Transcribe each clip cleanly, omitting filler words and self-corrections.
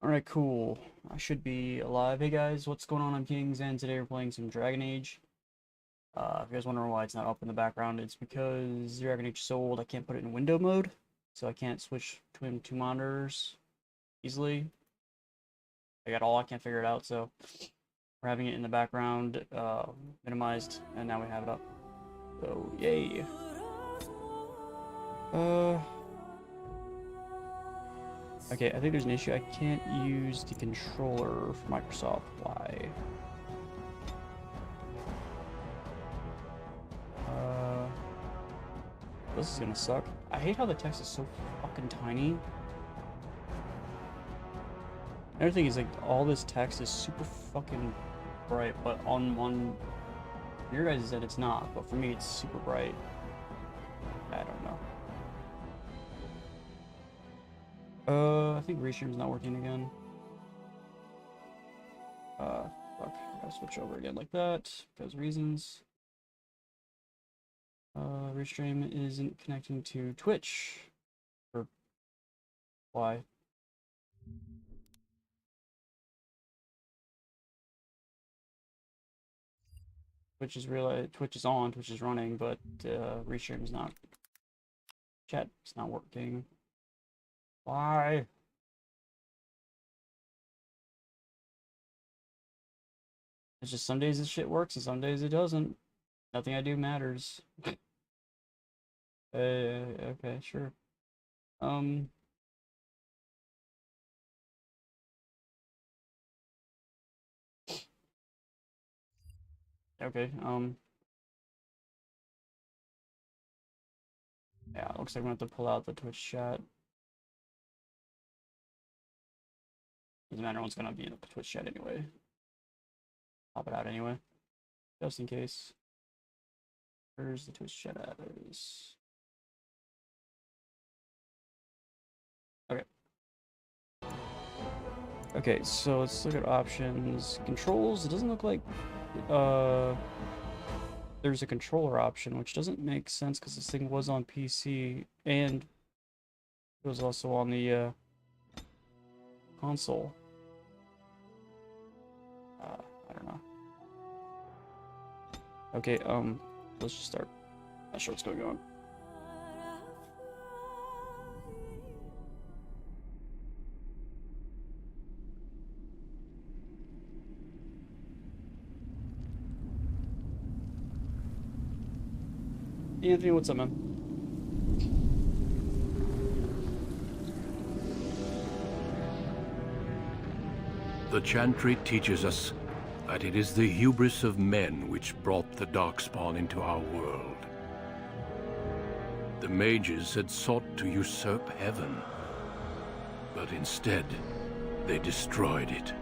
Alright, cool. I should be alive. Hey guys, what's going on? I'm Kings, and today we're playing some Dragon Age. If you guys wondering why it's not up in the background, it's because Dragon Age is so old I can't put it in window mode, so I can't switch between two monitors easily. I can't figure it out, so we're having it in the background, minimized, and now we have it up. So, yay. Okay, I think there's an issue. I can't use the controller for Microsoft. Why? This is gonna suck. I hate how the text is so fucking tiny. Another thing is, like, all this text is super fucking bright, but on your guys' end it's not, but for me it's super bright. I don't know. I think Restream's not working again. Fuck. I gotta switch over again like that, because reasons. Restream isn't connecting to Twitch. Or why? Twitch is on, Twitch is running, but Restream is not. Chat is not working. Why? It's just some days this shit works and some days it doesn't. Nothing I do matters. Okay, sure. Okay, yeah, it looks like I'm gonna have to pull out the Twitch chat. Doesn't matter, one's gonna be in the Twitch chat anyway. Pop it out anyway, just in case. Where's the Twitch chat at? There it is. Okay. Okay, so let's look at options. Controls, it doesn't look like there's a controller option, which doesn't make sense because this thing was on PC and it was also on the console. I don't know. Okay, let's just start. Not sure what's going on. Hey, Anthony, what's up, man? The Chantry teaches us that it is the hubris of men which brought the Darkspawn into our world. The mages had sought to usurp heaven, but instead, they destroyed it.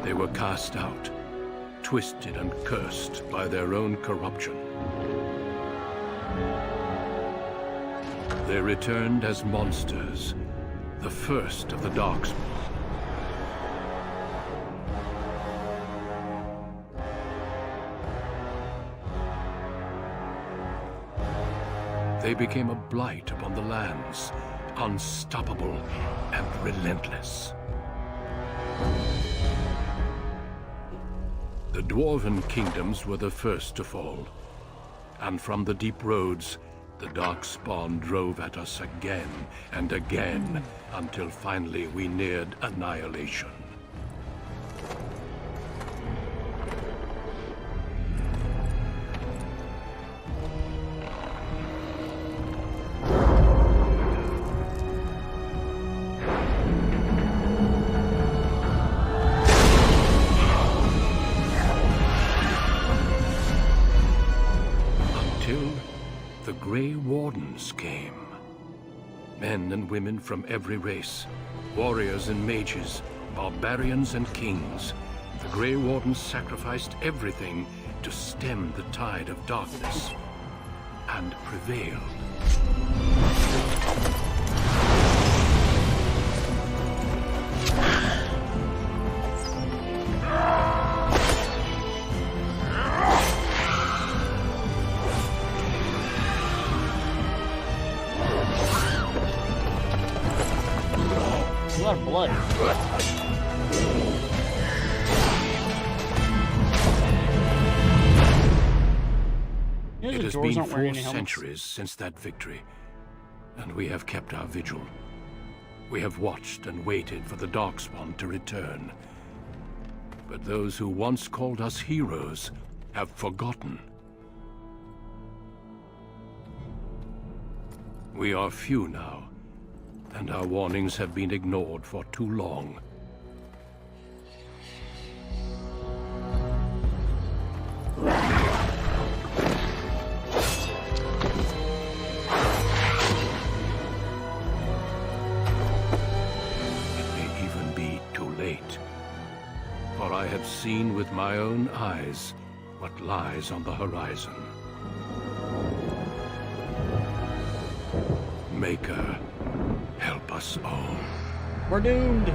They were cast out, twisted and cursed by their own corruption. They returned as monsters, the first of the Darkspawn. They became a blight upon the lands, unstoppable and relentless. The Dwarven kingdoms were the first to fall, and from the deep roads, the Darkspawn drove at us again and again, until finally we neared annihilation. The Grey Wardens came. Men and women from every race, warriors and mages, barbarians and kings. The Grey Wardens sacrificed everything to stem the tide of darkness, and prevailed. lot of blood. You know, It the has doors been aren't wearing 4 any helmets? centuries since that victory, and we have kept our vigil. We have watched and waited for the Darkspawn to return. But those who once called us heroes have forgotten. We are few now, and our warnings have been ignored for too long. It may even be too late. For I have seen with my own eyes what lies on the horizon. Maker, help us all. We're doomed!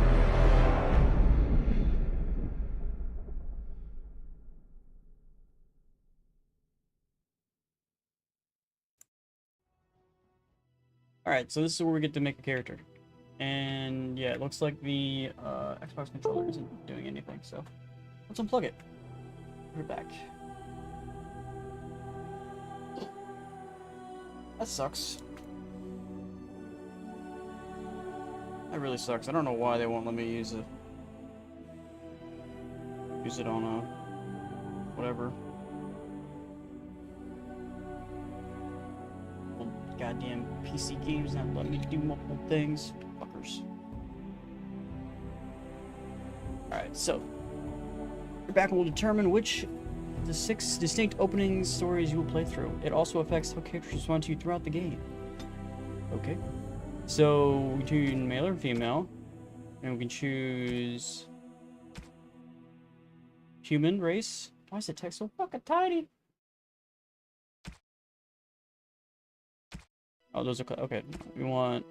Alright, so this is where we get to make a character. And yeah, it looks like the Xbox controller isn't doing anything, so let's unplug it. We're back. That sucks. That really sucks. I don't know why they won't let me use it. Use it on whatever. Well, goddamn PC games not letting me do multiple things. Fuckers. Alright, so we're back and we'll determine which of the 6 distinct opening stories you will play through. It also affects how characters respond to you throughout the game. Okay. So we can choose male or female, and we can choose human race. Why is the text so fucking tiny? Oh, those are okay. We want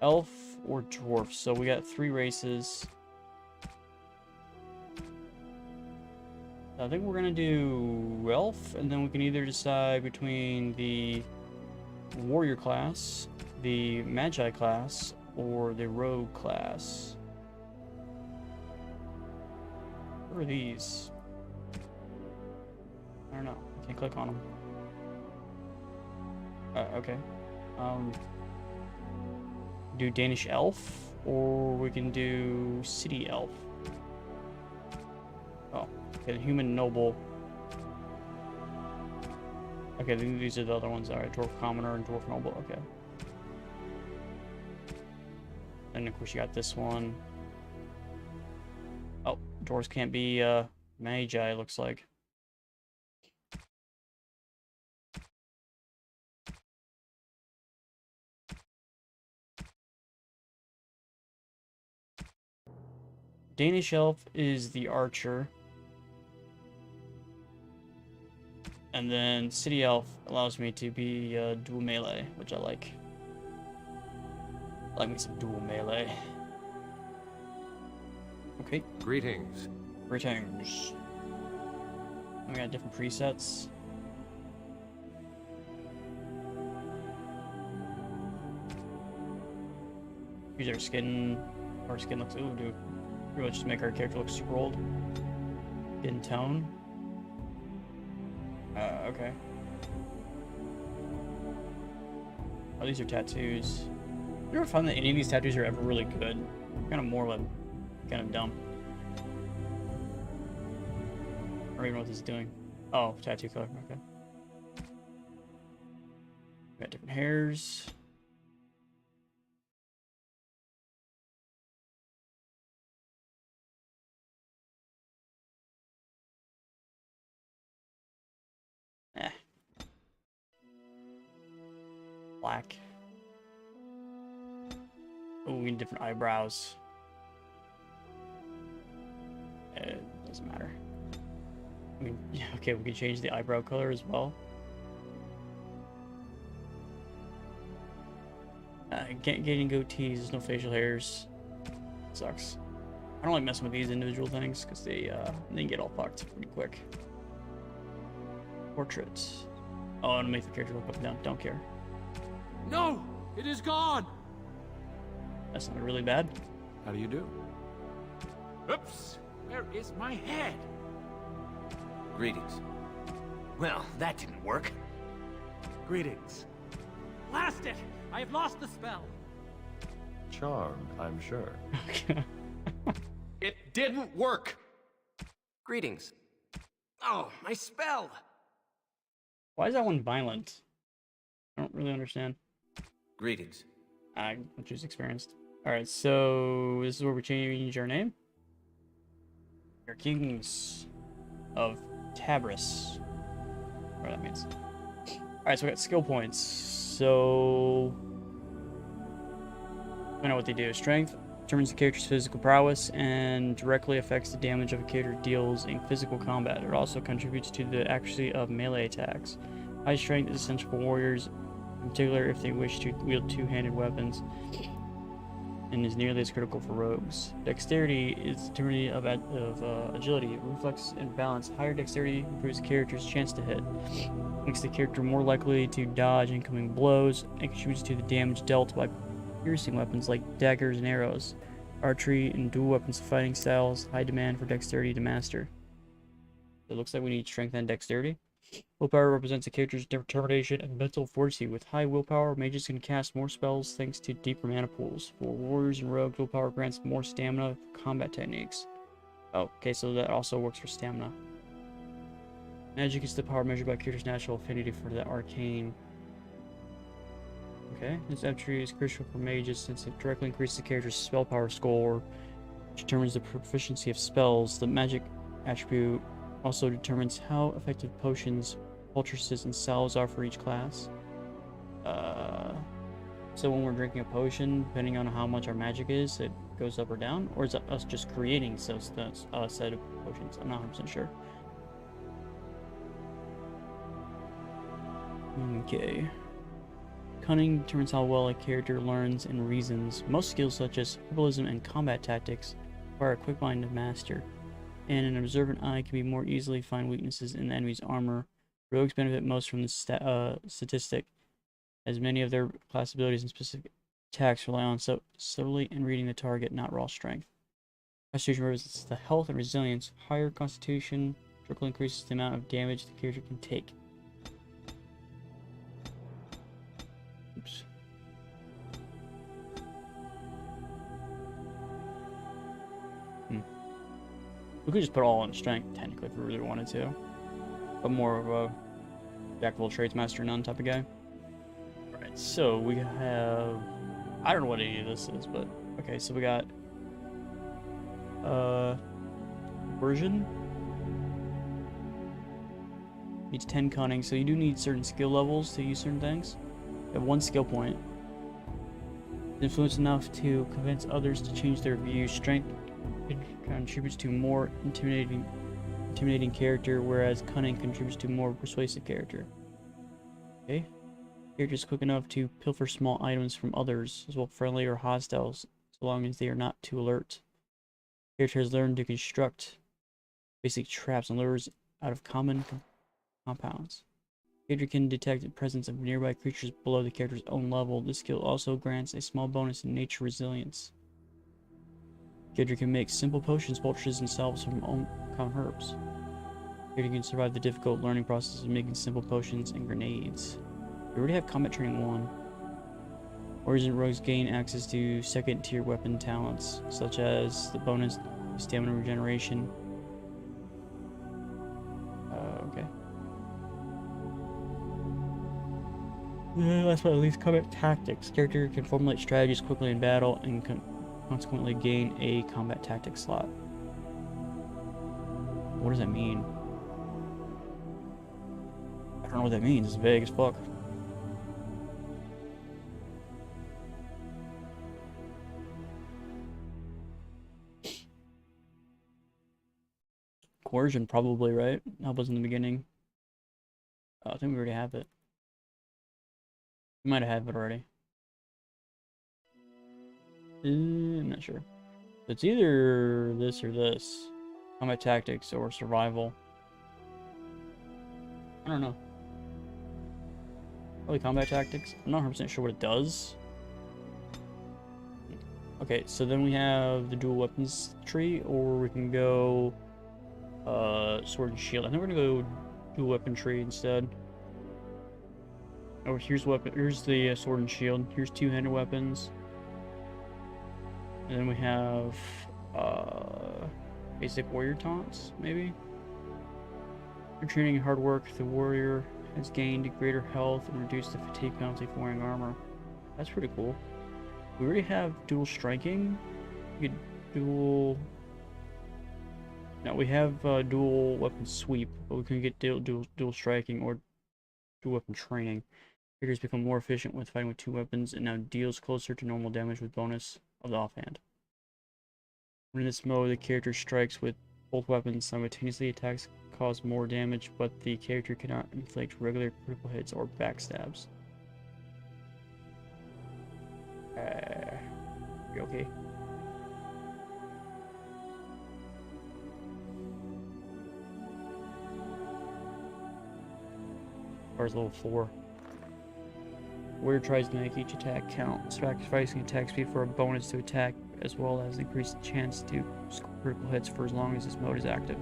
elf or dwarf. So we got 3 races. I think we're gonna do elf, and then we can either decide between the warrior class, the magi class, or the rogue class. What are these? I don't know. I can't click on them. Okay. Do Danish elf, or we can do city elf. Oh, okay. The human noble. Okay, these are the other ones. Alright, dwarf commoner and dwarf noble. Okay. And of course you got this one. Oh, dwarves can't be magi, it looks like. Danish elf is the archer. And then city elf allows me to be dual melee, which I like. I like me some dual melee. Okay. Greetings. Greetings. We got different presets. Use our skin. Our skin looks. Ooh, dude. Pretty much just make our character look super old. In tone. Okay. Oh, these are tattoos. You ever find that any of these tattoos are ever really good? Kind of more like, kind of dumb. I don't even know what this is doing. Oh, tattoo color. Okay. Got different hairs. Black. Oh, we need different eyebrows. It doesn't matter. I mean, yeah, okay, we can change the eyebrow color as well. Getting goatees, there's no facial hairs. Sucks. I don't like messing with these individual things because they get all fucked pretty quick. Portraits. Oh, and make the character look up and down. Don't care. No! It is gone! That sounded really bad. How do you do? Oops! Where is my head? Greetings. Well, that didn't work. Greetings. Blast it! I have lost the spell. Charmed, I'm sure. It didn't work. Greetings. Oh, my spell! Why is that one violent? I don't really understand. Greetings. I choose experienced. Alright, so this is where we change our name. We're kings of Tabris. Whatever that means. Alright, so we got skill points. So I know what they do. Strength determines the character's physical prowess and directly affects the damage of a character deals in physical combat. It also contributes to the accuracy of melee attacks. High strength is essential for warriors, in particular if they wish to wield two-handed weapons, and is nearly as critical for rogues. Dexterity is determined of agility, reflex, and balance. Higher dexterity improves the character's chance to hit, makes the character more likely to dodge incoming blows, and contributes to the damage dealt by piercing weapons like daggers and arrows. Archery and dual weapons fighting styles, high demand for dexterity to master. It looks like we need strength and dexterity. Willpower represents a character's determination and mental fortitude. With high willpower, mages can cast more spells thanks to deeper mana pools. For warriors and rogues, willpower grants more stamina for combat techniques. Oh, okay, so that also works for stamina. Magic is the power measured by a character's natural affinity for the arcane. Okay, this attribute is crucial for mages since it directly increases the character's spell power score, which determines the proficiency of spells. The magic attribute also determines how effective potions, poultices, and salves are for each class. So when we're drinking a potion, depending on how much our magic is, it goes up or down? Or is it us just creating set of potions? I'm not 100% sure. Okay. Cunning determines how well a character learns and reasons. Most skills such as herbalism and combat tactics require a quick mind to master, and an observant eye can be more easily find weaknesses in the enemy's armor. Rogues benefit most from this statistic, as many of their class abilities and specific attacks rely on subtly and reading the target, not raw strength. Constitution represents the health and resilience. Higher constitution directly increases the amount of damage the character can take. Oops. We could just put all in strength, technically, if we really wanted to. But more of a jack of all trades, master none type of guy. Alright, so we have... I don't know what any of this is, but... Okay, so we got... Version? Needs 10 cunning, so you do need certain skill levels to use certain things. You have 1 skill point. Influence enough to convince others to change their views. Strength contributes to more intimidating character, whereas cunning contributes to more persuasive character. Okay. Character is quick enough to pilfer small items from others, as well friendly or hostiles, so long as they are not too alert. Character has learned to construct basic traps and lures out of common compounds. Character can detect the presence of nearby creatures below the character's own level. This skill also grants a small bonus in nature resilience. Character can make simple potions, poultices, and salves from common herbs. Character can survive the difficult learning process of making simple potions and grenades. We already have combat training 1. Warriors and rogues gain access to second tier weapon talents, such as the bonus stamina regeneration. Okay. Last but not least, combat tactics. Character can formulate strategies quickly in battle and consequently gain a combat tactics slot. What does that mean? I don't know what that means. It's vague as fuck. Coercion, probably, right? Help us in the beginning. I think we already have it. We might have it already. I'm not sure. It's either this or this. Combat tactics or survival. I don't know. Probably combat tactics. I'm not 100% sure what it does. Okay, so then we have the dual weapons tree, or we can go sword and shield. I think we're gonna go dual weapon tree instead. Oh, here's the sword and shield. Here's two-handed weapons. And then we have basic warrior taunts, maybe. Through training and hard work, the warrior has gained greater health and reduced the fatigue penalty for wearing armor. That's pretty cool. We already have dual striking. We could dual. No, we have dual weapon sweep, but we can get dual striking or dual weapon training. Fighters become more efficient with fighting with two weapons and now deals closer to normal damage with bonus of the offhand. When in this mode, the character strikes with both weapons simultaneously. Attacks cause more damage, but the character cannot inflict regular critical hits or backstabs. You okay? Where's level 4? Warrior tries to make each attack count, sacrificing attack speed for a bonus to attack, as well as increased chance to score critical hits for as long as this mode is active.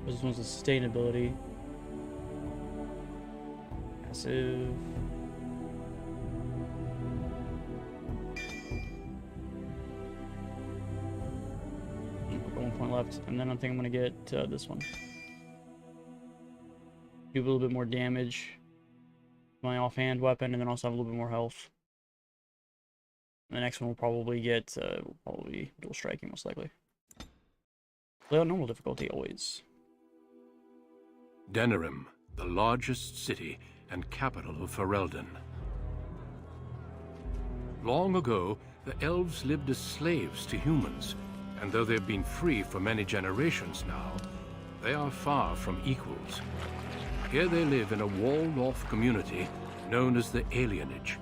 This one's a sustainability. Passive. I've got 1 point left, and then I think I'm gonna get this one. Do a little bit more damage. My offhand weapon, and then also have a little bit more health. And the next one will probably get dual striking, most likely. Play on normal difficulty always. Denerim, the largest city and capital of Ferelden. Long ago, the elves lived as slaves to humans, and though they've been free for many generations now, they are far from equals. Here they live in a walled-off community known as the Alienage,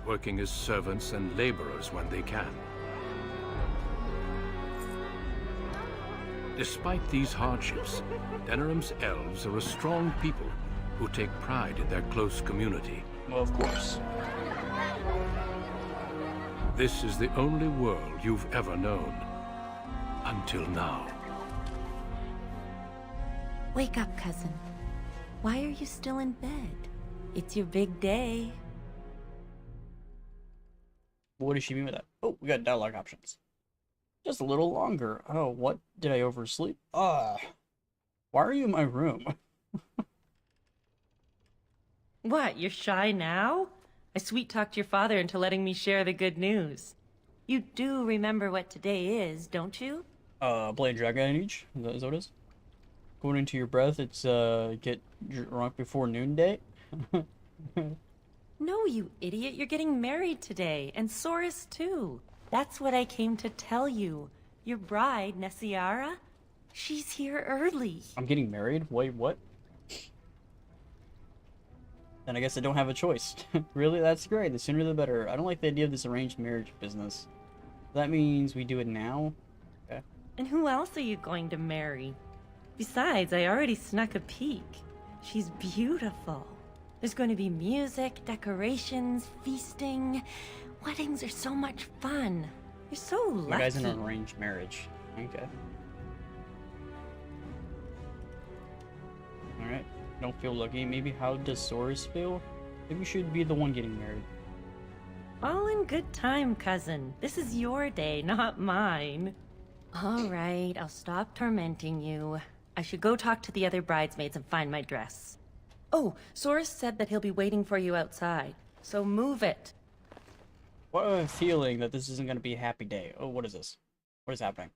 working as servants and laborers when they can. Despite these hardships, Denerim's elves are a strong people who take pride in their close community. Well, of course. This is the only world you've ever known. Until now. Wake up, cousin. Why are you still in bed? It's your big day. What does she mean with that? Oh, we got dialogue options. Just a little longer. Oh, what? Did I oversleep? Why are you in my room? What, you're shy now? I sweet-talked your father into letting me share the good news. You do remember what today is, don't you? Playing Dragon Age? Is that what it is? Going into your breath, it's, get drunk before noonday? No, you idiot. You're getting married today, and Soris too. That's what I came to tell you. Your bride, Nessiara, she's here early. I'm getting married? Wait, what? Then I guess I don't have a choice. Really? That's great. The sooner the better. I don't like the idea of this arranged marriage business. That means we do it now? Okay. And who else are you going to marry? Besides, I already snuck a peek. She's beautiful. There's going to be music, decorations, feasting. Weddings are so much fun. You're so lucky. You guys in an arranged marriage. Okay. Alright. Don't feel lucky. Maybe how does Soris feel? Maybe we should be the one getting married. All in good time, cousin. This is your day, not mine. All right, I'll stop tormenting you. I should go talk to the other bridesmaids and find my dress. Oh, Soris said that he'll be waiting for you outside, so move it. What a feeling that this isn't going to be a happy day. Oh, what is this? What is happening?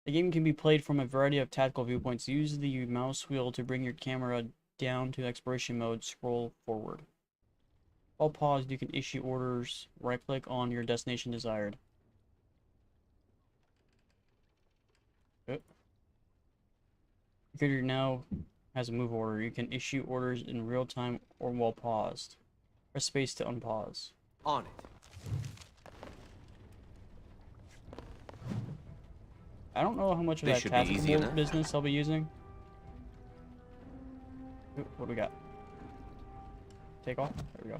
The game can be played from a variety of tactical viewpoints. Use the mouse wheel to bring your camera down to exploration mode. Scroll forward. While paused, you can issue orders. Right-click on your destination desired. Good. The computer now has a move order. You can issue orders in real time or while paused. Press space to unpause. On it. I don't know how much of This that should be easy tactical enough. business I'll be using. Ooh, what do we got? Take off? There we go.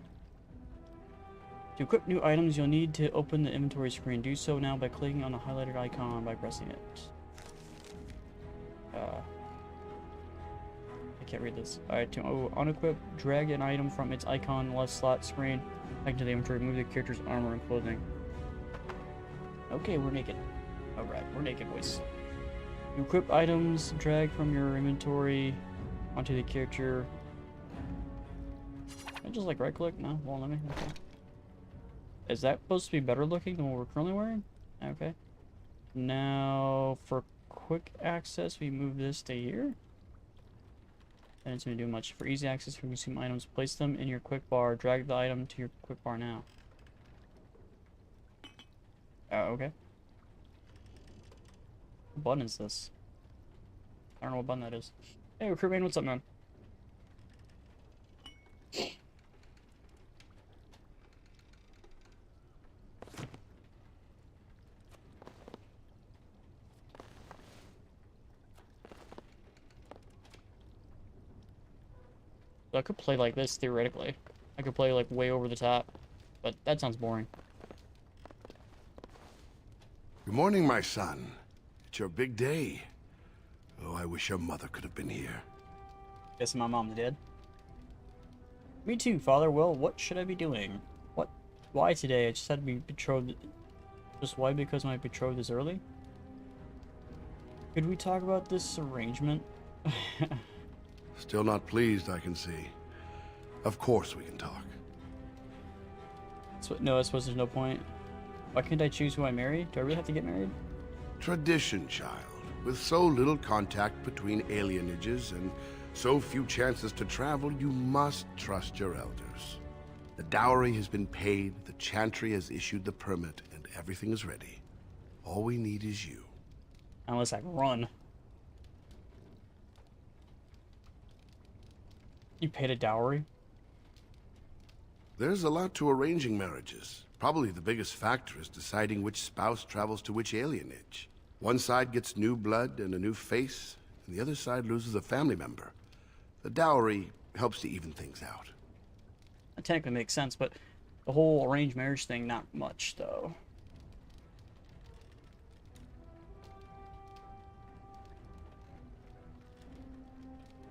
To equip new items, you'll need to open the inventory screen. Do so now by clicking on the highlighted icon by pressing it. I can't read this. Alright, to unequip, drag an item from its icon left slot screen back to the inventory. Remove the character's armor and clothing. Okay, we're naked. Alright, we're naked, boys. To equip items, drag from your inventory onto the character. Can I just like right click? No, won't let me. Okay. Is that supposed to be better looking than what we're currently wearing? Okay. Now, for quick access, we move this to here. And it's going to do much. For easy access, for consume items, place them in your quick bar. Drag the item to your quick bar now. Okay. What button is this? I don't know what button that is. Hey, Recruitman, what's up, man? So I could play like this, theoretically. I could play like way over the top, but that sounds boring. Good morning, my son. It's your big day. Oh, I wish your mother could have been here. Guessing my mom's dead. Me too, father. Well, what should I be doing? What? Why today? I just had to be betrothed. Just why? Because my betrothed is early? Could we talk about this arrangement? Still not pleased, I can see. Of course we can talk. No, I suppose there's no point. Why can't I choose who I marry? Do I really have to get married? Tradition, child. With so little contact between alienages and so few chances to travel, you must trust your elders. The dowry has been paid, the chantry has issued the permit, and everything is ready. All we need is you. Unless I can run. You paid a dowry? There's a lot to arranging marriages. Probably the biggest factor is deciding which spouse travels to which alienage. One side gets new blood and a new face, and the other side loses a family member. The dowry helps to even things out. That technically makes sense, but the whole arranged marriage thing, not much, though.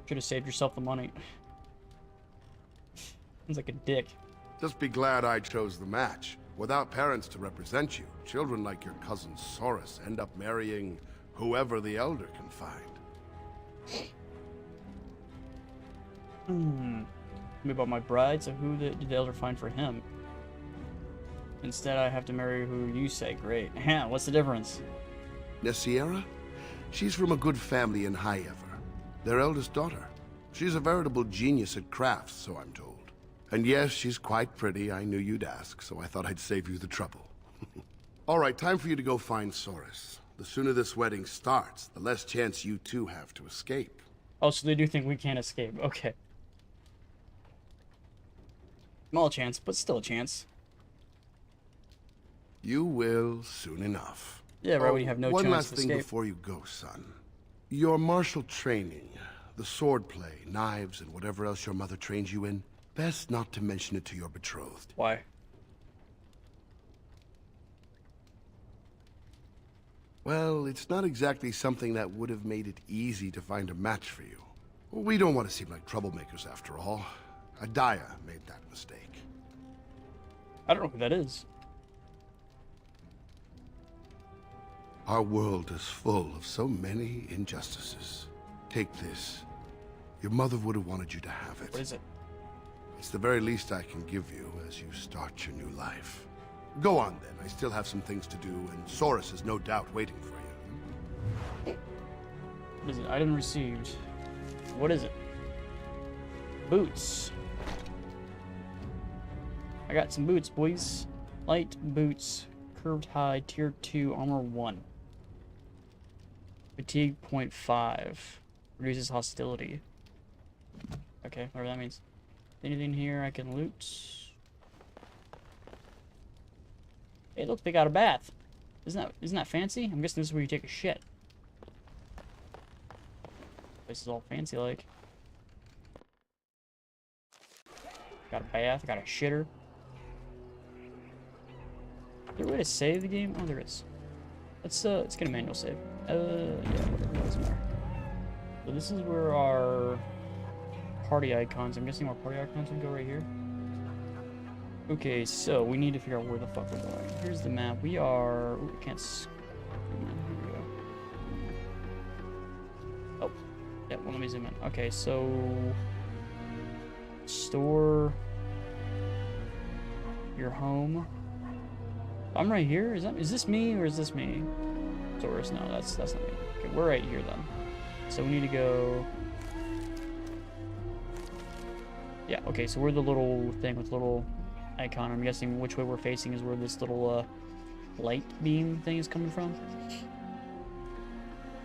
Should have saved yourself the money. Sounds like a dick. Just be glad I chose the match. Without parents to represent you, children like your cousin Soros end up marrying whoever the elder can find. Me about my bride, so who did the elder find for him? Instead, I have to marry who you say. Great. Yeah, what's the difference? Nessiera? She's from a good family in High Ever. Their eldest daughter. She's a veritable genius at crafts, so I'm told. And yes, she's quite pretty. I knew you'd ask, so I thought I'd save you the trouble. All right, time for you to go find Soros. The sooner this wedding starts, the less chance you two have to escape. Oh, so they do think we can't escape. Okay. Small chance, but still a chance. You will soon enough. Yeah, right, when you have no one chance last to thing escape. before you go, son. Your martial training, the sword play, knives, and whatever else your mother trains you in, best not to mention it to your betrothed. Why? Well, it's not exactly something that would have made it easy to find a match for you. We don't want to seem like troublemakers after all. Adaya made that mistake. I don't know who that is. Our world is full of so many injustices. Take this. Your mother would have wanted you to have it. What is it? It's the very least I can give you as you start your new life. Go on, then. I still have some things to do, and Soros is no doubt waiting for you. What is it? Item received. What is it? Boots. I got some boots, boys. Light boots. Curved high. Tier 2. Armor 1. Fatigue 0.5. Reduces hostility. Okay, whatever that means. Anything here I can loot? Hey, look, they got a bath. Isn't that fancy? I'm guessing this is where you take a shit. This is all fancy like. Got a bath, got a shitter. there a way to save the game? Oh, there is. Let's get a manual save. Yeah, whatever, doesn't matter. So this is where our party icons. I'm guessing our party icons would go right here. Okay, so we need to figure out where the fuck we're going. Here's the map. We are. Ooh, we can't. Here we go. Oh, yeah. Well, let me zoom in. Okay, so store your home. I'm right here. Is this me or is this me? Taurus? No, that's not me. Okay, we're right here then. So we need to go. Yeah. Okay, so we're the little thing with little icon. I'm guessing which way we're facing is where this little light beam thing is coming from.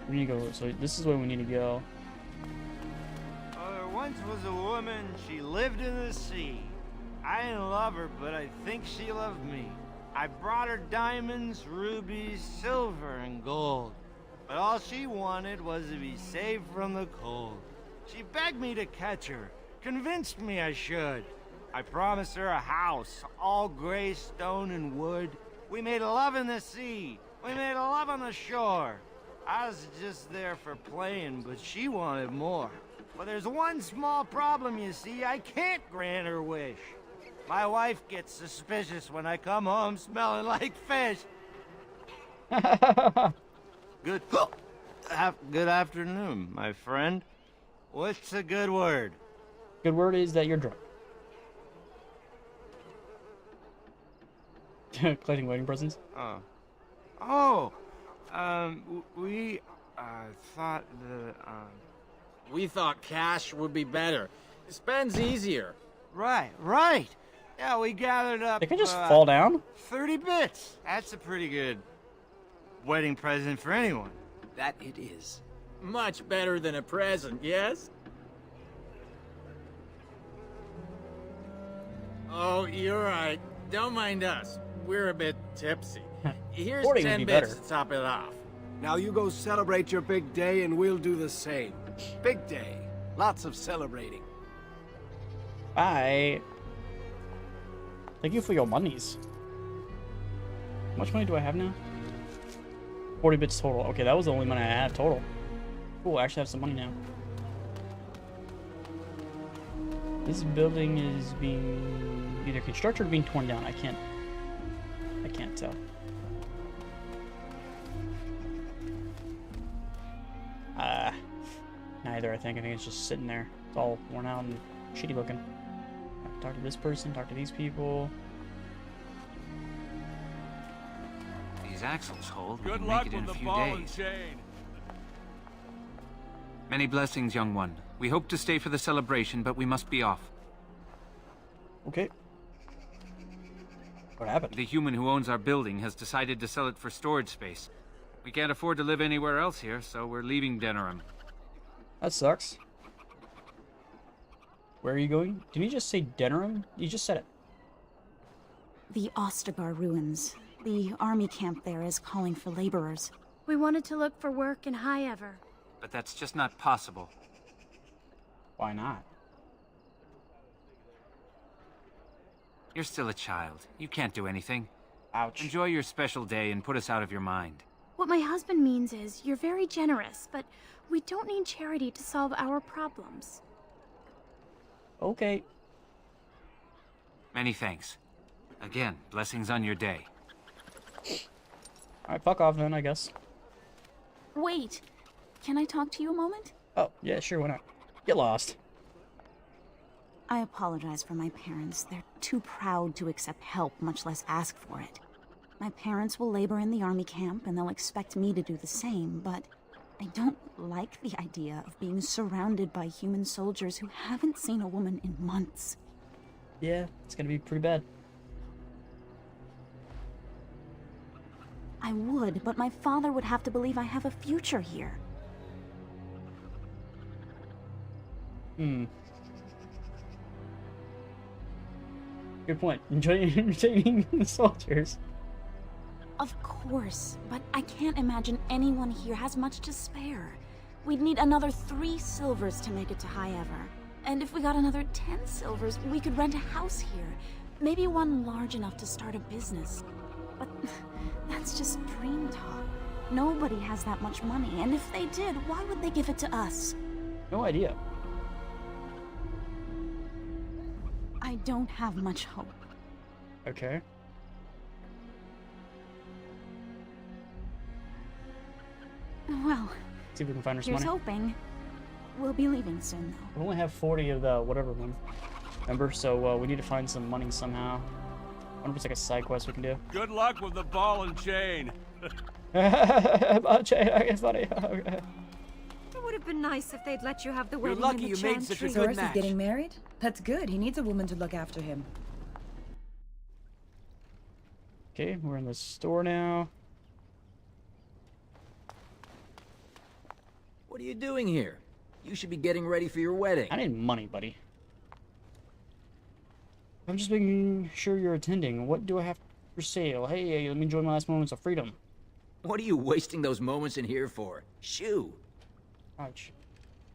We need to go. So this is where we need to go. There once was a woman. She lived in the sea. I didn't love her, but I think she loved me. I brought her diamonds, rubies, silver, and gold. But all she wanted was to be saved from the cold. She begged me to catch her, convinced me I should. I promised her a house, all gray stone and wood. We made love in the sea. We made love on the shore. I was just there for playing, but she wanted more. But there's one small problem, you see. I can't grant her wish. My wife gets suspicious when I come home smelling like fish. Good afternoon, my friend. What's a good word? Good word is that you're drunk. Collecting wedding presents. We thought that We thought cash would be better. Spend's easier. Right. Yeah, we gathered up. They can just fall down. 30 bits. That's a pretty good wedding present for anyone. That it is. Much better than a present, yes? Oh, you're right. Don't mind us. We're a bit tipsy. Here's 40 would 10 be bits better. to top it off. Now you go celebrate your big day and we'll do the same. Big day. Lots of celebrating. Bye. Thank you for your monies. How much money do I have now? 40 bits total. Okay, that was the only money I had total. Cool, I actually have some money now. This building is being either constructed or being torn down. I can't tell. Neither, I think. I think it's just sitting there. It's all worn out and shitty looking. I have to talk to this person, talk to these people. These axles hold. We Good can luck make it in with a the few ball and days. chain. Many blessings, young one. We hope to stay for the celebration, but we must be off. Okay. What happened? The human who owns our building has decided to sell it for storage space. We can't afford to live anywhere else here, so we're leaving Denerim. That sucks. Where are you going? Didn't you just say Denerim? You just said it. The Ostagar ruins. The army camp there is calling for laborers. We wanted to look for work in High Ever. But that's just not possible. Why not? You're still a child. You can't do anything. Ouch. Enjoy your special day and put us out of your mind. What my husband means is, you're very generous, but we don't need charity to solve our problems. Okay. Many thanks. Again, blessings on your day. Alright, fuck off then, I guess. Wait! Can I talk to you a moment? Oh, yeah, sure, why not? Get lost. I apologize for my parents. They're too proud to accept help, much less ask for it. My parents will labor in the army camp, and they'll expect me to do the same, but I don't like the idea of being surrounded by human soldiers who haven't seen a woman in months. Yeah, it's gonna be pretty bad. I would, but my father would have to believe I have a future here. Good point. Entertaining the soldiers. Of course, but I can't imagine anyone here has much to spare. We'd need another 3 silvers to make it to High Ever. And if we got another 10 silvers, we could rent a house here. Maybe one large enough to start a business. But that's just dream talk. Nobody has that much money, and if they did, why would they give it to us? No idea. I don't have much hope. Okay. Well, See if we can find her some here's money. hoping. We'll be leaving soon, though. We only have 40 of the whatever one. Remember? So we need to find some money somehow. I wonder if it's like a side quest we can do. Good luck with the ball and chain. Ball chain, okay, funny. Okay. It would have been nice if they'd let you have the You're wedding lucky in the you made such a chantry. good Soros is getting married? That's good. He needs a woman to look after him. Okay, we're in the store now. What are you doing here? You should be getting ready for your wedding. I need money, buddy. I'm just making sure you're attending. What do I have for sale? Hey, let me enjoy my last moments of freedom. What are you wasting those moments in here for? Shoo. Ouch.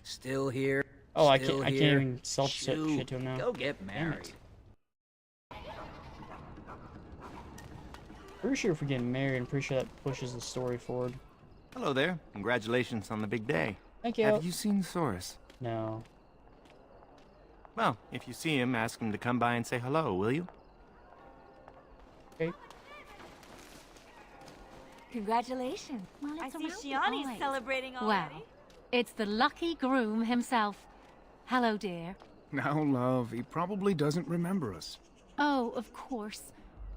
Still here. Oh, I still can't here. even self-shit Shoo. to him now. Go get Damn married. it. Pretty sure if we get married, I'm pretty sure that pushes the story forward. Hello there. Congratulations on the big day. Thank you. Have you seen Soros? No. Well, if you see him, ask him to come by and say hello, will you? Okay. Congratulations. Well, I it's see around the Shiani's eyes. celebrating Well, already. it's the lucky groom himself. Hello, dear. Now, love, he probably doesn't remember us. Oh, of course.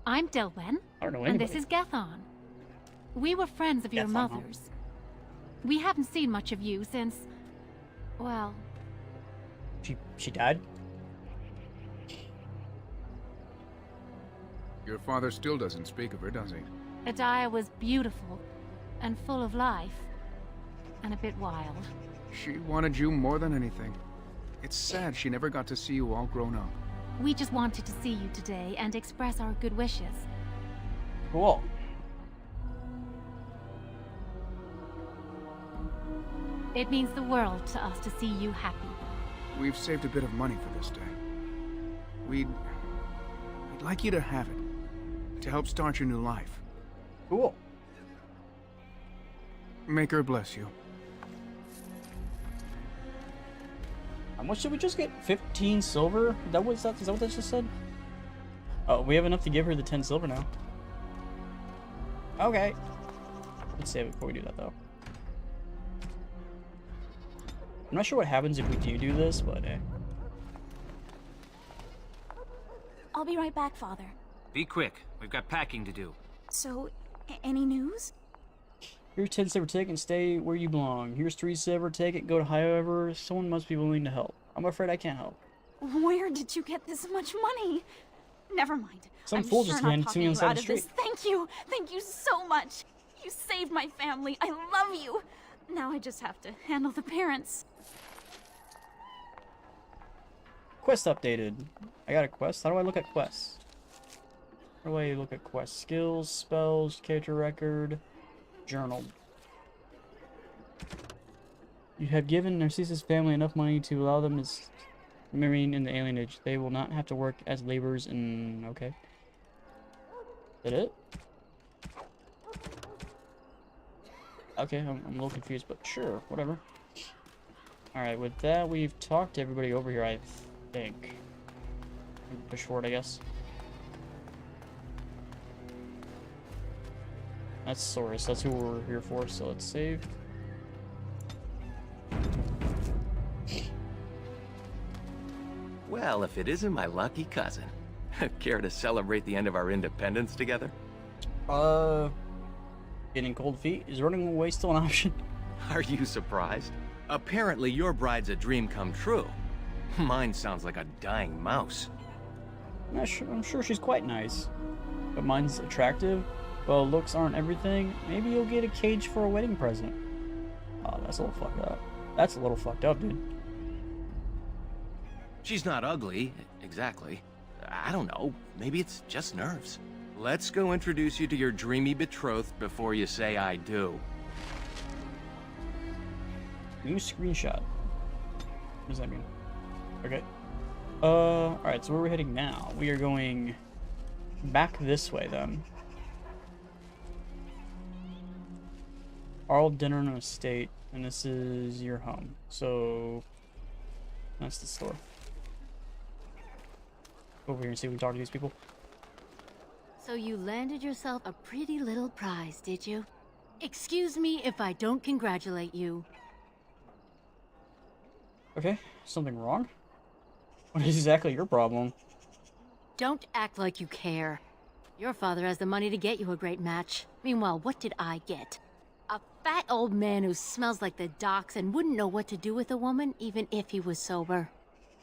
I'm Dilwen. I don't know And anybody. this is Gethon. We were friends of your Gethon, huh? mother's. We haven't seen much of you since... well... She died? Your father still doesn't speak of her, does he? Adaya was beautiful and full of life. And a bit wild. She wanted you more than anything. It's sad she never got to see you all grown up. We just wanted to see you today and express our good wishes. Cool. It means the world to us to see you happy. We've saved a bit of money for this day. We'd like you to have it. To help start your new life. Cool. Make her bless you. How much did we just get? 15 silver? Is that what that just said? Oh, we have enough to give her the 10 silver now. Okay. Let's save it before we do that, though. I'm not sure what happens if we do this, but I'll be right back, Father. Be quick. We've got packing to do. So, any news? Here's 10 silver, take it and stay where you belong. Here's 3 silver, take it, go to however. Someone must be willing to help. I'm afraid I can't help. Where did you get this much money? Never mind. Some I'm fool sure just not handed it to me talking on the you side out of the of this. Thank you. Thank you so much. You saved my family. I love you. Now I just have to handle the parents. Quest updated. I got a quest. How do I look at quests? How do I look at quests? Skills, spells, character record, journal. You have given Narcissus' family enough money to allow them to remain in the alienage. They will not have to work as laborers in... Okay. Is that it? Okay, I'm a little confused, but sure, whatever. Alright, with that, we've talked to everybody over here, I think. Push forward, I guess. That's Soros, that's who we're here for, so let's save. Well, if it isn't my lucky cousin. Care to celebrate the end of our independence together? Getting cold feet? Is running away still an option? Are you surprised? Apparently your bride's a dream come true. Mine sounds like a dying mouse. I'm sure she's quite nice. But mine's attractive. Well, looks aren't everything. Maybe you'll get a cage for a wedding present. Oh, that's a little fucked up. That's a little fucked up, dude. She's not ugly, exactly. I don't know, maybe it's just nerves. Let's go introduce you to your dreamy betrothed before you say I do. New screenshot. What does that mean? Okay. Alright, so where are we heading now? We are going back this way, then. Arl Dinner Estate, and this is your home. So that's the store. Over here and see if we can talk to these people. So you landed yourself a pretty little prize, did you? Excuse me if I don't congratulate you. Okay, something wrong? What is exactly your problem? Don't act like you care. Your father has the money to get you a great match. Meanwhile, what did I get? A fat old man who smells like the docks and wouldn't know what to do with a woman, even if he was sober.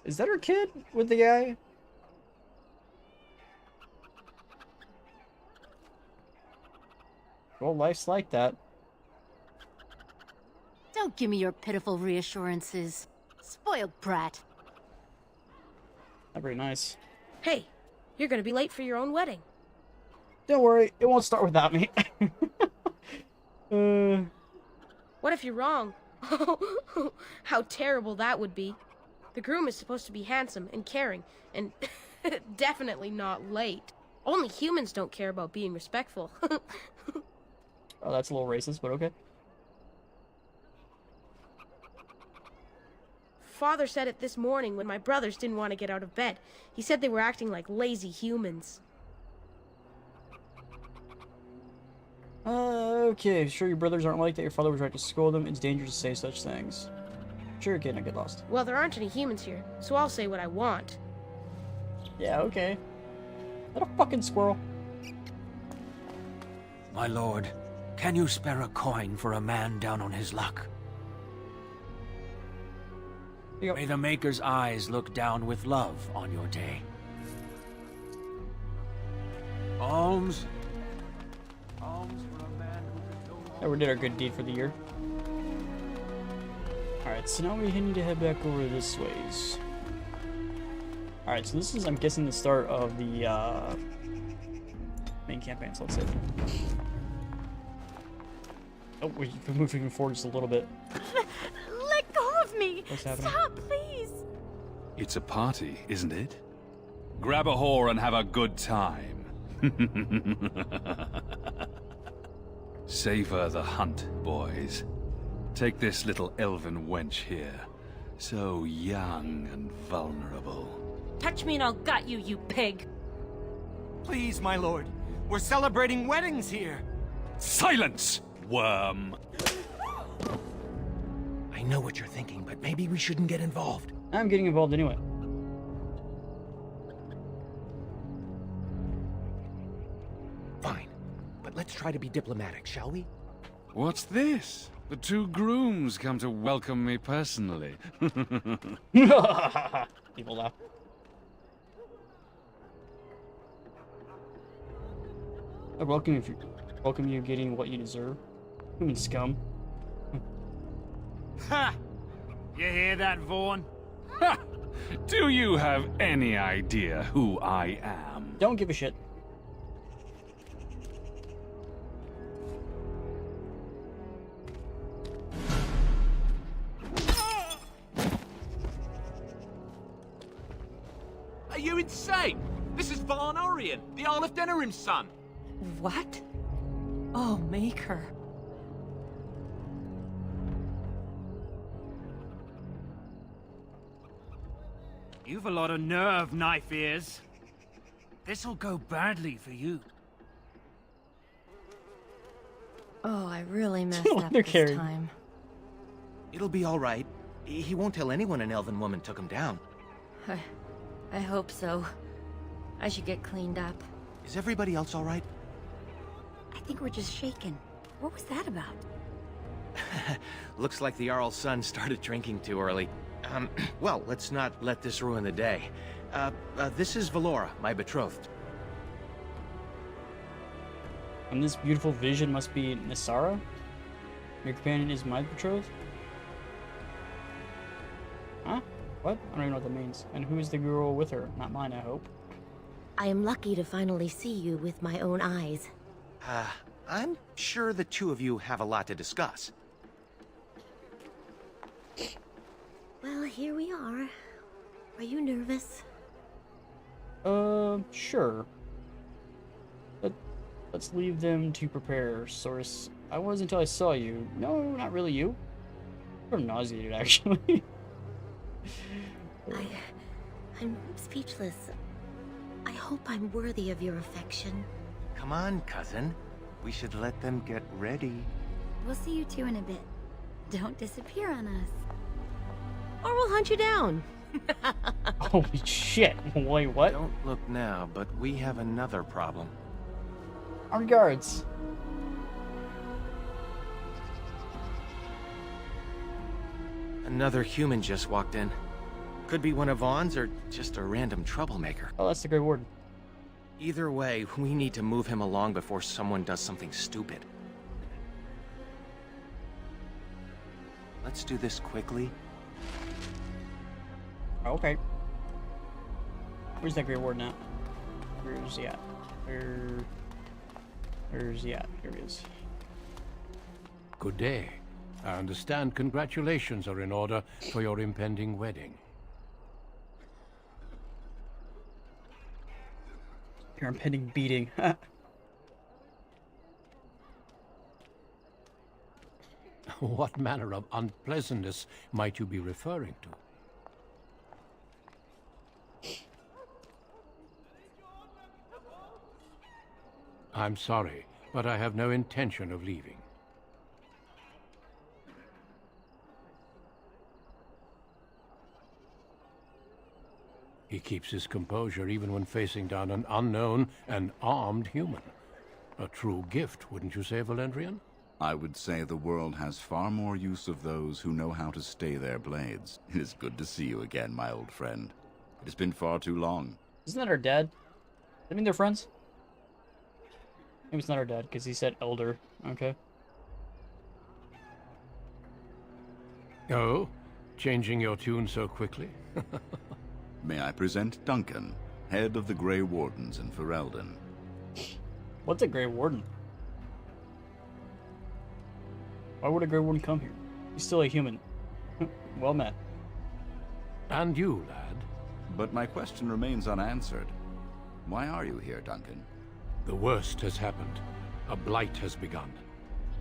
Is that her kid with the guy? Well, life's like that. Don't give me your pitiful reassurances. Spoiled brat. Not very nice. Hey, you're gonna be late for your own wedding. Don't worry, it won't start without me. What if you're wrong? How terrible that would be. The groom is supposed to be handsome and caring, and definitely not late. Only humans don't care about being respectful. Oh, that's a little racist, but okay. Father said it this morning when my brothers didn't want to get out of bed. He said they were acting like lazy humans. Okay, sure your brothers aren't like that. Your father was right to scold them. It's dangerous to say such things. Sure, kid, I get lost. Well, there aren't any humans here, so I'll say what I want. Yeah, okay. Is that a fucking squirrel? My lord, can you spare a coin for a man down on his luck? May the Maker's eyes look down with love on your day. Alms. Alms for a man who Yeah, we did our good deed for the year. Alright, so now we need to head back over this ways. Alright, so this is, I'm guessing, the start of the main campaign, so let's hit. Oh, we're moving forward just a little bit. Let go of me! What's happening? Stop, please! It's a party, isn't it? Grab a whore and have a good time. Savor the hunt, boys. Take this little elven wench here. So young and vulnerable. Touch me and I'll gut you, you pig! Please, my lord. We're celebrating weddings here. Silence, worm! I know what you're thinking, but maybe we shouldn't get involved. I'm getting involved anyway. Fine, but let's try to be diplomatic, shall we? What's this? The two grooms come to welcome me personally. People laugh. I welcome you getting what you deserve. Human scum. Ha! You hear that, Vaughn? Ha! Do you have any idea who I am? Don't give a shit. Are you insane? This is Varn Orien, the Arl of Denerim's son. What? Oh, Maker. You've a lot of nerve, knife ears. This'll go badly for you. Oh, I really messed up They're this carrying. time. It'll be all right. He won't tell anyone an elven woman took him down. I hope so. I should get cleaned up. Is everybody else all right? I think we're just shaken. What was that about? Looks like the Jarl's son started drinking too early. Well, let's not let this ruin the day. This is Valora, my betrothed. And this beautiful vision must be Nisara? Your companion is my betrothed? Huh? What? I don't even know what that means. And who is the girl with her? Not mine, I hope. I am lucky to finally see you with my own eyes. I'm sure the two of you have a lot to discuss. Well, here we are. Are you nervous? Sure. Let's leave them to prepare, Source. I was until I saw you. No, not really you. I'm nauseated, actually. I'm speechless. I hope I'm worthy of your affection. Come on, cousin. We should let them get ready. We'll see you two in a bit. Don't disappear on us. Or we'll hunt you down. Holy shit. Wait, what? Don't look now, but we have another problem. Armed guards. Another human just walked in. Could be one of Vaughn's or just a random troublemaker. Oh, that's the Grey Warden. Either way, we need to move him along before someone does something stupid. Let's do this quickly. Okay. Where's that Grey Warden at? Where's he at? Where's he at? Here he is. Good day. I understand congratulations are in order for your impending wedding. Your impending beating. What manner of unpleasantness might you be referring to? I'm sorry, but I have no intention of leaving. He keeps his composure even when facing down an unknown and armed human. A true gift, wouldn't you say, Valendrian? I would say the world has far more use of those who know how to stay their blades. It is good to see you again, my old friend. It has been far too long. Isn't that our dad? I mean, they're friends? Maybe it's not our dad, because he said elder. Okay. Oh? Changing your tune so quickly? May I present Duncan, head of the Grey Wardens in Ferelden. What's a Grey Warden? Why would a Grey Warden come here? He's still a human. Well met. And you, lad? But my question remains unanswered. Why are you here, Duncan? The worst has happened. A blight has begun.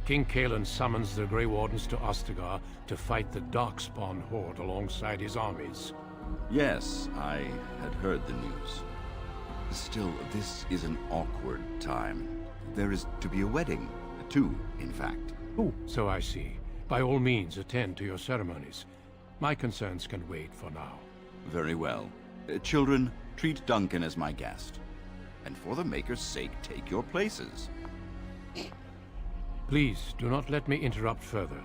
King Cailan summons the Grey Wardens to Ostagar to fight the Darkspawn horde alongside his armies. Yes, I had heard the news. Still, this is an awkward time. There is to be a wedding. Two, in fact. Oh, so I see. By all means, attend to your ceremonies. My concerns can wait for now. Very well. Children, treat Duncan as my guest. And for the Maker's sake, take your places. Please, do not let me interrupt further.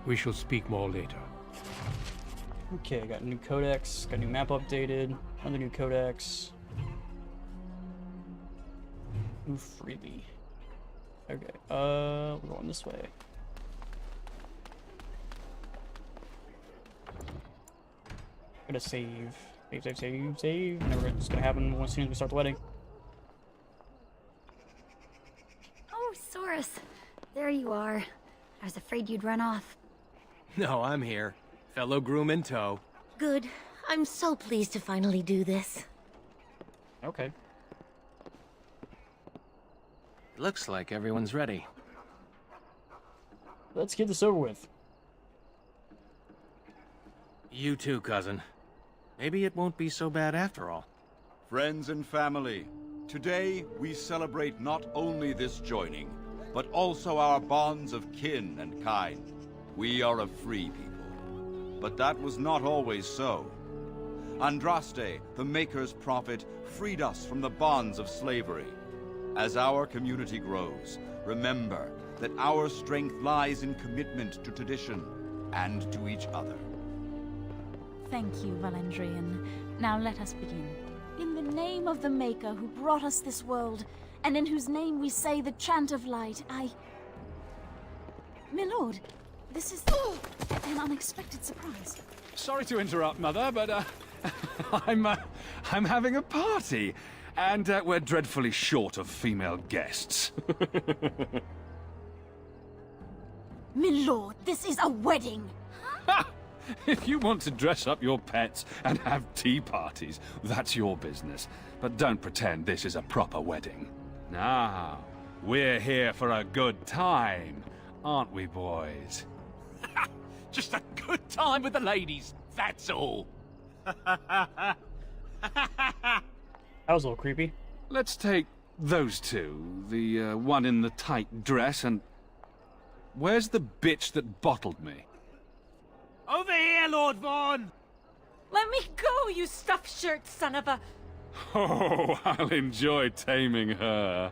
We shall speak more later. Okay, got a new codex, got a new map updated, another new codex. Move freely. Okay, we're going this way. Gotta save. Save. Never it's gonna happen as soon as we start the wedding. Oh, Soros. There you are. I was afraid you'd run off. No, I'm here. Fellow groom in tow. Good. I'm so pleased to finally do this. Okay. Looks like everyone's ready. Let's get this over with. You too, cousin. Maybe it won't be so bad after all. Friends and family, today we celebrate not only this joining, but also our bonds of kin and kind. We are a free people. But that was not always so. Andraste, the Maker's prophet, freed us from the bonds of slavery. As our community grows, remember that our strength lies in commitment to tradition and to each other. Thank you, Valendrian. Now let us begin. In the name of the Maker who brought us this world, and in whose name we say the chant of light, Milord, this is an unexpected surprise. Sorry to interrupt, Mother, but I'm having a party, and we're dreadfully short of female guests. Milord, this is a wedding! If you want to dress up your pets and have tea parties, that's your business. But don't pretend this is a proper wedding. Now, we're here for a good time. aren't we, boys? Just a good time with the ladies, that's all. That was a little creepy. Let's take those two. The one in the tight dress and... Where's the bitch that bottled me? Over here, Lord Vaughn! Let me go, you stuffed shirt son of a... Oh, I'll enjoy taming her.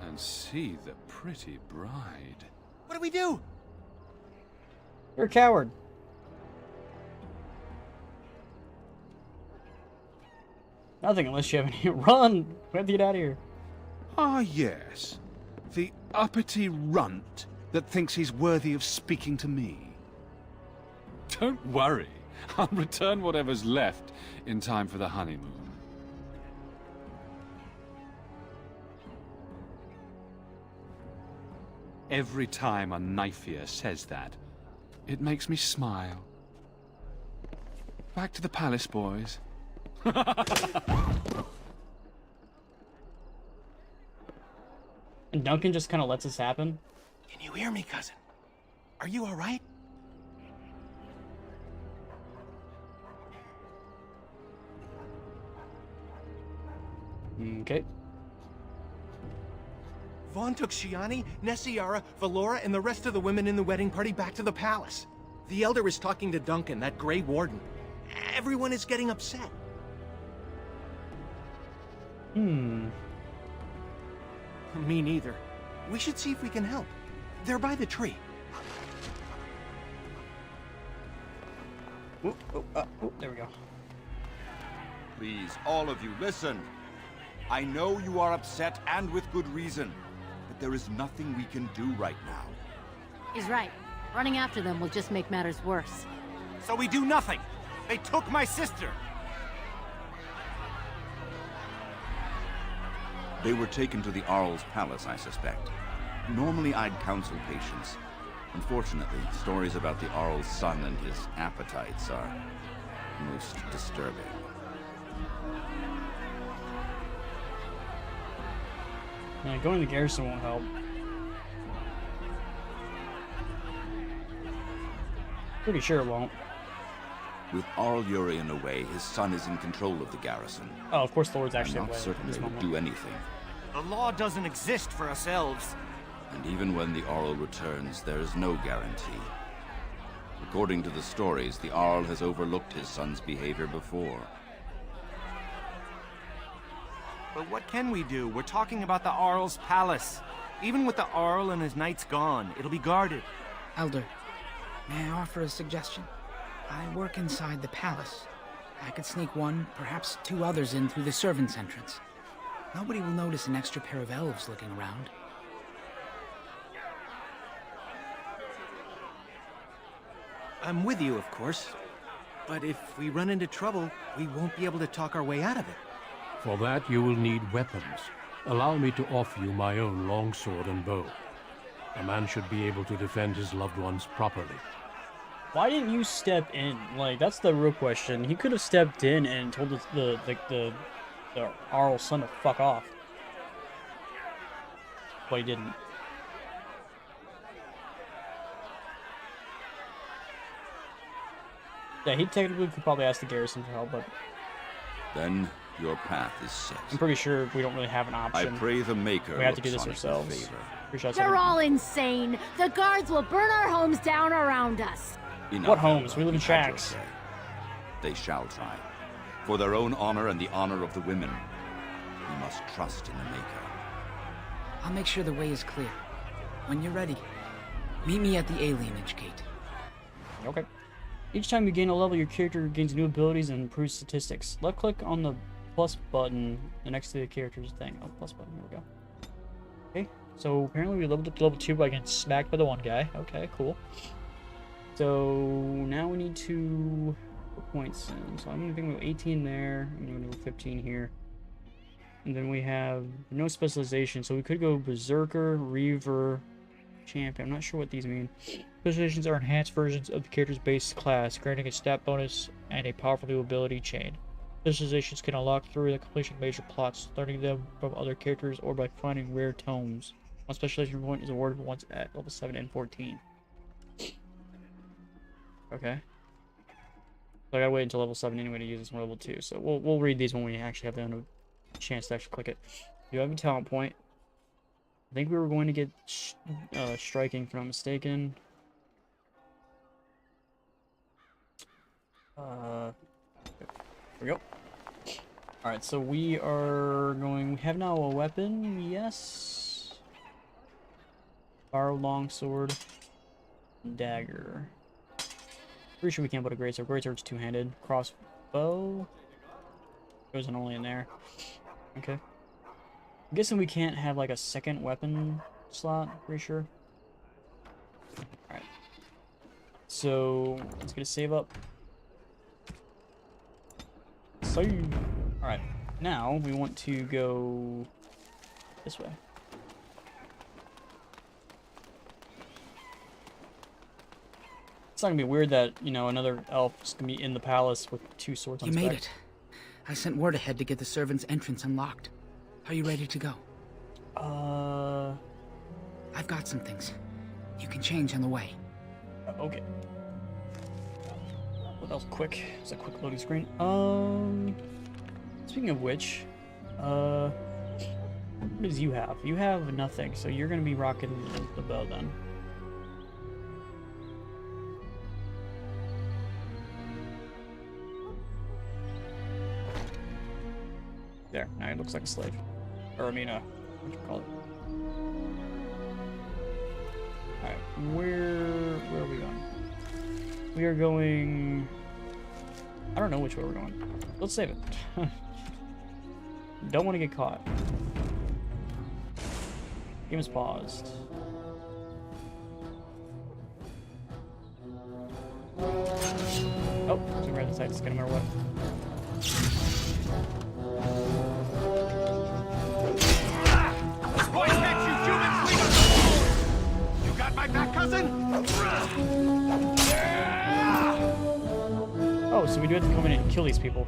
And see the pretty bride. What do we do? You're a coward. Nothing unless you have any... Run! We have to get out of here. Ah, yes. The uppity runt that thinks he's worthy of speaking to me. Don't worry. I'll return whatever's left in time for the honeymoon. Every time a knife-ear says that, it makes me smile. Back to the palace, boys. And Duncan just kind of lets this happen. Can you hear me, cousin? Are you all right? Okay. Vaughn took Shiani, Nessiara, Valora, and the rest of the women in the wedding party back to the palace. The Elder is talking to Duncan, that Grey Warden. Everyone is getting upset. Me neither. We should see if we can help. They're by the tree. There we go. Please, all of you, listen. I know you are upset, and with good reason. But there is nothing we can do right now. He's right. Running after them will just make matters worse. So we do nothing. They took my sister. They were taken to the Arl's palace, I suspect. Normally I'd counsel patience. Unfortunately, stories about the Arl's son and his appetites are most disturbing. Going to the garrison won't help. Pretty sure it won't. With Arl Urian away, his son is in control of the garrison. Oh, of course the Lord's actually I'm not away certain at this they would moment. do anything. The law doesn't exist for us elves. And even when the Arl returns, there is no guarantee. According to the stories, the Arl has overlooked his son's behavior before. But what can we do? We're talking about the Arl's palace. Even with the Arl and his knights gone, it'll be guarded. Elder, may I offer a suggestion? I work inside the palace. I could sneak one, perhaps two others in through the servants' entrance. Nobody will notice an extra pair of elves looking around. I'm with you, of course. But if we run into trouble, we won't be able to talk our way out of it. For that, you will need weapons. Allow me to offer you my own longsword and bow. A man should be able to defend his loved ones properly. Why didn't you step in? Like, that's the real question. He could have stepped in and told the Arl son to fuck off. But he didn't. Yeah, he technically could probably ask the garrison for help, but... Then your path is set. I'm pretty sure we don't really have an option. I pray the Maker We have to do looks this on it with ourselves. favor. Pretty sure that's They're everything. all insane. The guards will burn our homes down around us. Enough, What homes? Elder. We live in You've had your shacks. say. They shall try. For their own honor and the honor of the women, we must trust in the Maker. I'll make sure the way is clear. When you're ready, meet me at the alienage gate. Okay. Each time you gain a level, your character gains new abilities and improves statistics. Left click on the plus button next to the character's thing. Oh, plus button. Here we go. Okay. So apparently we leveled up to level 2 by getting smacked by the one guy. Okay, cool. So now we need to put points in. So I'm going to go 18 there. I'm going to go 15 here. And then we have no specialization. So we could go Berserker, Reaver, Champion. I'm not sure what these mean. Specializations are enhanced versions of the character's base class, granting a stat bonus and a powerful new ability chain. Specializations can unlock through the completion of major plots, learning them from other characters or by finding rare tomes. One specialization point is awarded once at level 7 and 14. Okay. So I gotta wait until level 7 anyway to use this one level 2. So we'll read these when we actually have the chance to actually click it. You have a talent point. I think we were going to get striking, if I'm not mistaken. There we go. Alright, so we are going... We have now a weapon, yes. Borrow longsword. Dagger. Pretty sure we can't put a greatsword. Greatsword's two-handed. Crossbow. Goes only in there. Okay. I'm guessing we can't have like a second weapon slot. Pretty sure. Alright. So let's get a save up. Save. Alright. Now we want to go this way. It's not gonna be weird that, you know, another elf is gonna be in the palace with two swords on You his made back. it. I sent word ahead to get the servants' entrance unlocked. Are you ready to go? I've got some things. You can change on the way. Okay. Well, that was quick. It's a quick loading screen. Speaking of which, what does you have? You have nothing, so you're gonna be rocking the bow then. There, now he looks like a slave. Or, I mean, what do you call it? Alright, where are we going? We are going... I don't know which way we're going. Let's save it. Don't want to get caught. Game is paused. Oh, so we're at the side to get him or what? Boy, can't you human sweeper! You got my back, cousin? Oh, so we do have to come in and kill these people.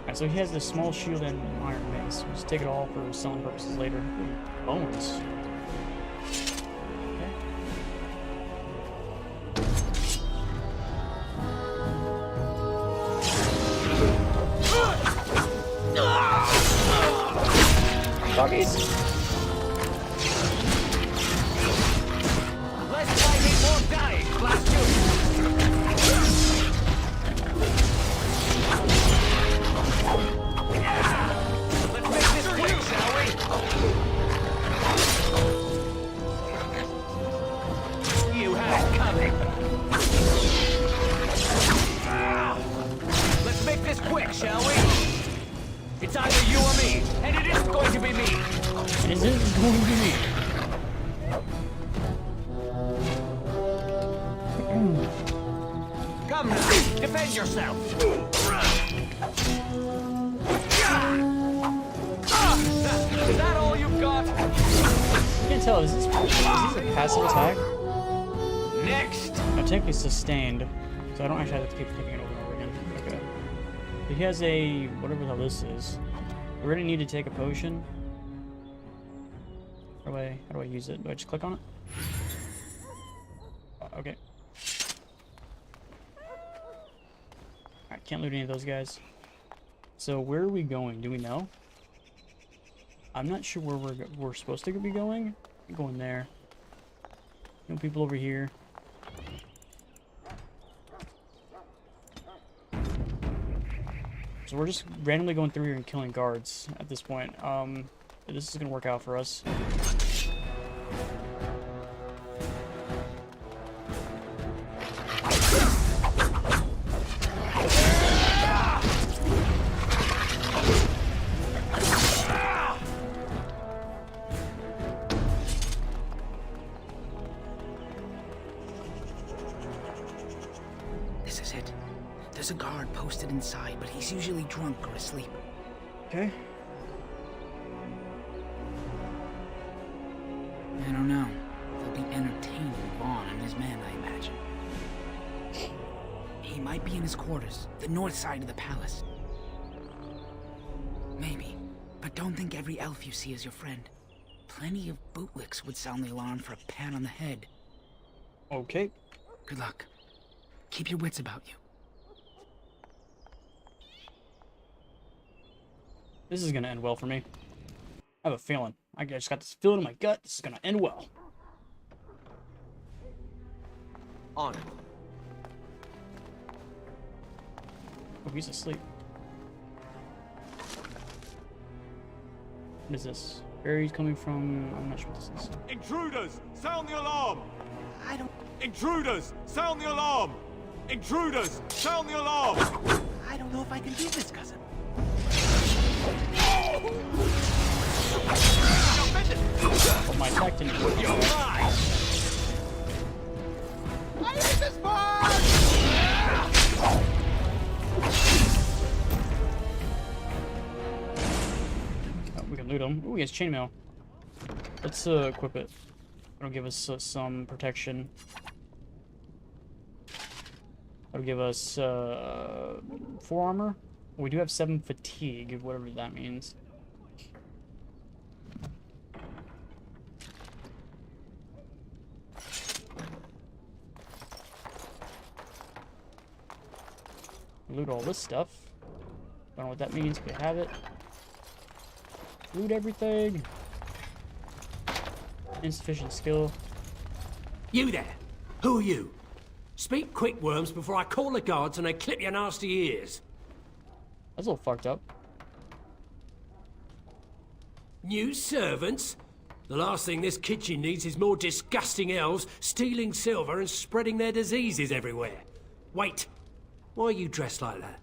Alright, so he has this small shield and iron mace. We'll just take it all for selling purposes later. Ooh, bones. Doggies. Let's try more dying, blast you! Let's make this quick, shall we? You had it coming. Let's make this quick, shall we? It's either you or me, and it isn't going to be me. It isn't going to be me. Come now, defend yourself. Is that all you've got? I can't tell. Is this a passive attack? Next. No, technically sustained, so I don't actually have to keep clicking it over and over again. Okay. But he has a whatever the hell this is. We're gonna need to take a potion. How do I use it? Do I just click on it? Okay. Alright, can't loot any of those guys. So where are we going? Do we know? I'm not sure where we're supposed to be going. I'm going there. No people over here. So we're just randomly going through here and killing guards at this point. This is gonna work out for us. This is it. There's a guard posted inside, but he's usually drunk or asleep. Okay. I don't know. They'll be entertaining Vaughn and his men, I imagine. He might be in his quarters, the north side of the palace. Maybe. But don't think every elf you see is your friend. Plenty of bootlicks would sound the alarm for a pat on the head. Okay. Good luck. Keep your wits about you. This is gonna end well for me. I have a feeling. I just got this feeling in my gut. This is gonna end well. On. Oh, he's asleep. What is this? Where he's coming from? I'm not sure what this is. Intruders! Sound the alarm! I don't... Intruders! Sound the alarm! Intruders! Sound the alarm! I don't know if I can do this, cousin. Oh, my attack didn't work. You're mine! I hit this part! Oh, we can loot him. Ooh, he has chainmail. Let's equip it. It'll give us some protection. It'll give us 4 armor. We do have 7 fatigue, whatever that means. Loot all this stuff. Don't know what that means. We have it. Loot everything. Insufficient skill. You there! Who are you? Speak quick, Worms, before I call the guards and they clip your nasty ears. That's a little fucked up. New servants? The last thing this kitchen needs is more disgusting elves stealing silver and spreading their diseases everywhere. Wait. Why are you dressed like that?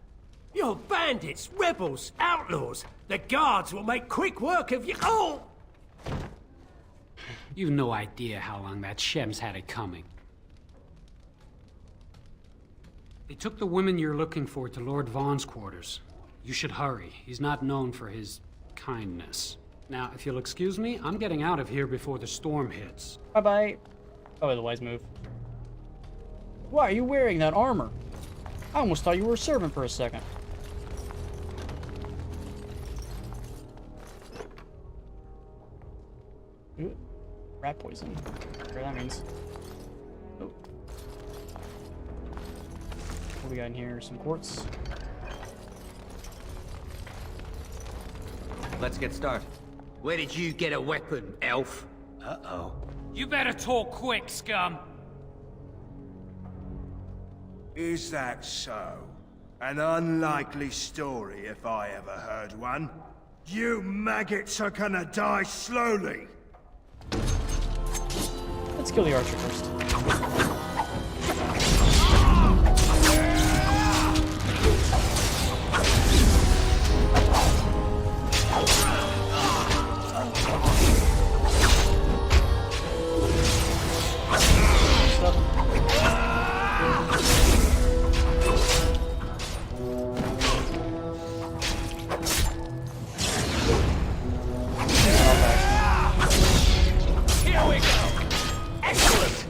You're bandits, rebels, outlaws. The guards will make quick work of you. Oh! You've no idea how long that Shem's had it coming. They took the women you're looking for to Lord Vaughn's quarters. You should hurry. He's not known for his kindness. Now, if you'll excuse me, I'm getting out of here before the storm hits. Bye-bye. Oh, the wise move. Why are you wearing that armor? I almost thought you were a servant for a second. Ooh, rat poison. Whatever that means. Oh. What we got in here? Some quartz. Let's get started. Where did you get a weapon, elf? Uh-oh. You better talk quick, scum! Is that so? An unlikely story if I ever heard one. You maggots are gonna die slowly! Let's kill the archer first. Here we go! Excellent!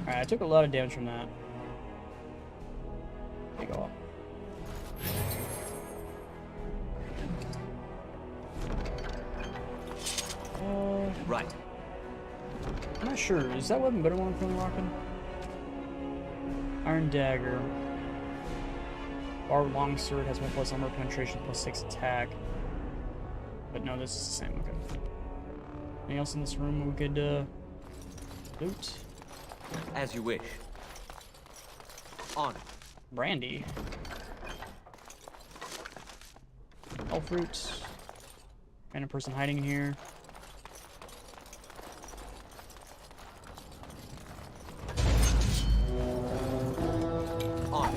Alright, I took a lot of damage from that. Take off. Right. I'm not sure. Is that weapon better than one I'm currently rocking? Iron Dagger. Barbed Longsword has 1+ armor penetration, +6 attack. But no, this is the same. Okay. Anything else in this room we could loot? As you wish. On. Brandy. Elf roots. Random person hiding in here. On.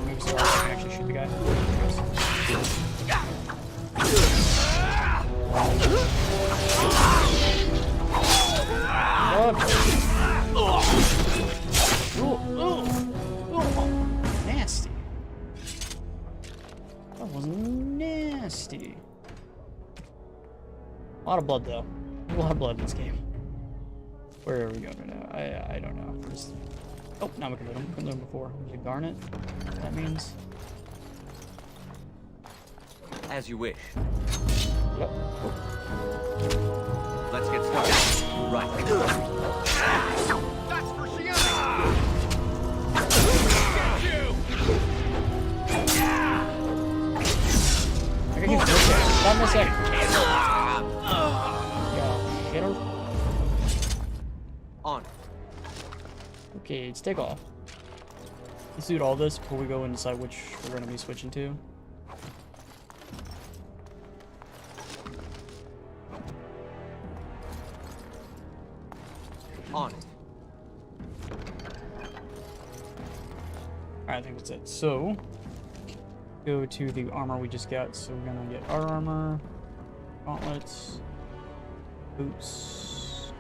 Move so I can actually shoot the guy. Nasty. That was nasty. A lot of blood, though. A lot of blood in this game. Where are we going right now? I don't know. Just... Oh, now we can loot him. We couldn't loot him before. There's a garnet. What that means. As you wish. Yep. Let's get started. Right. That's for Shiana! Get you! I got you. Stop a second. Yeah, shitter. On. Okay, let's take off. Let's do all this before we go and decide which we're going to be switching to. On. Alright, I think that's it. So, go to the armor we just got. So we're going to get our armor, gauntlets, boots.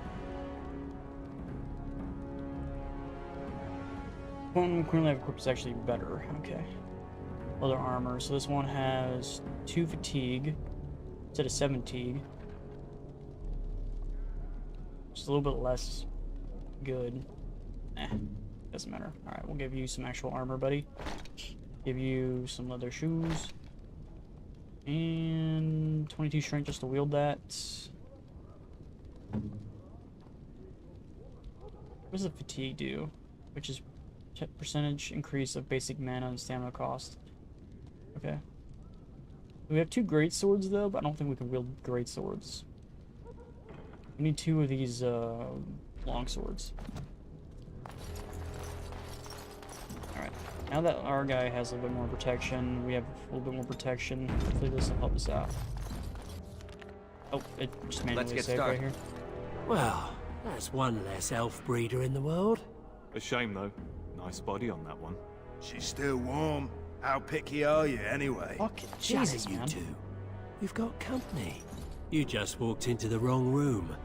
One currently have equipped is actually better. Okay. Other armor. So this one has 2 fatigue instead of 7 fatigue. Just a little bit less good. Doesn't matter. Alright, we'll give you some actual armor, buddy. Give you some leather shoes. And 22 strength just to wield that. What does the fatigue do? Which is percentage increase of basic mana and stamina cost. Okay. We have 2 great swords though, but I don't think we can wield great swords. We need 2 of these long swords. Alright. Now that our guy has a little bit more protection, we have a little bit more protection. Hopefully this will help us out. Oh, it just manually saved right here. Well, that's one less elf breeder in the world. A shame though. Nice body on that one. She's still warm. How picky are you, anyway? Fuck, Jesus, Jesus, you man. two. We've got company. You just walked into the wrong room.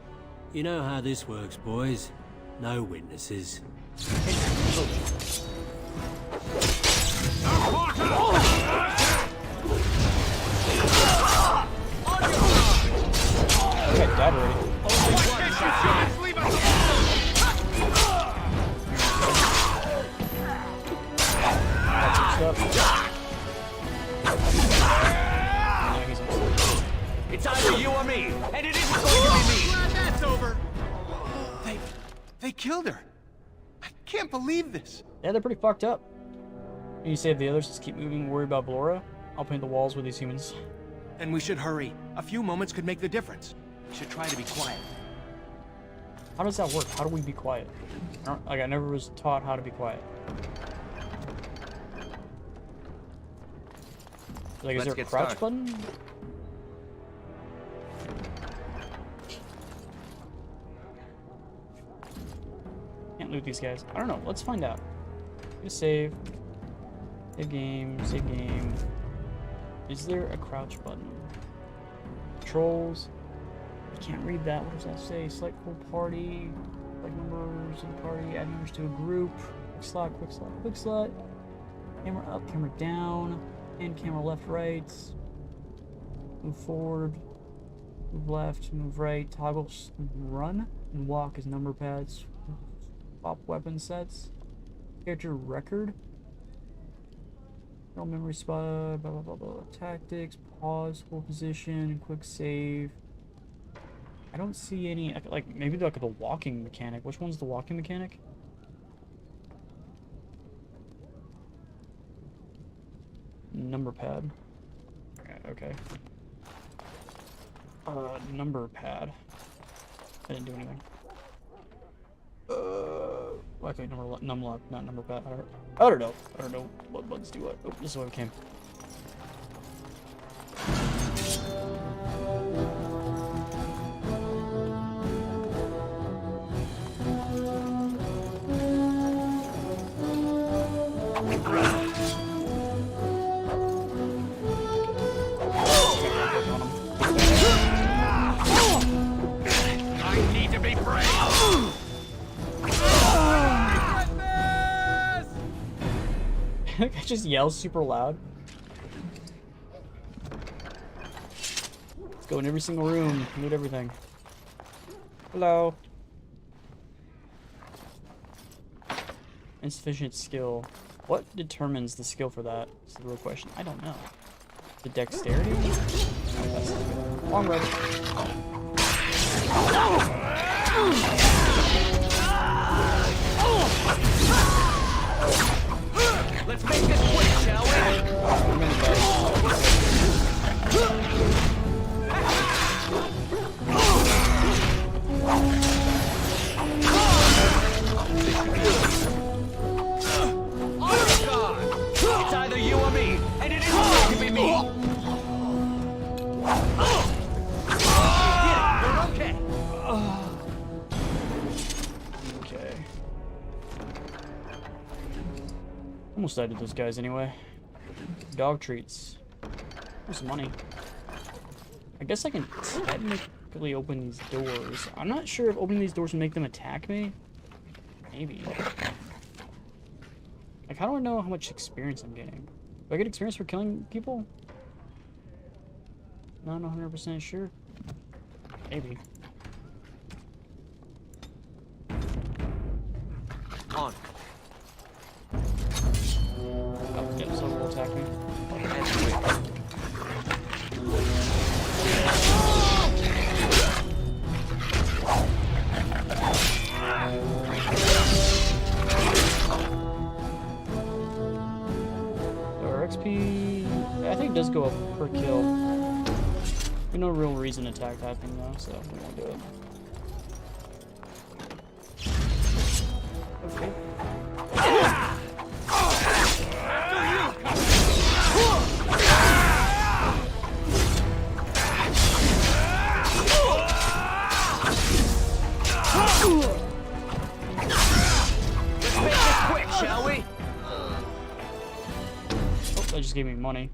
You know how this works, boys. No witnesses. Okay, dead already. It's either you or me, and it isn't going to be me. Glad that's over. They killed her. I can't believe this. Yeah, they're pretty fucked up. You save the others, just keep moving, worry about Valora. I'll paint the walls with these humans. And we should hurry. A few moments could make the difference. We should try to be quiet. How does that work? How do we be quiet? I never was taught how to be quiet. Like, is there a crouch button? Can't loot these guys. I don't know. Let's find out. Get a save. Save game. Save game. Is there a crouch button? Controls. I can't read that. What does that say? Select full party. Select members of the party. Add members to a group. Quick slot. Quick slot. Quick slot. Camera up. Camera down. And camera left, right. Move forward. Move left. Move right. Toggle run and walk as number pads. Swap weapon sets. Character record. No memory spot. Blah blah blah blah. Tactics. Pause. Hold position. Quick save. I don't see any. Like maybe like the walking mechanic. Which one's the walking mechanic? Number pad. Okay. Number pad. I didn't do anything. Okay, numlock, not number pad. I don't know. I don't know what buttons do what. Oh, this is what it came. I need to be brave. I just yell super loud. Let's go in every single room, loot everything. Hello. Insufficient skill. What determines the skill for that? Is the real question. I don't know. The dexterity? Long road. Let's make this quick, shall we? It's either you or me, and it isn't going to be me. You're okay. Okay. Almost died to those guys anyway. Dog treats. There's money. I guess I can technically open these doors. I'm not sure if opening these doors will make them attack me. Maybe. Like, how do I know how much experience I'm getting? Do I get experience for killing people? Not 100% sure. Maybe. On. Oh, yeah, someone will attack me. Our XP, I think, does go up per kill. There's no real reason to attack that thing though, so we won't do it. Okay. Let's make this quick, shall we? Oh, that just gave me money.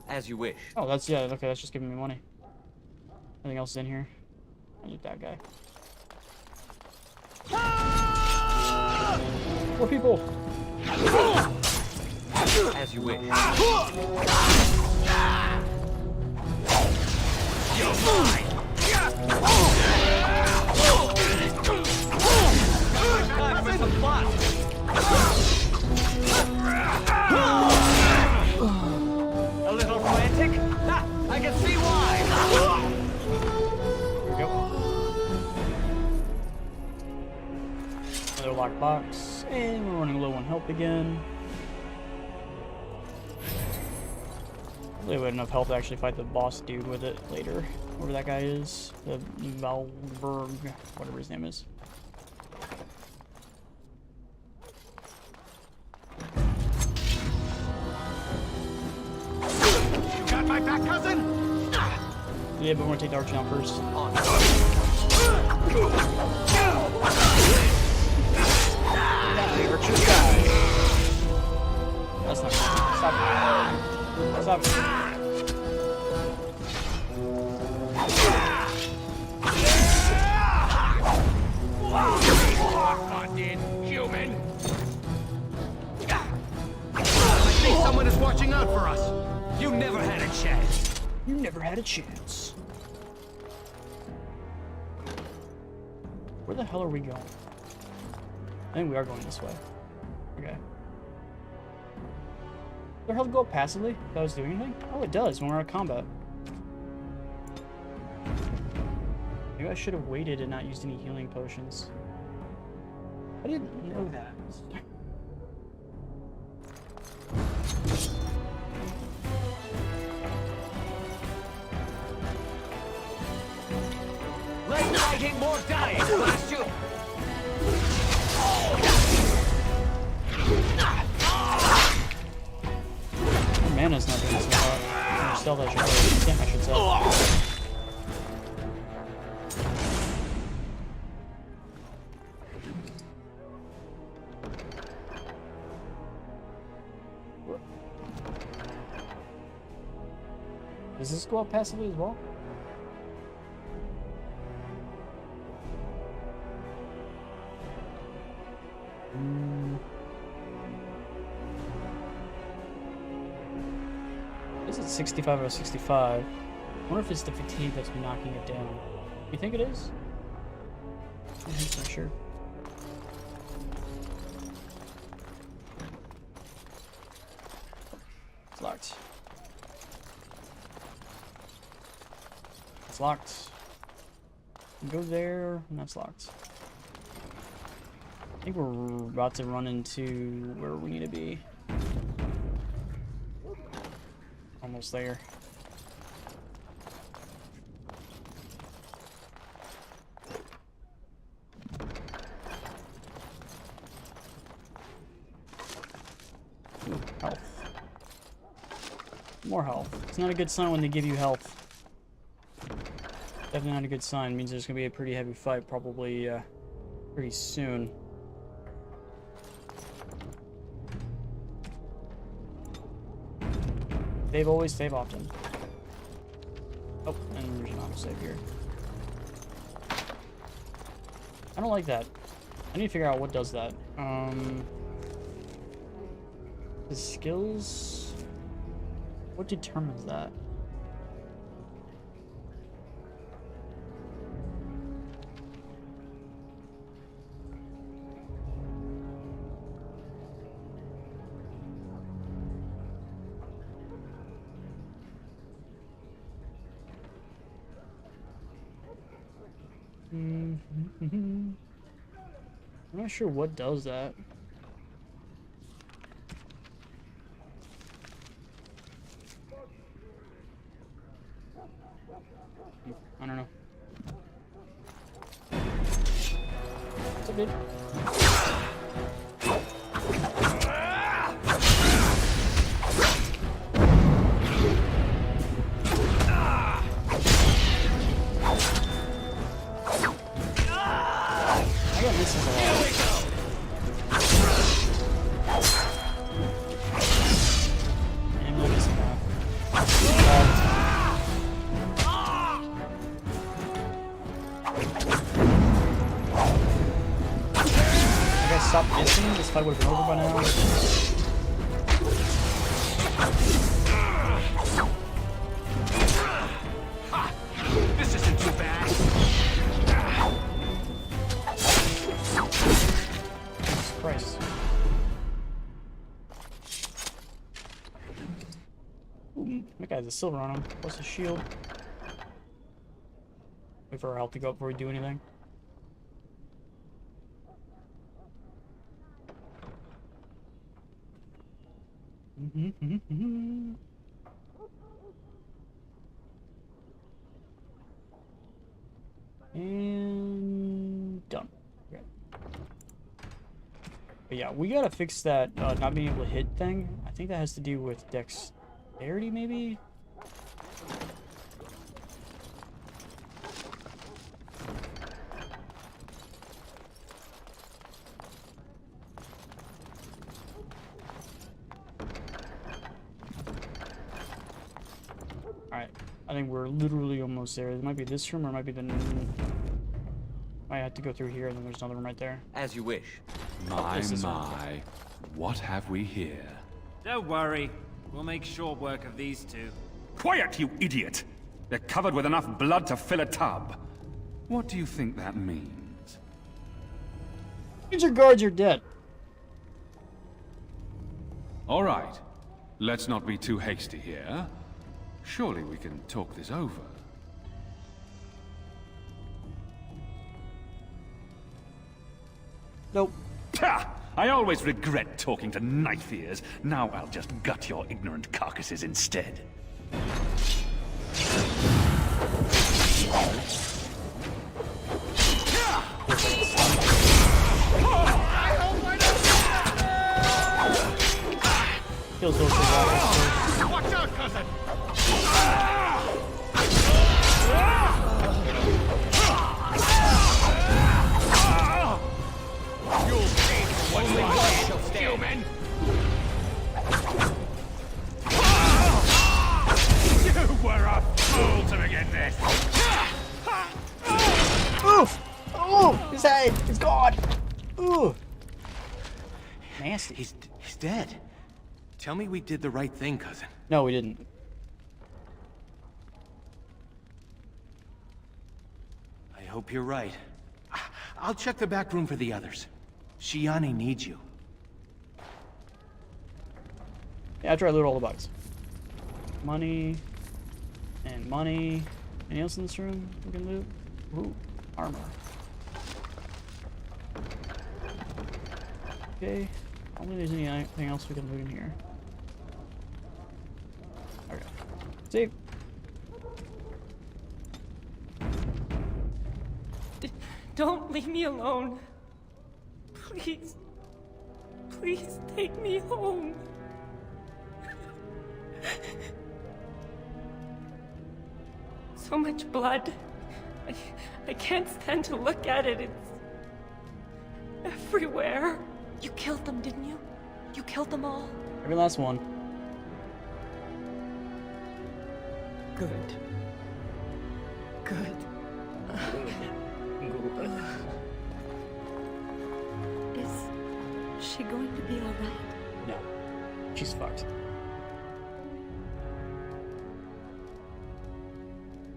As you wish. Oh, that's, yeah, okay, that's just giving me money. Anything else is in here? I need that guy. More people! As you wish. You're mine! Time for some fun! A little frantic? Ha! I can see why! There we go. Another lockbox. And we're running low on health again. Hopefully we have enough health to actually fight the boss dude with it later. Whoever that guy is. The Valberg, whatever his name is. You got my back, cousin? Yeah, but we're gonna take the arch down first. That's not good. Stop. Stop. Human. I think someone is watching out for us. You never had a chance. You never had a chance. Where the hell are we going? I think we are going this way. Okay. Does the health go up passively? If I was doing anything? Oh, it does when we're out of combat. Maybe I should have waited and not used any healing potions. I didn't know that. Let's not get more dying, blast you! Mana's not doing so hot. Stealth I should sell. Does this go up passively as well? This is 65 out of 65. I wonder if it's the fatigue that's knocking it down. You think it is? I'm not sure. It's locked. It's locked. Go there, and that's locked. I think we're about to run into where we need to be. Almost there. Ooh, health. More health. It's not a good sign when they give you health. Definitely not a good sign. It means there's gonna be a pretty heavy fight, probably pretty soon. They've always save often. Oh, and there's an autosave here. I don't like that. I need to figure out what does that. The skills. What determines that? I'm not sure what does that. I don't know. What's up, dude? This is a lot. And we're missing that. I guess stop missing. This fight would have been over by now. This isn't too bad. Christ. Ooh, that guy has a silver on him, plus a shield. Wait for our health to go up before we do anything. And done. Okay. But yeah, we gotta fix that not being able to hit thing. I think that has to do with dexterity, maybe? Alright, I think we're literally almost there. It might be this room or it might be the... I have to go through here and then there's another room right there. As you wish. My. What have we here? Don't worry. We'll make short work of these two. Quiet, you idiot! They're covered with enough blood to fill a tub. What do you think that means? Means your guards are dead. All right. Let's not be too hasty here. Surely we can talk this over. Nope. Pah! I always regret talking to knife ears. Now I'll just gut your ignorant carcasses instead. Kills those two. Watch out, cousin! You'll pay for what you did, human! You were a fool to begin this! Ooh! Ooh! His head! It's gone! Ooh! Nasty. He's dead. Tell me we did the right thing, cousin. No, we didn't. I hope you're right. I'll check the back room for the others. Shiane needs you. Yeah, after I loot all the bugs. Money. And money. Anything else in this room we can loot? Ooh, armor. Okay. I don't think there's anything else we can loot in here. Okay. Save. Don't leave me alone. Please. Please take me home. So much blood. I can't stand to look at it. It's everywhere. You killed them, didn't you? You killed them all? Every last one. Good. Good. Is she going to be alright? No. She's fucked.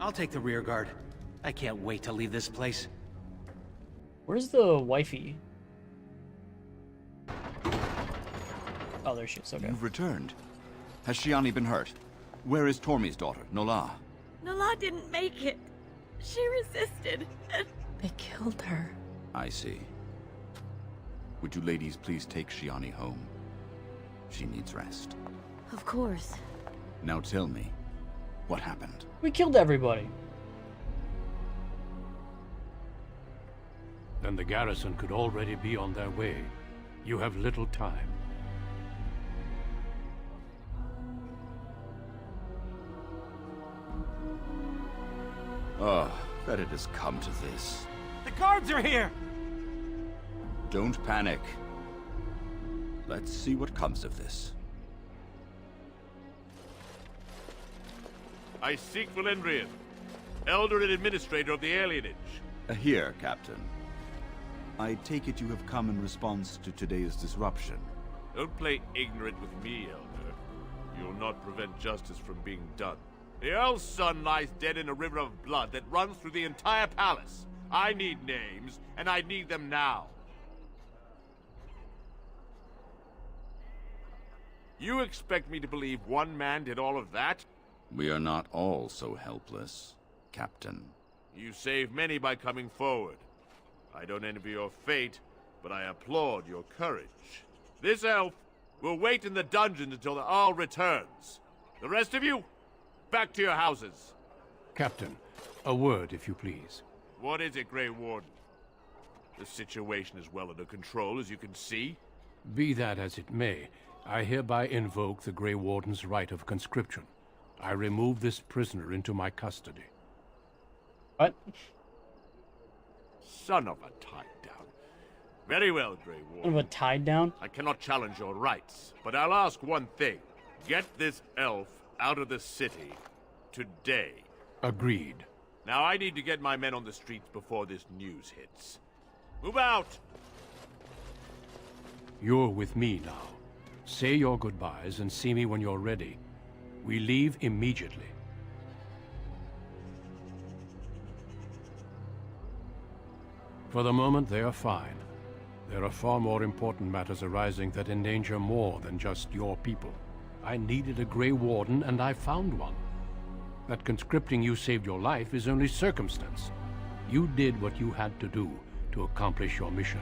I'll take the rear guard. I can't wait to leave this place. Where's the wifey? Oh, there she is. Okay. You've returned. Has Shiani been hurt? Where is Tormi's daughter, Nola? Nola didn't make it. She resisted. They killed her. I see. Would you ladies please take Shiani home? She needs rest. Of course. Now tell me, what happened? We killed everybody. Then the garrison could already be on their way. You have little time. Oh, that it has come to this. The guards are here! Don't panic. Let's see what comes of this. I seek Valendrian, Elder and Administrator of the Alienage. Here, Captain. I take it you have come in response to today's disruption. Don't play ignorant with me, Elder. You'll not prevent justice from being done. The Earl's son lies dead in a river of blood that runs through the entire palace. I need names, and I need them now. You expect me to believe one man did all of that? We are not all so helpless, Captain. You saved many by coming forward. I don't envy your fate, but I applaud your courage. This elf will wait in the dungeon until the Earl returns. The rest of you, back to your houses. Captain, a word, if you please. What is it, Grey Warden? The situation is well under control, as you can see. Be that as it may, I hereby invoke the Grey Warden's right of conscription. I remove this prisoner into my custody. What? Son of a tied-down. Very well, Grey Warden. Of a tied down? I cannot challenge your rights, but I'll ask one thing. Get this elf out of the city today. Agreed. Now I need to get my men on the streets before this news hits. Move out! You're with me now. Say your goodbyes and see me when you're ready. We leave immediately. For the moment, they are fine. There are far more important matters arising that endanger more than just your people. I needed a Grey Warden, and I found one. That conscripting you saved your life is only circumstance. You did what you had to do to accomplish your mission.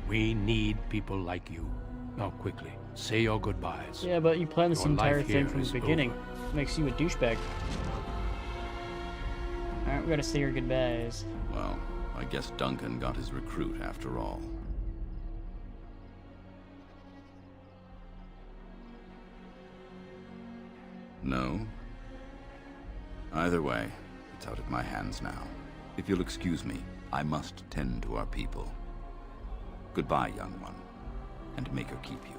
We need people like you. Now quickly, say your goodbyes. Yeah, but you planned this Your entire life thing here from the is beginning. over. Makes you a douchebag. Alright, we gotta say your goodbyes. Well, I guess Duncan got his recruit after all. No? Either way, it's out of my hands now. If you'll excuse me, I must tend to our people. Goodbye, young one, and make her keep you.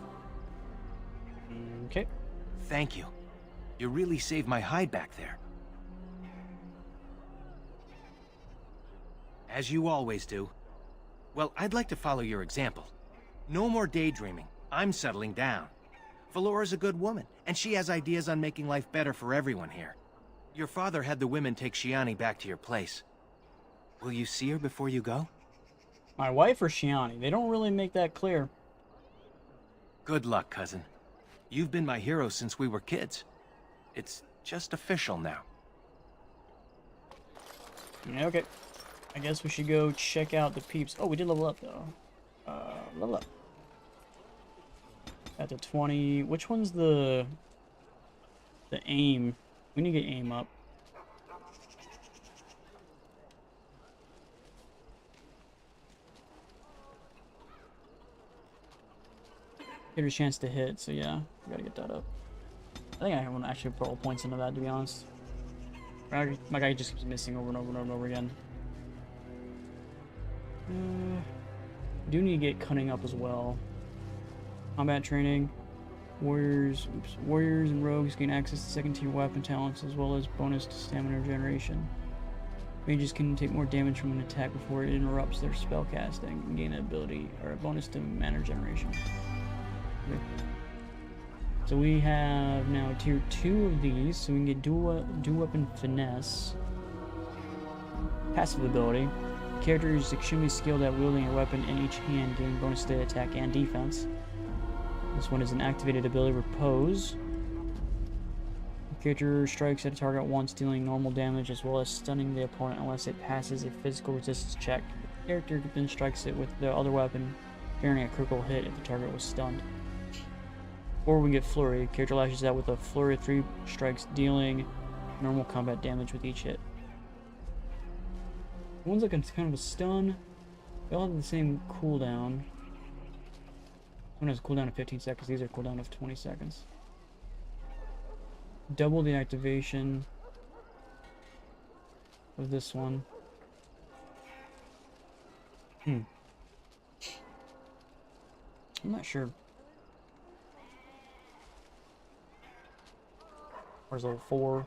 Okay. Thank you. You really saved my hide back there. As you always do. Well, I'd like to follow your example. No more daydreaming. I'm settling down. Valora's a good woman, and she has ideas on making life better for everyone here. Your father had the women take Shiani back to your place. Will you see her before you go? My wife or Shiani? They don't really make that clear. Good luck, cousin. You've been my hero since we were kids. It's just official now. Yeah, okay. I guess we should go check out the peeps. Oh, we did level up though. Level up. At the 20. Which one's the aim? We need to get aim up. Get a chance to hit, so yeah, we gotta get that up. I think I want to actually put all points into that, to be honest. My guy just keeps missing over and over and over and over again. Do need to get cunning up as well. Combat training. Warriors and rogues gain access to second tier weapon talents as well as bonus to stamina regeneration. Mages can take more damage from an attack before it interrupts their spell casting and gain an ability or a bonus to mana regeneration. Okay. So we have now tier 2 of these, so we can get dual weapon finesse. Passive ability. Character is extremely skilled at wielding a weapon in each hand, gaining bonus to attack and defense. This one is an activated ability, Repose. The character strikes at a target once, dealing normal damage as well as stunning the opponent unless it passes a physical resistance check. The character then strikes it with the other weapon, fearing a critical hit if the target was stunned. Or we can get Flurry. Character lashes out with a flurry of 3 strikes, dealing normal combat damage with each hit. One's like kind of a stun. They all have the same cooldown. One has a cooldown of 15 seconds. These are cooldown of 20 seconds. Double the activation of this one. I'm not sure. Where's level 4?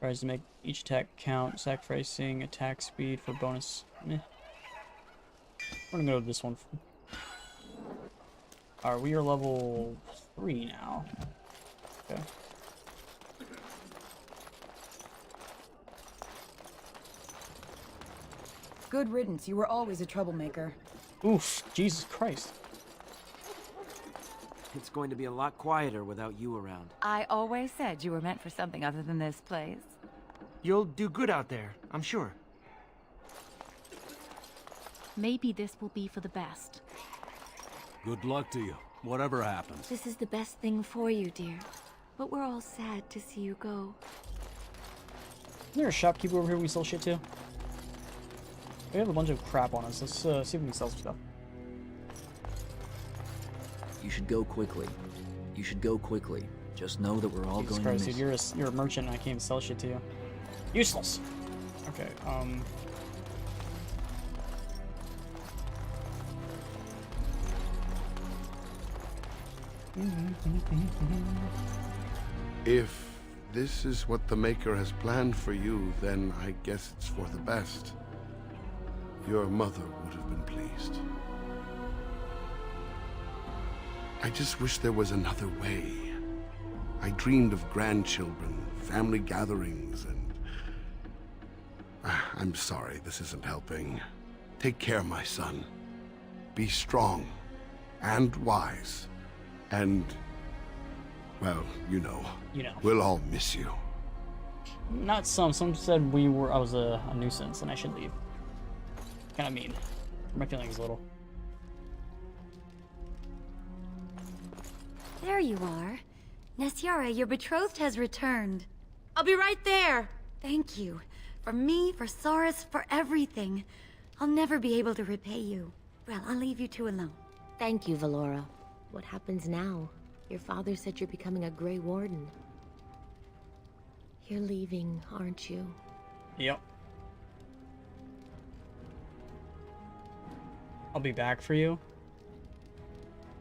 Tries to make each attack count, sacrificing attack speed for bonus. Meh. We're gonna go to this one. Alright, we are level 3 now. Okay. Good riddance. You were always a troublemaker. Oof, Jesus Christ. It's going to be a lot quieter without you around. I always said you were meant for something other than this place. You'll do good out there, I'm sure. Maybe this will be for the best. Good luck to you, whatever happens. This is the best thing for you, dear. But we're all sad to see you go. Isn't there a shopkeeper over here we sell shit to? We have a bunch of crap on us. Let's see if we can sell some stuff. You should go quickly. You should go quickly. Just know that we're all Jesus going Christ, to dude, miss. you're a merchant and I can't even sell shit to you. Useless! Okay, If this is what the Maker has planned for you, then I guess it's for the best. Your mother would have been pleased. I just wish there was another way. I dreamed of grandchildren, family gatherings, and... I'm sorry, this isn't helping. Take care, my son. Be strong and wise. And, well, you know. We'll all miss you. not some. Some said I was a nuisance and I should leave. Kinda mean. My feelings a little. There you are. Nesyara, your betrothed has returned. I'll be right there. Thank you. For me, for Soris, for everything. I'll never be able to repay you. Well, I'll leave you two alone. Thank you, Valora. What happens now? Your father said you're becoming a Grey Warden. You're leaving, aren't you? Yep. I'll be back for you.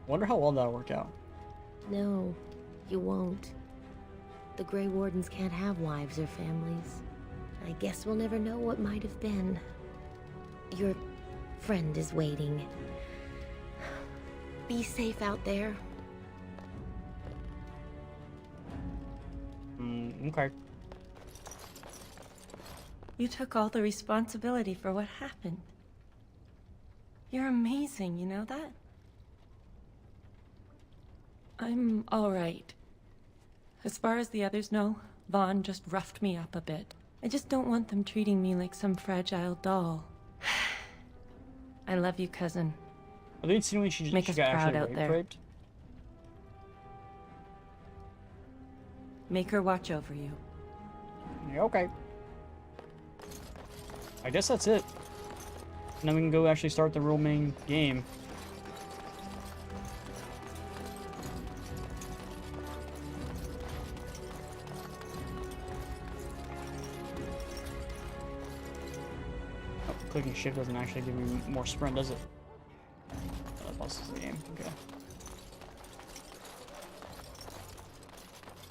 Wonder how well that'll work out. No, you won't. The Grey Wardens can't have wives or families. I guess we'll never know what might have been. Your friend is waiting. Be safe out there. Okay. You took all the responsibility for what happened. You're amazing, you know that? I'm all right. As far as the others know, Vaughn just roughed me up a bit. I just don't want them treating me like some fragile doll. I love you, cousin. Are they insinuating she Make us got proud actually out there. raped? Make her watch over you. Yeah, okay. I guess that's it. And then we can go actually start the real main game. Oh, clicking shift doesn't actually give me more sprint, does it? Oh, that pauses the game. Okay.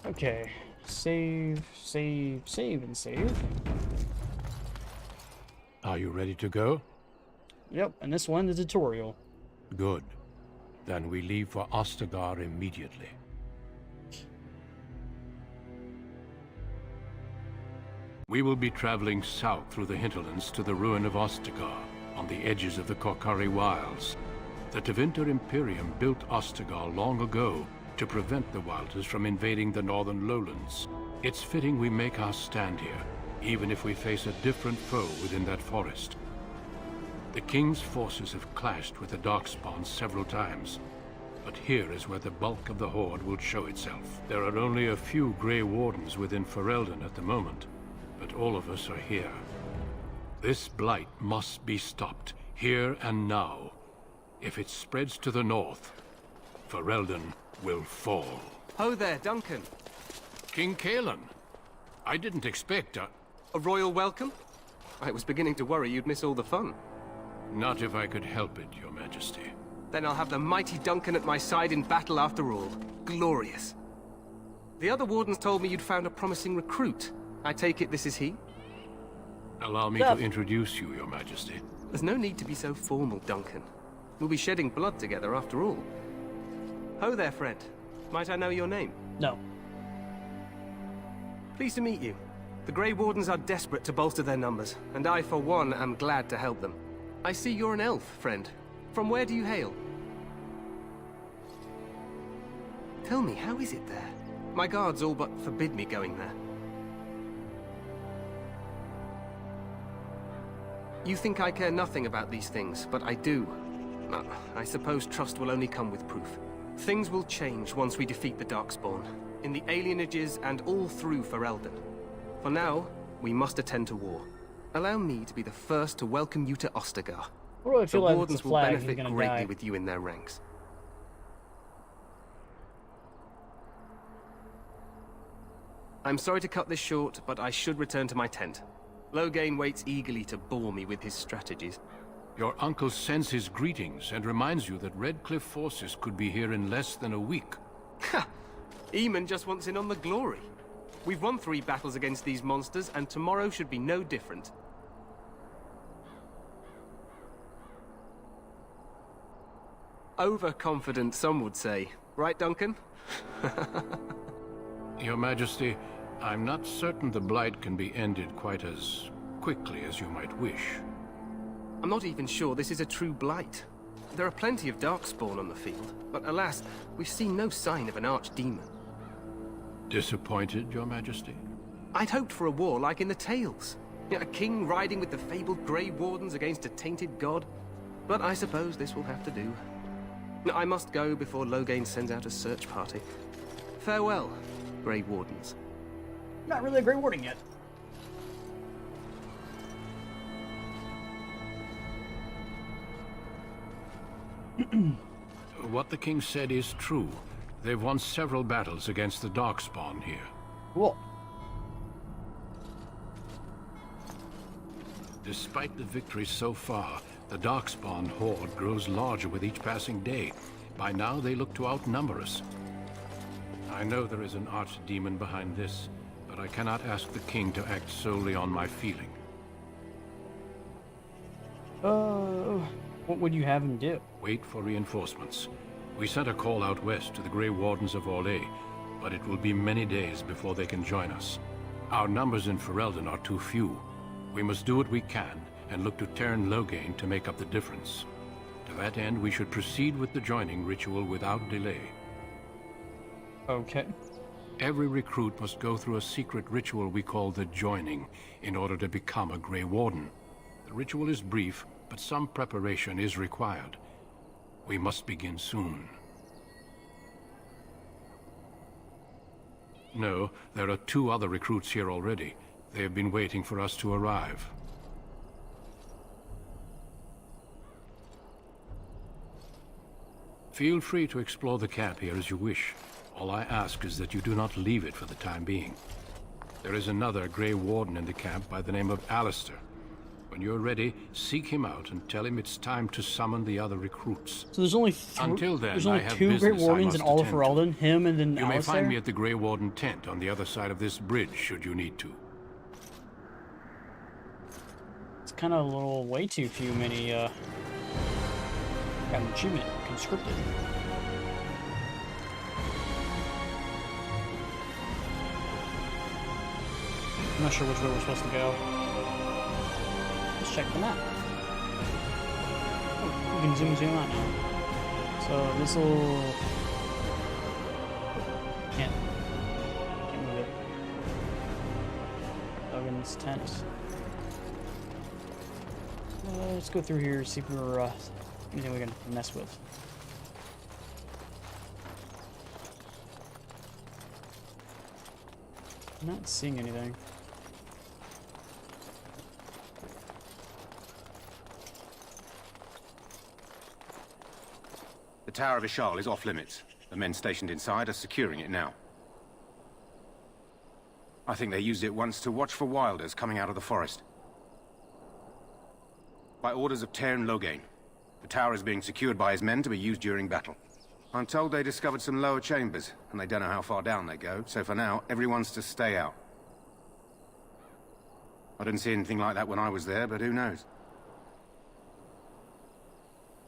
Okay. Save, save, save, and save. Are you ready to go? Yep, and this one, the tutorial. Good. Then we leave for Ostagar immediately. We will be traveling south through the hinterlands to the ruin of Ostagar, on the edges of the Korcari Wilds. The Tevinter Imperium built Ostagar long ago to prevent the Wilders from invading the northern lowlands. It's fitting we make our stand here, even if we face a different foe within that forest. The King's forces have clashed with the Darkspawn several times, but here is where the bulk of the Horde will show itself. There are only a few Grey Wardens within Ferelden at the moment, but all of us are here. This blight must be stopped, here and now. If it spreads to the north, Ferelden will fall. Ho there, Duncan. King Cailan. I didn't expect a royal welcome? I was beginning to worry you'd miss all the fun. Not if I could help it, Your Majesty. Then I'll have the mighty Duncan at my side in battle after all. Glorious. The other wardens told me you'd found a promising recruit. I take it this is he? Allow me to introduce you, Your Majesty. There's no need to be so formal, Duncan. We'll be shedding blood together after all. Ho there, friend. Might I know your name? No. Pleased to meet you. The Grey Wardens are desperate to bolster their numbers, and I, for one, am glad to help them. I see you're an elf, friend. From where do you hail? Tell me, how is it there? My guards all but forbid me going there. You think I care nothing about these things, but I do. I suppose trust will only come with proof. Things will change once we defeat the Darkspawn, in the alienages and all through Ferelden. For now, we must attend to war. Allow me to be the first to welcome you to Ostagar. I feel the like Wardens the will flag benefit is gonna greatly die. with you in their ranks. I'm sorry to cut this short, but I should return to my tent. Loghain waits eagerly to bore me with his strategies. Your uncle sends his greetings and reminds you that Redcliffe forces could be here in less than a week. Ha! Eamon just wants in on the glory. We've won 3 battles against these monsters, and tomorrow should be no different. Overconfident, some would say. Right, Duncan? Your Majesty, I'm not certain the Blight can be ended quite as quickly as you might wish. I'm not even sure this is a true blight. There are plenty of Darkspawn on the field, but alas, we've seen no sign of an archdemon. Disappointed, Your Majesty? I'd hoped for a war like in the Tales. A king riding with the fabled Grey Wardens against a tainted god. But I suppose this will have to do. I must go before Loghain sends out a search party. Farewell, Grey Wardens. Not really a Grey Warden yet. What the king said is true. They've won several battles against the Darkspawn here. Cool. Despite the victories so far, the Darkspawn horde grows larger with each passing day. By now, they look to outnumber us. I know there is an archdemon behind this, but I cannot ask the king to act solely on my feeling. What would you have him do? Wait for reinforcements. We sent a call out west to the Grey Wardens of Orlais, but it will be many days before they can join us. Our numbers in Ferelden are too few. We must do what we can, and look to Teyrn Loghain to make up the difference. To that end, we should proceed with the joining ritual without delay. Okay. Every recruit must go through a secret ritual we call the Joining in order to become a Grey Warden. The ritual is brief, but some preparation is required. We must begin soon. No, there are 2 other recruits here already. They have been waiting for us to arrive. Feel free to explore the camp here as you wish. All I ask is that you do not leave it for the time being. There is another Grey Warden in the camp by the name of Alistair. When you're ready, seek him out and tell him it's time to summon the other recruits. So there's only Until then, there's I only have 2 Grey business I Wardens must in all of attend to. Ferelden, him and then You may Alistair? find me at the Grey Warden tent on the other side of this bridge, should you need to. It's kind of a little way too many, got an achievement, conscripted. I'm not sure which way we're supposed to go. Let's check the map. Oh, we can zoom out now. So this will... Can't move it. Logan's tent. Let's go through here, see if we're anything we can mess with. I'm not seeing anything. The Tower of Ishal is off limits. The men stationed inside are securing it now. I think they used it once to watch for wilders coming out of the forest. By orders of Tairn Loghain, the tower is being secured by his men to be used during battle. I'm told they discovered some lower chambers, and they don't know how far down they go, so for now, everyone's to stay out. I didn't see anything like that when I was there, but who knows?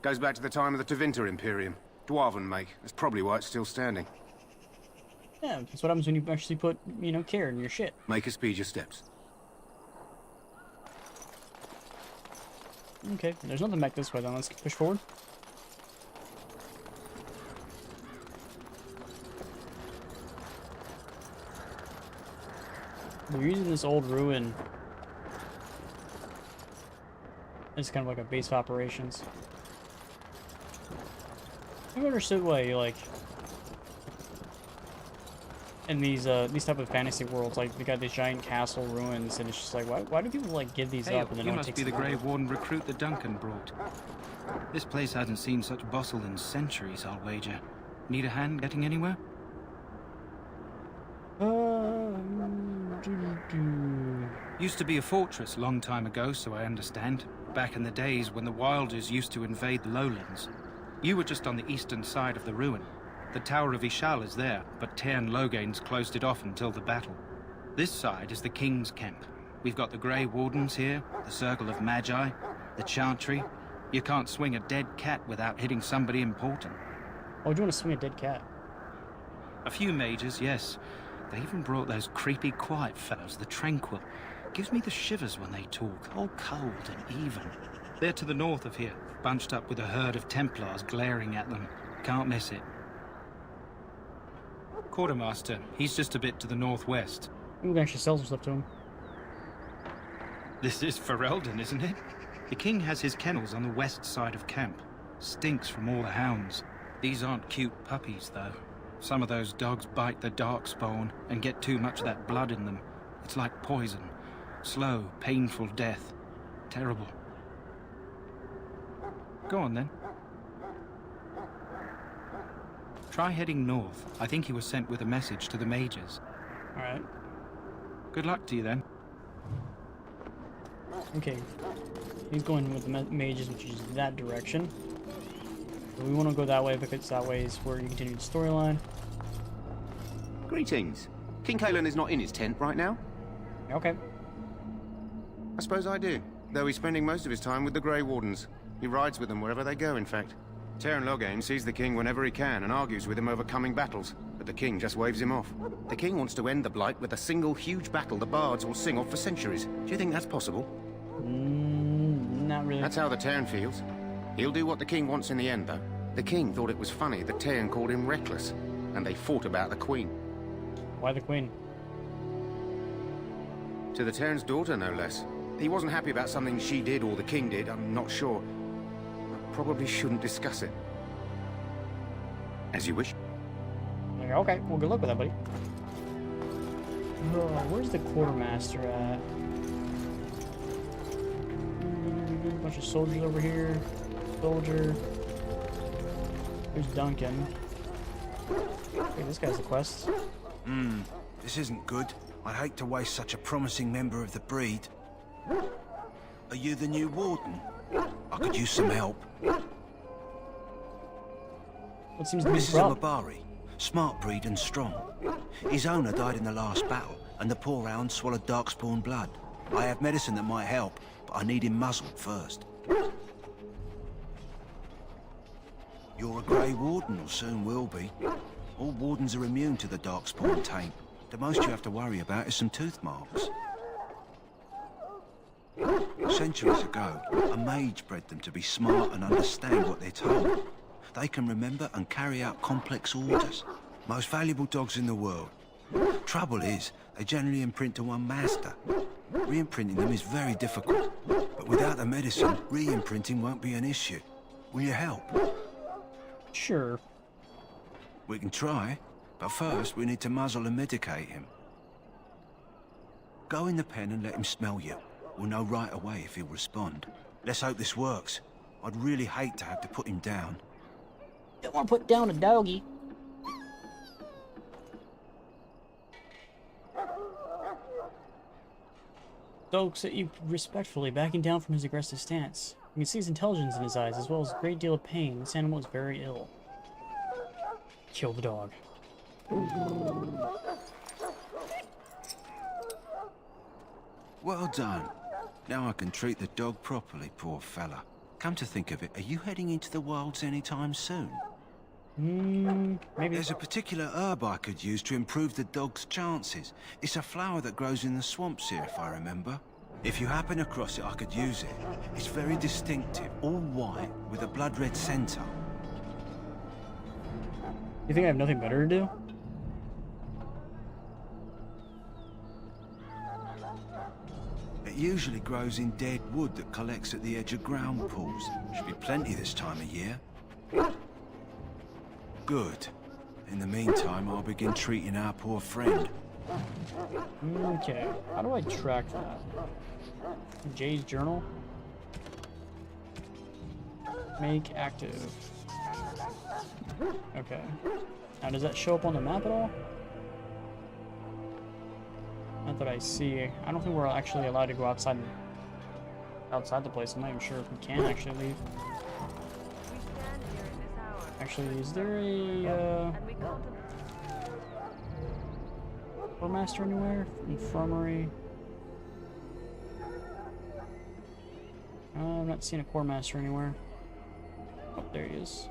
Goes back to the time of the Tevinter Imperium. Dwarven make. That's probably why it's still standing. Yeah, that's what happens when you actually put, you know, care in your shit. Make us speed your steps. Okay, there's nothing back this way then. Let's push forward. We're using this old ruin. It's kind of like a base of operations. I've never understood why, like, in these type of fantasy worlds, like, they got these giant castle ruins, and it's just like, why do people, like, give these up and then you no one must takes be the them Grey out? Warden recruit that Duncan brought. This place hasn't seen such bustle in centuries, I'll wager. Need a hand getting anywhere? Used to be a fortress long time ago, so I understand. Back in the days when the Wilders used to invade the lowlands. You were just on the eastern side of the ruin. The Tower of Ishal is there, but Tairn Loghain's closed it off until the battle. This side is the King's camp. We've got the Grey Wardens here, the Circle of Magi, the Chantry. You can't swing a dead cat without hitting somebody important. Why would you want to swing a dead cat? A few mages, yes. They even brought those creepy quiet fellows, the Tranquil. Gives me the shivers when they talk, all cold and even. They're to the north of here, bunched up with a herd of Templars glaring at them. Can't miss it. Quartermaster, he's just a bit to the northwest. We can actually sell some stuff to him. This is Ferelden, isn't it? The king has his kennels on the west side of camp. Stinks from all the hounds. These aren't cute puppies, though. Some of those dogs bite the darkspawn and get too much of that blood in them. It's like poison. Slow, painful death. Terrible. Go on, then. Try heading north. I think he was sent with a message to the mages. Alright. Good luck to you, then. Okay. He's going with the mages, which is that direction. So we want to go that way because that way is where you continue the storyline. Greetings. King Cailan is not in his tent right now? Okay. I suppose I do, though he's spending most of his time with the Grey Wardens. He rides with them wherever they go, in fact. Tairn Loghain sees the king whenever he can and argues with him over coming battles, but the king just waves him off. The king wants to end the Blight with a single huge battle the bards will sing of for centuries. Do you think that's possible? Not really. That's how the Tairn feels. He'll do what the king wants in the end, though. The king thought it was funny that Tairn called him reckless, and they fought about the queen. Why the queen? To the Terran's daughter, no less. He wasn't happy about something she did or the king did, I'm not sure. I probably shouldn't discuss it. As you wish. Okay, well, good luck with that, buddy. Where's the quartermaster at? A bunch of soldiers over here. Soldier. There's Duncan. Okay, this guy's the quest. This isn't good. I'd hate to waste such a promising member of the breed. Are you the new warden? I could use some help. What seems to be This is a Mabari. Smart breed and strong. His owner died in the last battle, and the poor hound swallowed darkspawn blood. I have medicine that might help, but I need him muzzled first. You're a Grey Warden, or soon will be. All wardens are immune to the darkspawn taint. The most you have to worry about is some tooth marks. Centuries ago, a mage bred them to be smart and understand what they're told. They can remember and carry out complex orders. Most valuable dogs in the world. Trouble is, they generally imprint to one master. Re-imprinting them is very difficult, but without the medicine, re-imprinting won't be an issue. Will you help? Sure. We can try, but first we need to muzzle and medicate him. Go in the pen and let him smell you. We'll know right away if he'll respond. Let's hope this works. I'd really hate to have to put him down. Don't want to put down a doggy. Stokes at you respectfully, backing down from his aggressive stance. You can see his intelligence in his eyes, as well as a great deal of pain. This animal is very ill. Kill the dog. Well done. Now I can treat the dog properly, poor fella. Come to think of it, are you heading into the wilds anytime soon? Maybe. There's a particular herb I could use to improve the dog's chances. It's a flower that grows in the swamps here, if I remember. If you happen across it, I could use it. It's very distinctive, all white, with a blood-red center. You think I have nothing better to do? It usually grows in dead wood that collects at the edge of ground pools. Should be plenty this time of year. Good. In the meantime, I'll begin treating our poor friend. Okay, how do I track that? Jay's journal? Make active. Okay. Now, does that show up on the map at all? Not that I see. I don't think we're actually allowed to go outside the place. I'm not even sure if we can actually leave. Actually, is there a Quartermaster anywhere? Infirmary? I'm not seeing a Quartermaster anywhere. Oh, there he is.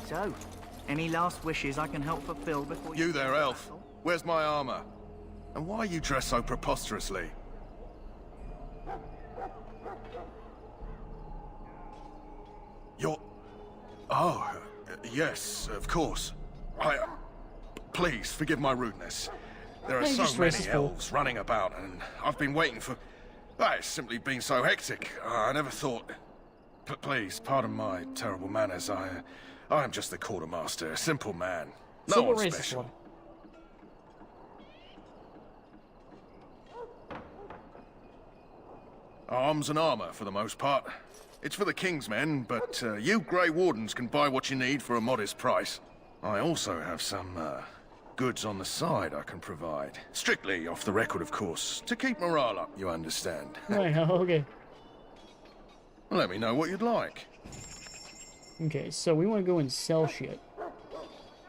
So, any last wishes I can help fulfill before you there, elf. Where's my armor? And why are you dressed so preposterously? You're... Oh, yes, of course. Please, forgive my rudeness. There are so many elves running about, and I've been waiting for... It's simply been so hectic. I never thought... Please, pardon my terrible manners. I am just the quartermaster, a simple man. No one special. Arms and armor, for the most part. It's for the King's men, but you Grey Wardens can buy what you need for a modest price. I also have some goods on the side I can provide. Strictly off the record, of course. To keep morale up, you understand. Right, okay. Let me know what you'd like. Okay, so we want to go and sell shit.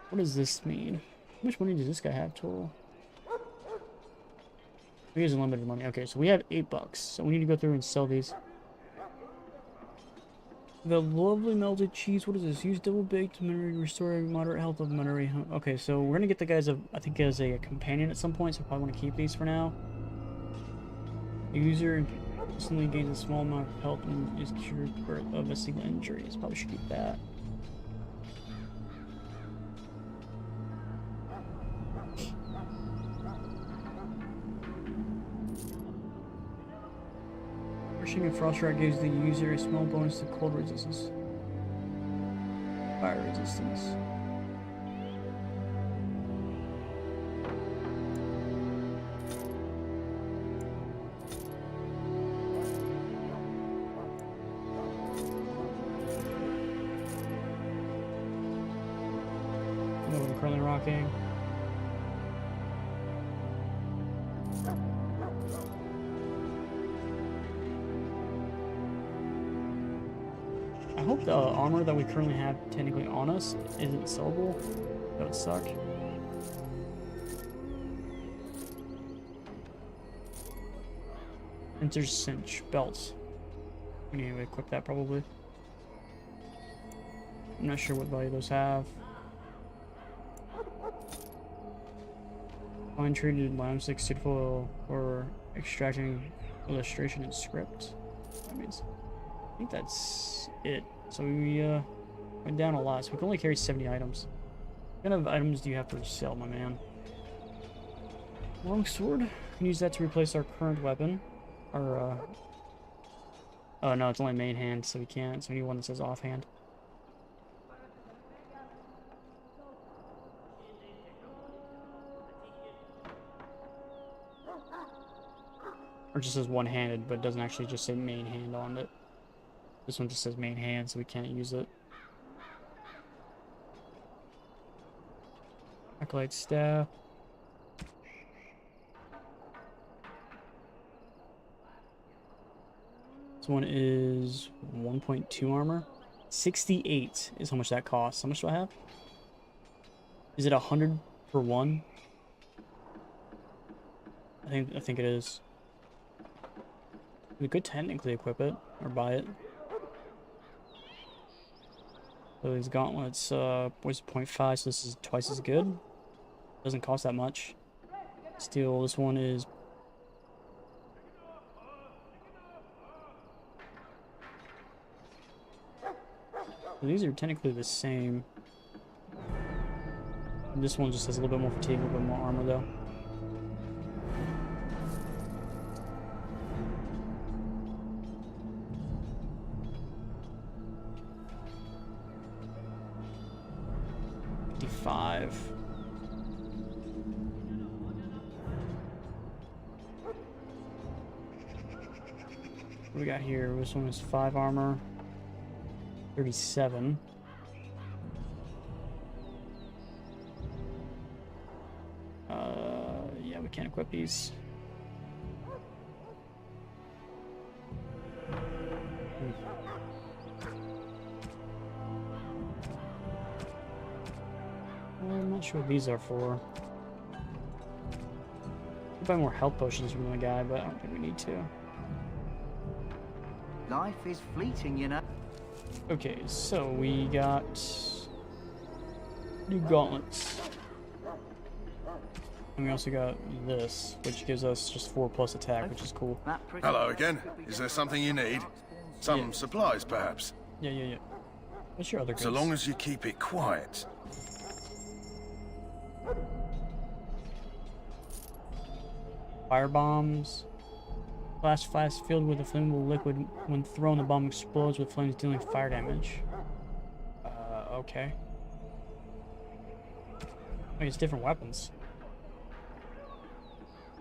What does this mean? How much money does this guy have total? He has unlimited money. Okay, so we have $8, so we need to go through and sell these. The lovely melted cheese. What is this? Use double baked memory, restoring moderate health of memory. Okay, so we're gonna get the guys I think as a companion at some point, so I probably want to keep these for now. The user instantly gains a small amount of health and is cured of a single injury. So probably should keep that. Pushing a frost rod gives the user a small bonus to cold resistance. Fire resistance. What I'm currently rocking. I hope the armor that we currently have technically on us isn't sellable. That would suck. Enter cinch belts. We need to equip that probably. I'm not sure what value those have. Fine treated limestick suitable for extracting illustration and script. That means I think that's it. So we went down a lot, so we can only carry 70 items. What kind of items do you have to sell, my man? Longsword. We can use that to replace our current weapon. Our oh no, it's only main hand, so we can't. So we need one that says offhand. Or just says one-handed, but it doesn't actually just say main hand on it. This one just says main hand, so we can't use it. Acolyte staff. This one is 1.2 armor. 68 is how much that costs. How much do I have? Is it 100 for one? I think it is. We could technically equip it or buy it. So these gauntlets, was 0.5, so this is twice as good. Doesn't cost that much. Steel, this one is. So these are technically the same. And this one just has a little bit more fatigue, a little bit more armor though. What do we got here? This one is 5 armor. 37. Yeah, we can't equip these. I'm not sure what these are for. We'll buy more health potions from the guy, but I don't think we need to. Life is fleeting, you know. Okay, so we got new gauntlets. And we also got this, which gives us just 4+ attack, which is cool. Hello again. Is there something you need? Some supplies, perhaps? Yeah. What's your other goods? So long as you keep it quiet. Fire bombs. Blast flask filled with a flammable liquid. When thrown, the bomb explodes with flames dealing fire damage. Okay. Wait, it's different weapons.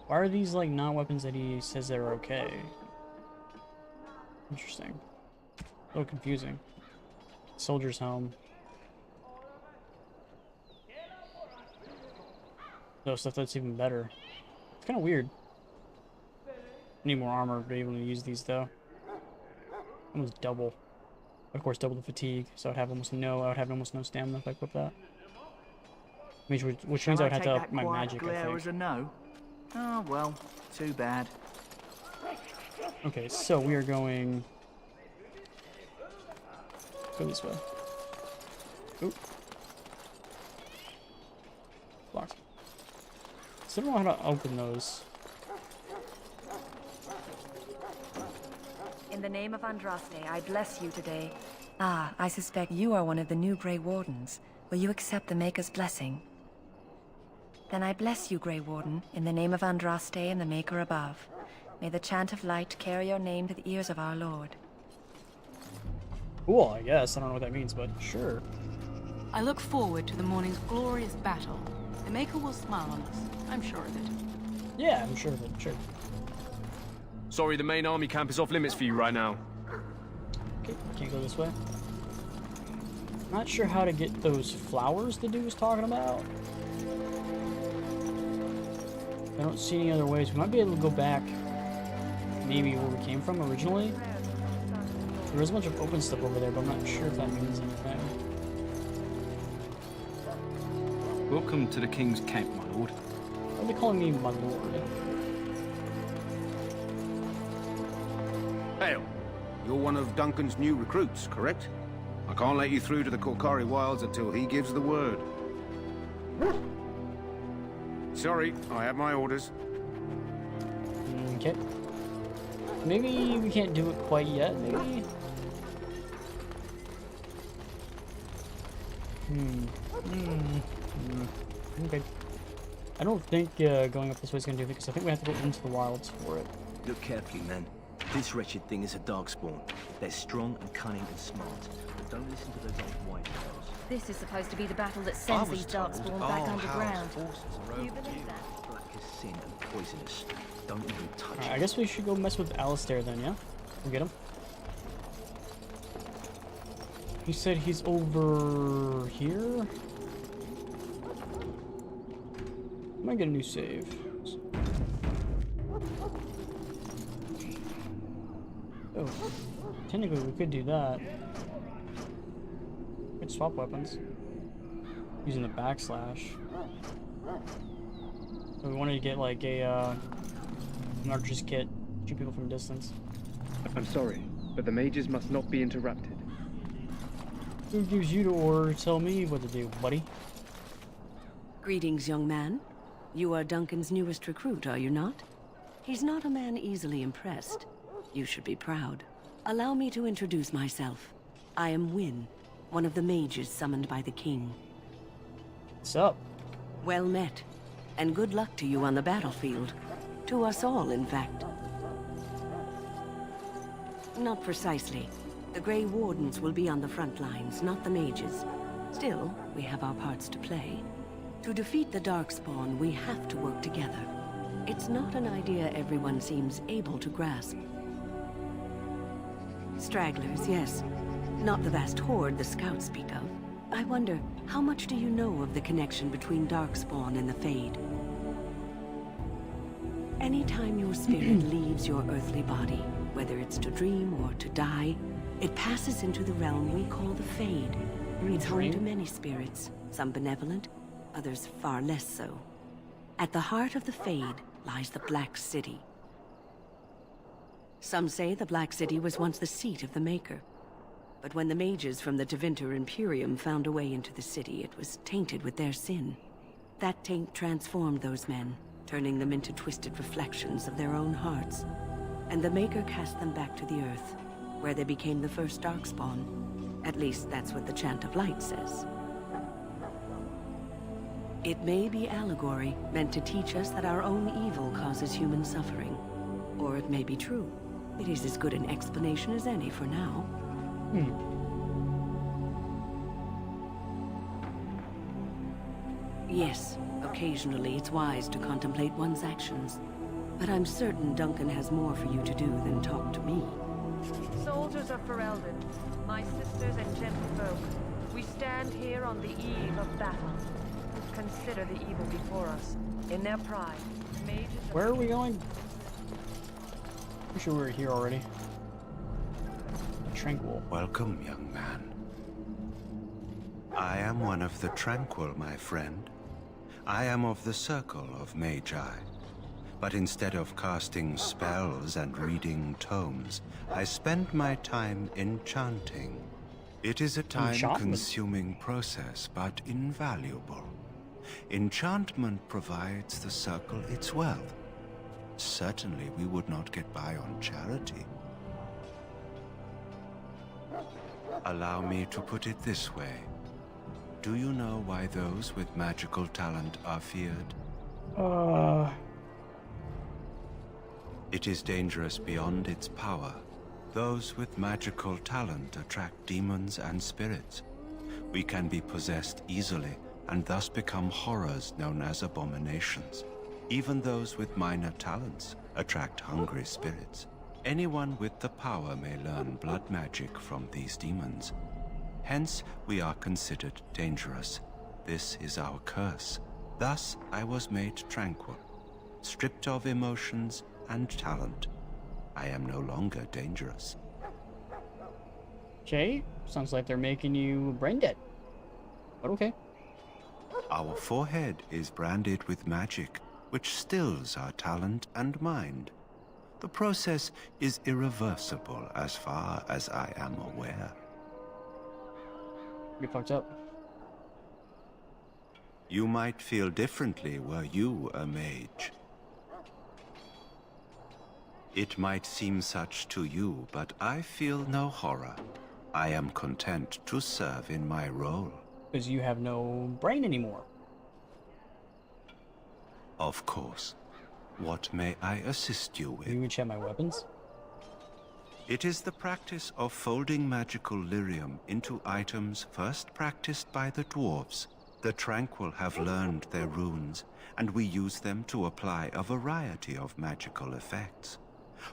Why are these, like, not weapons that he says they're okay? Interesting. A little confusing. Soldier's helm. No, stuff that's even better. It's kind of weird. I need more armor to be able to use these, though. Almost double. Of course, double the fatigue, so I would have almost no stamina if I equip that. Which means I would have to up my magic, I think. As a no? Oh, well, too bad. Okay, so we are going... Go this way. Oop. Blocked. So I don't know how to open those. In the name of Andraste, I bless you today. Ah, I suspect you are one of the new Grey Wardens. Will you accept the Maker's blessing? Then I bless you, Grey Warden, in the name of Andraste and the Maker above. May the chant of light carry your name to the ears of our Lord. Cool, I guess. I don't know what that means, but sure. I look forward to the morning's glorious battle. The Maker will smile on us. I'm sure of it. Yeah, I'm sure of it, sure. Sorry, the main army camp is off limits for you right now. Okay, can't go this way. Not sure how to get those flowers the dude was talking about. I don't see any other ways. We might be able to go back maybe where we came from originally. There is a bunch of open stuff over there, but I'm not sure if that means anything. Welcome to the King's Camp, my lord. Why are they calling me my lord? Hail. You're one of Duncan's new recruits, correct? I can't let you through to the Korkari Wilds until he gives the word. Sorry, I have my orders. Okay. Maybe we can't do it quite yet, maybe? Okay. I don't think going up this way is going to do it, because I think we have to go into the wilds for it. Look carefully, man. This wretched thing is a darkspawn. They're strong and cunning and smart. But don't listen to those old white girls. This is supposed to be the battle that sends these darkspawn back underground. You believe that? Black as sin and poisonous. Don't even touch I guess we should go mess with Alistair then, yeah? We'll get him. He said he's over here. I might get a new save. Oh, technically we could do that. We could swap weapons using the backslash. So we wanted to get like a an archer's kit, shoot people from a distance. I'm sorry, but the mages must not be interrupted. Who gives you the order to tell me what to do, buddy? Greetings, young man. You are Duncan's newest recruit, are you not? He's not a man easily impressed. You should be proud. Allow me to introduce myself. I am Wynne, one of the mages summoned by the king. What's up? Well met, and good luck to you on the battlefield. To us all, in fact. Not precisely. The Grey Wardens will be on the front lines, not the mages. Still, we have our parts to play. To defeat the Darkspawn, we have to work together. It's not an idea everyone seems able to grasp. Stragglers, yes. Not the vast horde the scouts speak of. I wonder, how much do you know of the connection between Darkspawn and the Fade? Anytime your spirit leaves your earthly body, whether it's to dream or to die, it passes into the realm we call the Fade. It's home to many spirits, some benevolent, others far less so. At the heart of the Fade lies the Black City. Some say the Black City was once the seat of the Maker. But when the mages from the Tevinter Imperium found a way into the city, it was tainted with their sin. That taint transformed those men, turning them into twisted reflections of their own hearts. And the Maker cast them back to the Earth, where they became the first Darkspawn. At least that's what the Chant of Light says. It may be allegory, meant to teach us that our own evil causes human suffering. Or it may be true. It is as good an explanation as any for now. Yes, occasionally it's wise to contemplate one's actions. But I'm certain Duncan has more for you to do than talk to me. Soldiers of Ferelden, my sisters and gentlefolk, we stand here on the eve of battle. Consider the evil before us. In their pride, mages... Where are we going? I'm sure we were here already. Tranquil. Welcome, young man. I am one of the Tranquil, my friend. I am of the Circle of Magi. But instead of casting spells and reading tomes, I spend my time enchanting. It is a time-consuming process, but invaluable. Enchantment provides the Circle its wealth. Certainly we would not get by on charity. Allow me to put it this way. Do you know why those with magical talent are feared? It is dangerous beyond its power. Those with magical talent attract demons and spirits. We can be possessed easily, and thus become horrors known as abominations. Even those with minor talents attract hungry spirits. Anyone with the power may learn blood magic from these demons. Hence, we are considered dangerous. This is our curse. Thus, I was made tranquil, stripped of emotions and talent. I am no longer dangerous. Okay, sounds like they're making you brain dead. But okay. Our forehead is branded with magic, which stills our talent and mind. The process is irreversible as far as I am aware. You fucked up. You might feel differently were you a mage. It might seem such to you, but I feel no horror. I am content to serve in my role. Because you have no brain anymore. Of course. What may I assist you with? You can check my weapons. It is the practice of folding magical lyrium into items first practiced by the dwarves. The Tranquil have learned their runes, and we use them to apply a variety of magical effects.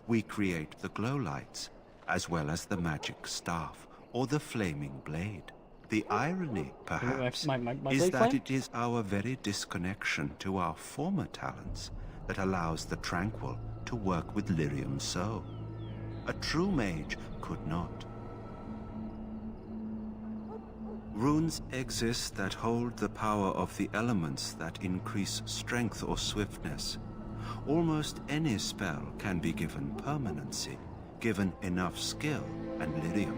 We create the glow lights, as well as the magic staff, or the flaming blade. The irony, perhaps, is that it is our very disconnection to our former talents that allows the Tranquil to work with lyrium so. A true mage could not. Runes exist that hold the power of the elements that increase strength or swiftness. Almost any spell can be given permanency, given enough skill and lyrium.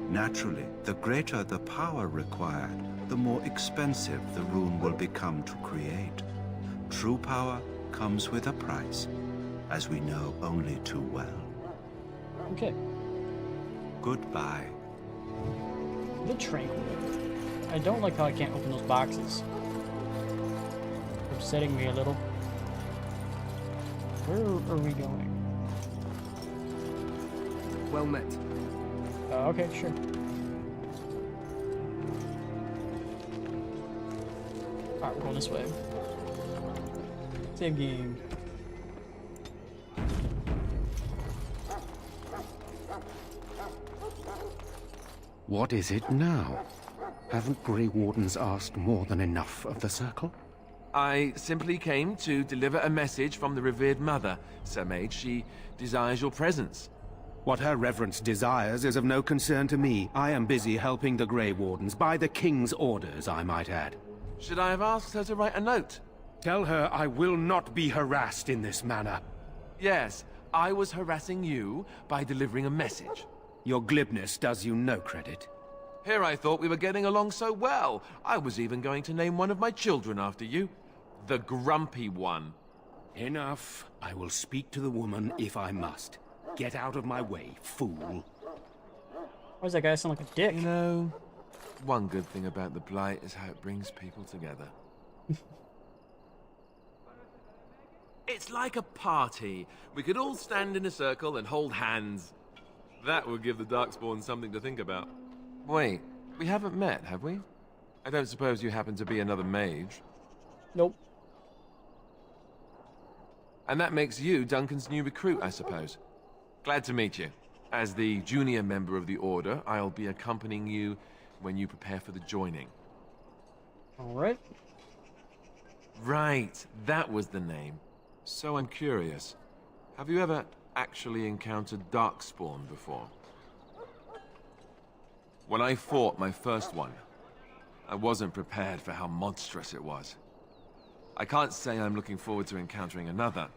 Naturally, the greater the power required, the more expensive the rune will become to create. True power comes with a price, as we know only too well. Okay. Goodbye. The Tranquil. I don't like how I can't open those boxes. Upsetting me a little. Where are we going? Well met. Okay, sure. Alright, we're going this way. Save game. What is it now? Haven't Grey Wardens asked more than enough of the Circle? I simply came to deliver a message from the revered mother, Sir Mage. She desires your presence. What her reverence desires is of no concern to me. I am busy helping the Grey Wardens, by the King's orders, I might add. Should I have asked her to write a note? Tell her I will not be harassed in this manner. Yes, I was harassing you by delivering a message. Your glibness does you no credit. Here I thought we were getting along so well. I was even going to name one of my children after you. The Grumpy One. Enough. I will speak to the woman if I must. Get out of my way, fool. Why does that guy sound like a dick? You know, one good thing about the Blight is how it brings people together. It's like a party. We could all stand in a circle and hold hands. That would give the Darkspawn something to think about. Wait, we haven't met, have we? I don't suppose you happen to be another mage? Nope. And that makes you Duncan's new recruit, I suppose. Glad to meet you. As the junior member of the Order, I'll be accompanying you when you prepare for the joining. Alright. Right, that was the name. So I'm curious. Have you ever actually encountered Darkspawn before? When I fought my first one, I wasn't prepared for how monstrous it was. I can't say I'm looking forward to encountering another.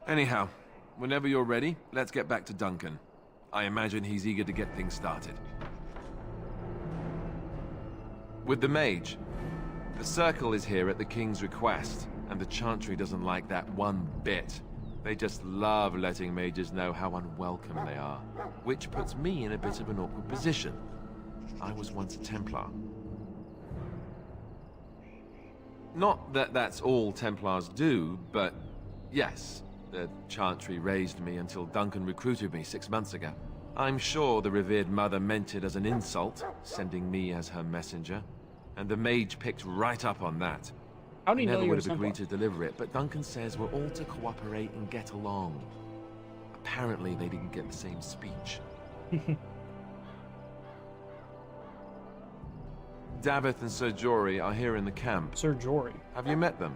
Anyhow, whenever you're ready, let's get back to Duncan. I imagine he's eager to get things started. With the mage, the Circle is here at the King's request, and the Chantry doesn't like that one bit. They just love letting mages know how unwelcome they are, which puts me in a bit of an awkward position. I was once a Templar. Not that that's all Templars do, but yes, The Chantry raised me until Duncan recruited me 6 months ago. I'm sure the revered mother meant it as an insult, sending me as her messenger, and the mage picked right up on that. How do you know never you're would a have agreed Templar? to deliver it, but Duncan says we're all to cooperate and get along. Apparently they didn't get the same speech. Davith and Sir Jory are here in the camp. Sir Jory? Have you met them?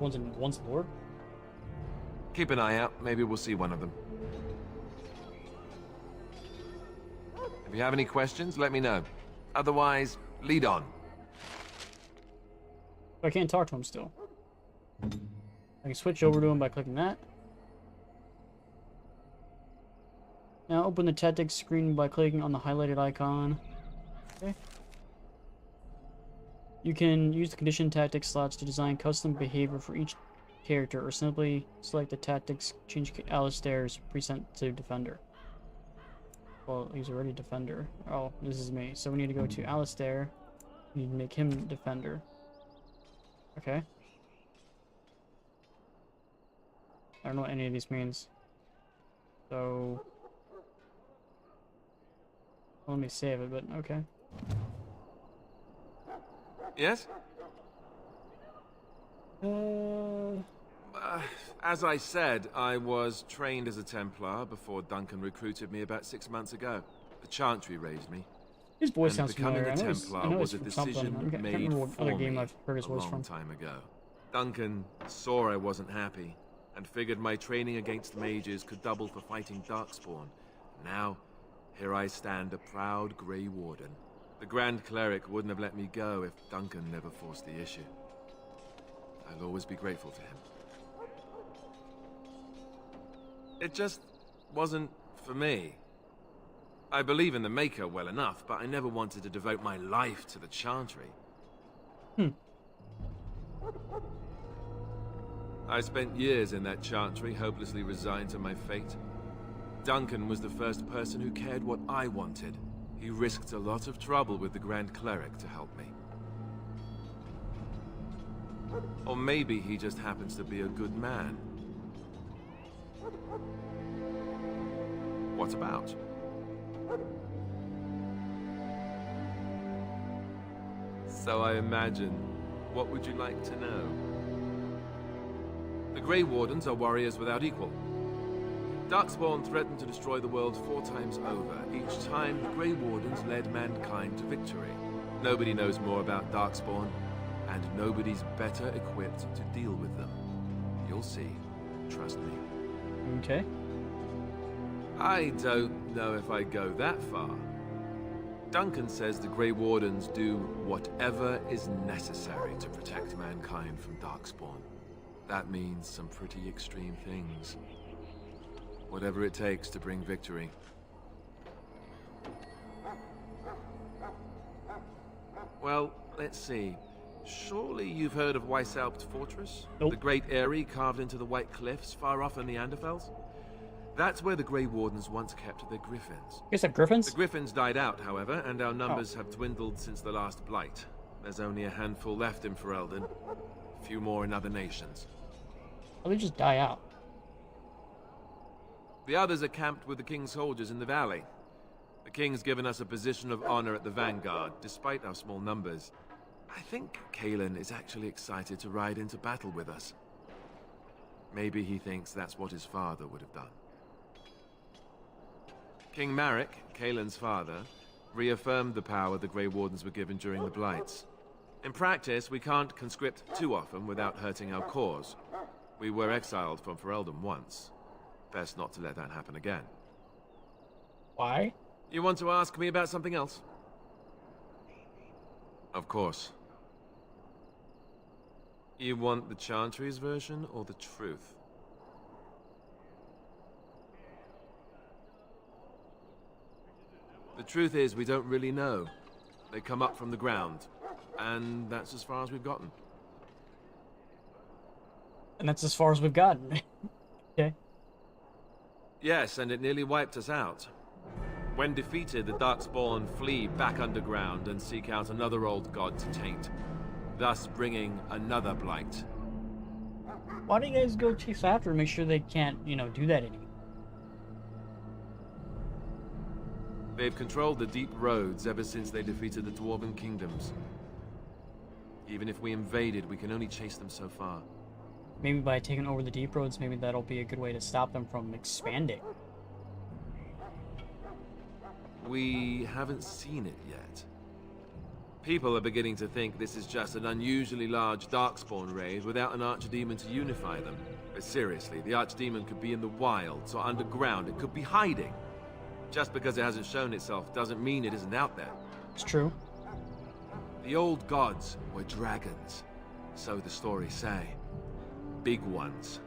One's Lord? Keep an eye out. Maybe we'll see one of them. If you have any questions, let me know. Otherwise, lead on. I can't talk to him still. I can switch over to him by clicking that. Now open the tactics screen by clicking on the highlighted icon. Okay. You can use the condition tactics slots to design custom behavior for each character, or simply select the tactics, change Alistair's preset to Defender. Well, he's already Defender. Oh, this is me. So we need to go to Alistair. We need to make him Defender. Okay. I don't know what any of these means. So... Let me save it, but okay. Yes? As I said, I was trained as a Templar before Duncan recruited me about 6 months ago. The Chantry raised me. His voice and sounds becoming familiar. a Templar was a decision I can't made remember what for other me game I've heard his a voice long from. time ago. Duncan saw I wasn't happy and figured my training against mages could double for fighting Darkspawn. Now, here I stand, a proud Grey Warden. The Grand Cleric wouldn't have let me go if Duncan never forced the issue. I'll always be grateful to him. It just wasn't for me. I believe in the Maker well enough, but I never wanted to devote my life to the Chantry. I spent years in that Chantry, hopelessly resigned to my fate. Duncan was the first person who cared what I wanted. He risked a lot of trouble with the Grand Cleric to help me. Or maybe he just happens to be a good man. What about? So I imagine, what would you like to know? The Grey Wardens are warriors without equal. Darkspawn threatened to destroy the world 4 times over. Each time, the Grey Wardens led mankind to victory. Nobody knows more about Darkspawn, and nobody's better equipped to deal with them. You'll see. Trust me. Okay. I don't know if I go that far. Duncan says the Grey Wardens do whatever is necessary to protect mankind from Darkspawn. That means some pretty extreme things. Whatever it takes to bring victory. Well, let's see. Surely you've heard of Weishaupt Fortress? Nope. The great eyrie carved into the White Cliffs far off in the Anderfels? That's where the Grey Wardens once kept their griffins. You said griffins? The griffins died out, however, and our numbers have dwindled since the last blight. There's only a handful left in Ferelden. A few more in other nations. Or they just die out. The others are camped with the King's soldiers in the valley. The King's given us a position of honor at the vanguard, despite our small numbers. I think Cailan is actually excited to ride into battle with us. Maybe he thinks that's what his father would have done. King Marek, Cailan's father, reaffirmed the power the Grey Wardens were given during the Blights. In practice, we can't conscript too often without hurting our cause. We were exiled from Ferelden once. Best not to let that happen again. Why? You want to ask me about something else? Of course. You want the Chantry's version or the truth? The truth is, we don't really know. They come up from the ground, and that's as far as we've gotten. And that's as far as we've gotten. Okay. Yes, and it nearly wiped us out. When defeated, the Darkspawn flee back underground and seek out another old god to taint, thus bringing another blight. Why do you guys go chase after and make sure they can't, you know, do that anymore? They've controlled the deep roads ever since they defeated the Dwarven kingdoms. Even if we invaded, we can only chase them so far. Maybe by taking over the deep roads, maybe that'll be a good way to stop them from expanding. We haven't seen it yet. People are beginning to think this is just an unusually large Darkspawn raid without an Archdemon to unify them. But seriously, the Archdemon could be in the wilds or underground. It could be hiding. Just because it hasn't shown itself doesn't mean it isn't out there. It's true. The old gods were dragons, so the stories say. Big ones.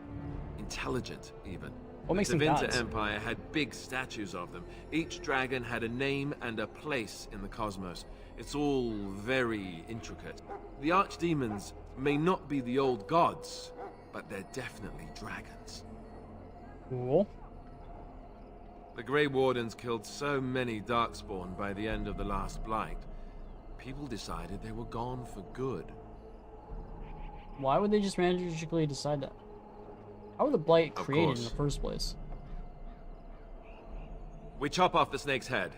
Intelligent, even. What makes the them Tevinter gods? Empire had big statues of them. Each dragon had a name and a place in the cosmos. It's all very intricate. The archdemons may not be the old gods, but they're definitely dragons. Cool. The Grey Wardens killed so many Darkspawn by the end of the last Blight. People decided they were gone for good. Why would they just magically decide that? How were the Blight Of created in course. the first place? We chop off the snake's head.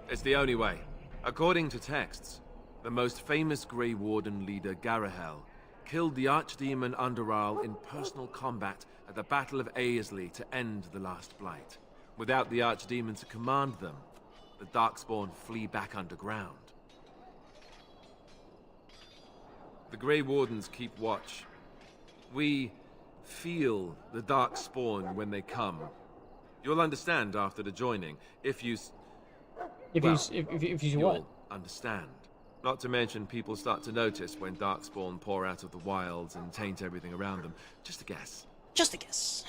It's the only way. According to texts, the most famous Grey Warden leader, Garahel, killed the Archdemon Underal in personal combat at the Battle of Aesley to end the last Blight. Without the Archdemon to command them, the Darkspawn flee back underground. The Grey Wardens keep watch. We feel the Darkspawn when they come. You'll understand after the joining, if you... If you you'll what? understand. Not to mention, people start to notice when Darkspawn pour out of the wilds and taint everything around them. Just a guess. Just a guess.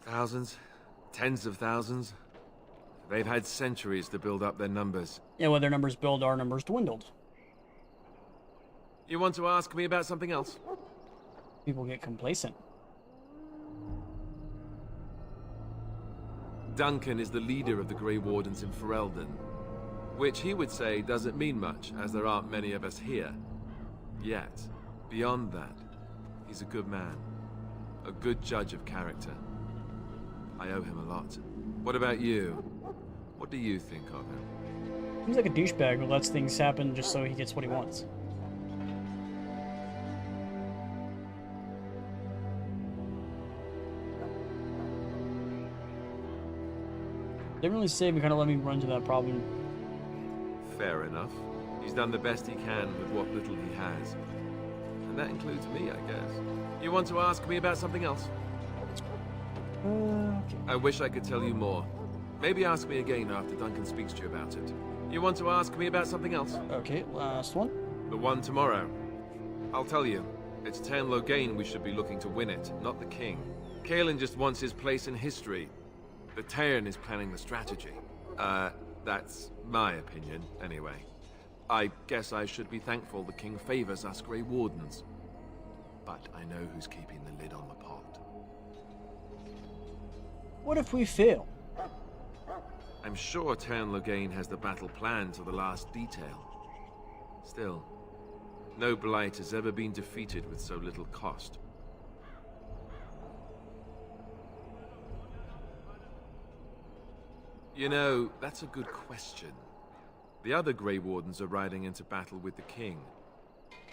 Thousands? Tens of thousands? They've had centuries to build up their numbers. Yeah, when their numbers build, our numbers dwindled. You want to ask me about something else? People get complacent. Duncan is the leader of the Grey Wardens in Ferelden, which he would say doesn't mean much, as there aren't many of us here. Yet, beyond that, he's a good man, a good judge of character. I owe him a lot. What about you? What do you think of him? He's like a douchebag who lets things happen just so he gets what he wants. Didn't really say, but kind of let me run to that problem. Fair enough. He's done the best he can with what little he has. And that includes me, I guess. You want to ask me about something else? I wish I could tell you more. Maybe ask me again after Duncan speaks to you about it. You want to ask me about something else? Okay, last one. The one tomorrow. I'll tell you. It's Tern Loghain we should be looking to win it, not the king. Kaelin just wants his place in history. The Tern is planning the strategy. That's my opinion, anyway. I guess I should be thankful the king favors us Grey Wardens. But I know who's keeping the lid on the pot. What if we fail? I'm sure Tern Loghain has the battle planned to the last detail. Still, no Blight has ever been defeated with so little cost. You know, that's a good question. The other Grey Wardens are riding into battle with the king.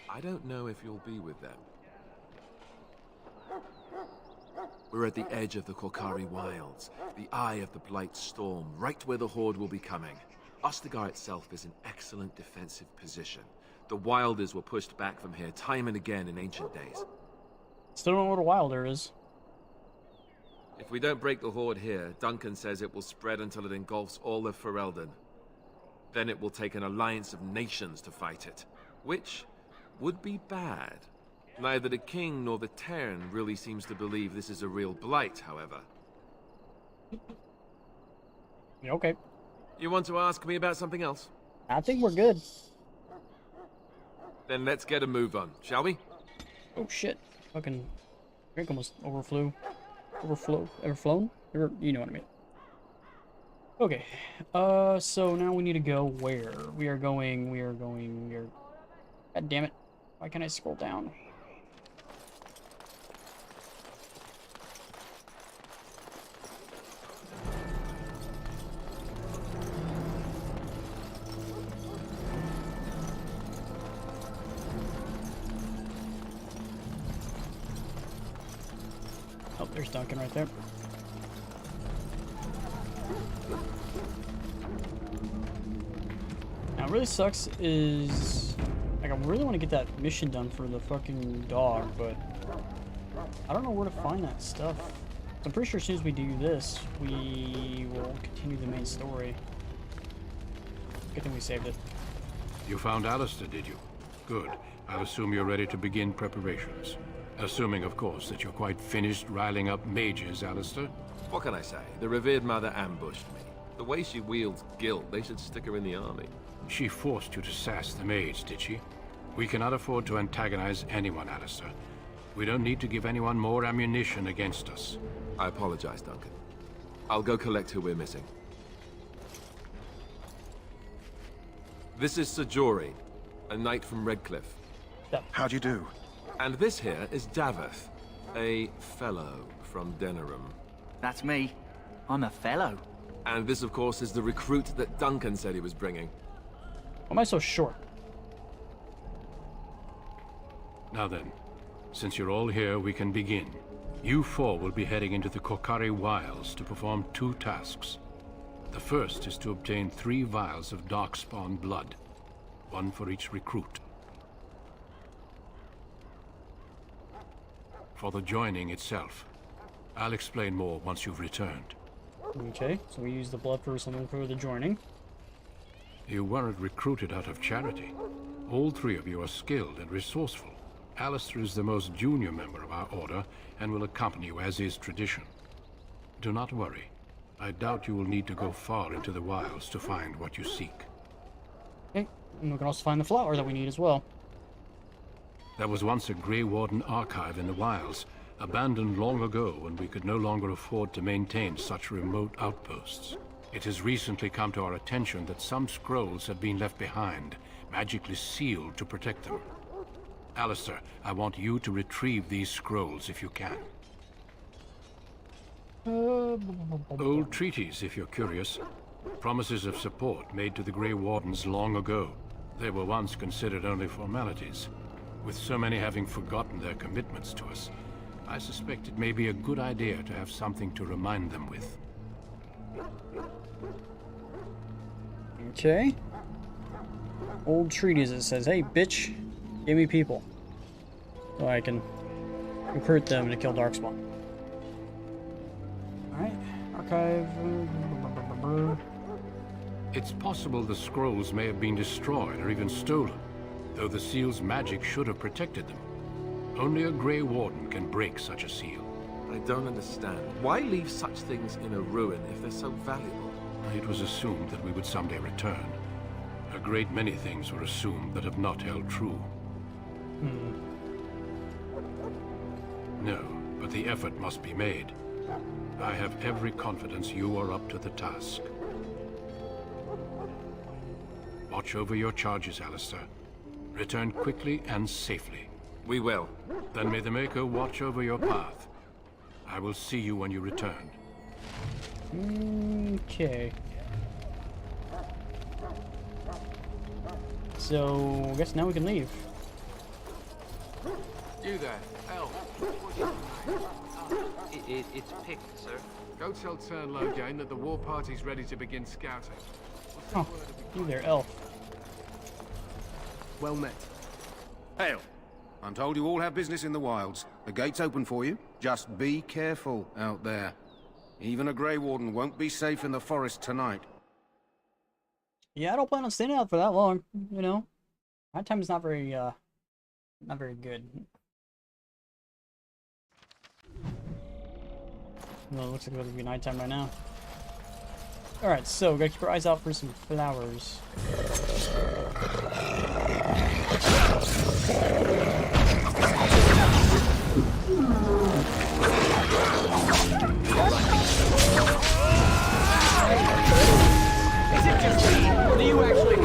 I don't know if you'll be with them. We're at the edge of the Korcari Wilds, the eye of the Blight Storm, right where the Horde will be coming. Ostagar itself is in excellent defensive position. The Wilders were pushed back from here time and again in ancient days. Still don't know what a Wilder is. If we don't break the Horde here, Duncan says it will spread until it engulfs all of Ferelden. Then it will take an alliance of nations to fight it, which would be bad. Neither the king nor the Tern really seems to believe this is a real Blight, however. Okay. You want to ask me about something else? I think we're good. Then let's get a move on, shall we? Oh shit. Fucking drink almost overflew. Overflown? You know what I mean. Okay. So now we need to go where? We are going. God damn it. Why can't I scroll down? There's Duncan right there. Now, what really sucks is, like, I really want to get that mission done for the fucking dog, but I don't know where to find that stuff. I'm pretty sure as soon as we do this, we will continue the main story. Good thing we saved it. You found Alistair, did you? Good. I'll assume you're ready to begin preparations. Assuming, of course, that you're quite finished riling up mages, Alistair. What can I say? The revered mother ambushed me. The way she wields guilt, they should stick her in the army. She forced you to sass the mage, did she? We cannot afford to antagonize anyone, Alistair. We don't need to give anyone more ammunition against us. I apologize, Duncan. I'll go collect who we're missing. This is Sir Jory, a knight from Redcliffe. How'd you do? And this here is Daveth, a fellow from Denerim. That's me. I'm a fellow. And this, of course, is the recruit that Duncan said he was bringing. Why am I so short? Now then, since you're all here, we can begin. You four will be heading into the Korcari Wilds to perform 2 tasks. The first is to obtain 3 vials of Darkspawn blood, 1 for each recruit. For the joining itself, I'll explain more once you've returned. Okay, so we use the blood for something for the joining. You weren't recruited out of charity. All 3 of you are skilled and resourceful. Alistair is the most junior member of our order and will accompany you as is tradition. Do not worry. I doubt you will need to go far into the wilds to find what you seek. Okay, and we can also find the flower that we need as well. There was once a Grey Warden archive in the wilds, abandoned long ago when we could no longer afford to maintain such remote outposts. It has recently come to our attention that some scrolls have been left behind, magically sealed to protect them. Alistair, I want you to retrieve these scrolls if you can. Old treaties, if you're curious. Promises of support made to the Grey Wardens long ago. They were once considered only formalities. With so many having forgotten their commitments to us, I suspect it may be a good idea to have something to remind them with. Okay. Old treaties, it says, hey, bitch, give me people. So I can recruit them to kill Darkspawn. Alright, archive. It's possible the scrolls may have been destroyed or even stolen, though the seal's magic should have protected them. Only a Grey Warden can break such a seal. I don't understand. Why leave such things in a ruin if they're so valuable? It was assumed that we would someday return. A great many things were assumed that have not held true. No, but the effort must be made. I have every confidence you are up to the task. Watch over your charges, Alistair. Return quickly and safely. We will. Then may the Maker watch over your path. I will see you when you return. Okay. So, I guess now we can leave. You there, Elf. It's Pick, sir. Go tell Turn Loghain that the war party's ready to begin scouting. Oh, you there, Elf. Well met. Hail. I'm told you all have business in the wilds. The gate's open for you. Just be careful out there. Even a Grey Warden won't be safe in the forest tonight. Yeah, I don't plan on staying out for that long, you know. My time is not very good. Well, it looks like it'll be nighttime right now. Alright, so gotta keep our eyes out for some flowers. Is it just me, or do you actually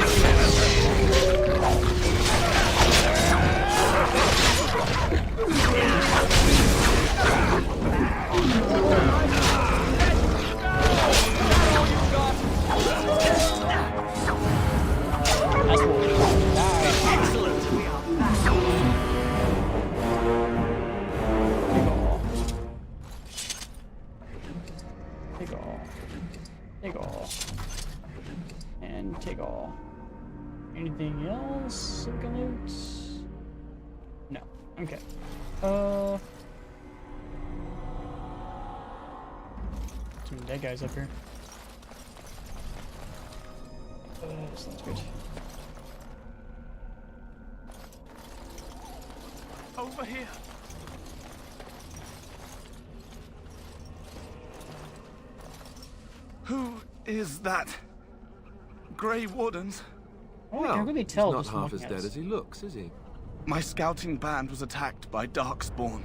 Excellent. take all. Anything else we can loot? No. Okay. Some dead guys up here. Sounds good. Over here. Who is that? Grey Wardens? Oh, I can really tell. He's not half as dead as he looks, is he? My scouting band was attacked by Darkspawn.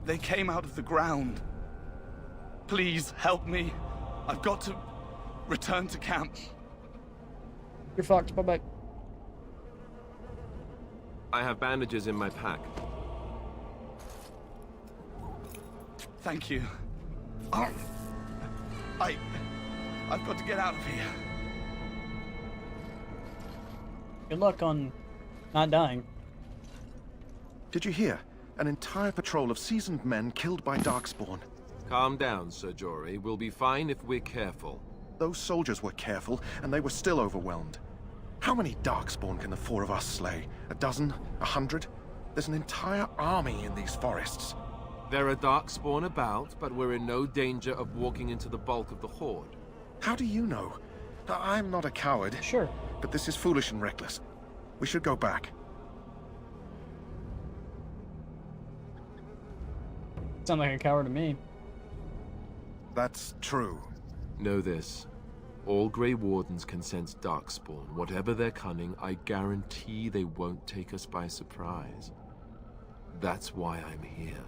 They came out of the ground. Please help me. I've got to return to camp. You're fucked. Bye-bye. I have bandages in my pack. Thank you. Oh, I've got to get out of here. Good luck on not dying. Did you hear? An entire patrol of seasoned men killed by Darkspawn. Calm down, Sir Jory. We'll be fine if we're careful. Those soldiers were careful, and they were still overwhelmed. How many Darkspawn can the four of us slay? A dozen? 100? There's an entire army in these forests. There are Darkspawn about, but we're in no danger of walking into the bulk of the Horde. How do you know? I'm not a coward. Sure. But this is foolish and reckless. We should go back. Sound like a coward to me. That's true. Know this. All Grey Wardens can sense Darkspawn. Whatever their cunning, I guarantee they won't take us by surprise. That's why I'm here.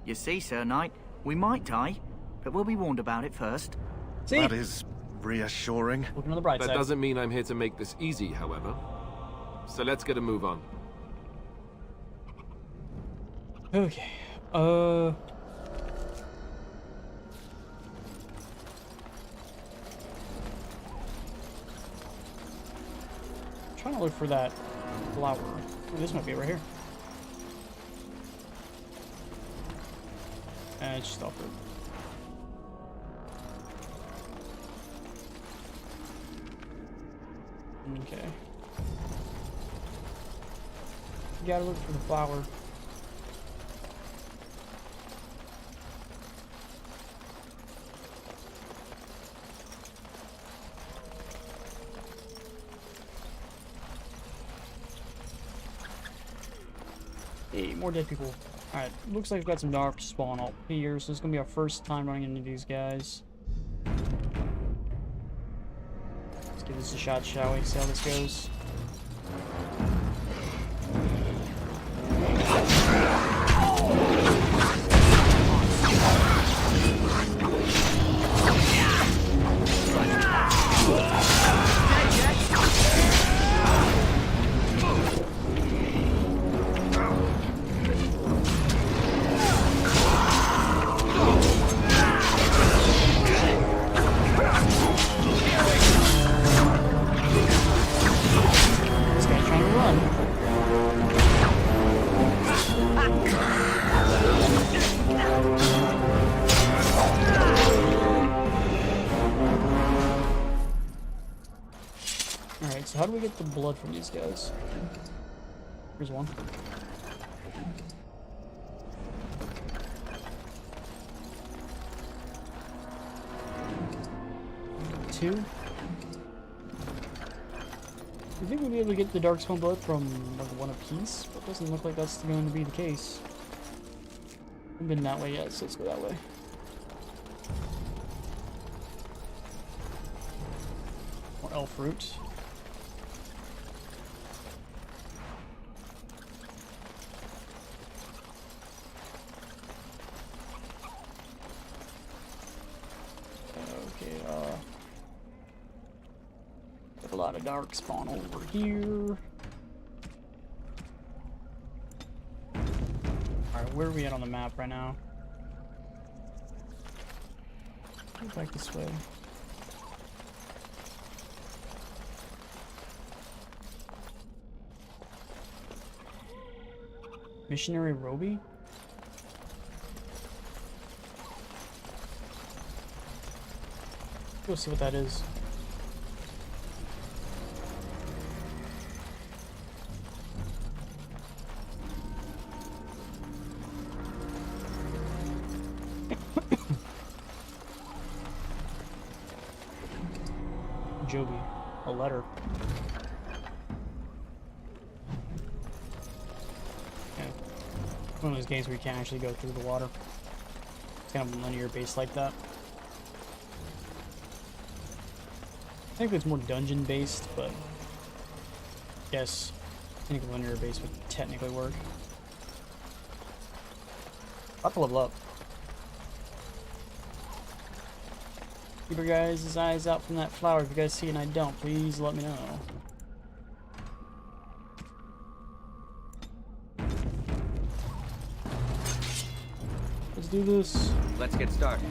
You see, Sir Knight, we might die, but we'll be warned about it first. See? That is reassuring. Looking on the bright That side. doesn't mean I'm here to make this easy, however. So let's get a move on. Okay. Trying to look for that flower. Oh, this might be right here. It's just off road. Okay. You gotta look for the flower. Hey, more dead people. Alright, looks like we've got some dark spawn up here, so it's gonna be our first time running into these guys. Let's give this a shot, shall we? See how this goes. Alright, so how do we get the blood from these guys? Here's one. Two. You think we'll be able to get the Darkspawn blood from like one apiece? But it doesn't look like that's going to be the case. We've been that way yet, so let's go that way. More elf fruit. A lot of dark spawn over here. Alright, where are we at on the map right now? Go back this way. Missionary Roby? Go see what that is. Joby. A letter. Yeah. One of those games where you can't actually go through the water. It's kind of a linear base like that. I think it's more dungeon based, but yes, I think a linear base would technically work. About to level up. Keep your guys' eyes out from that flower. If you guys see it and I don't, please let me know. Let's do this. Let's get started.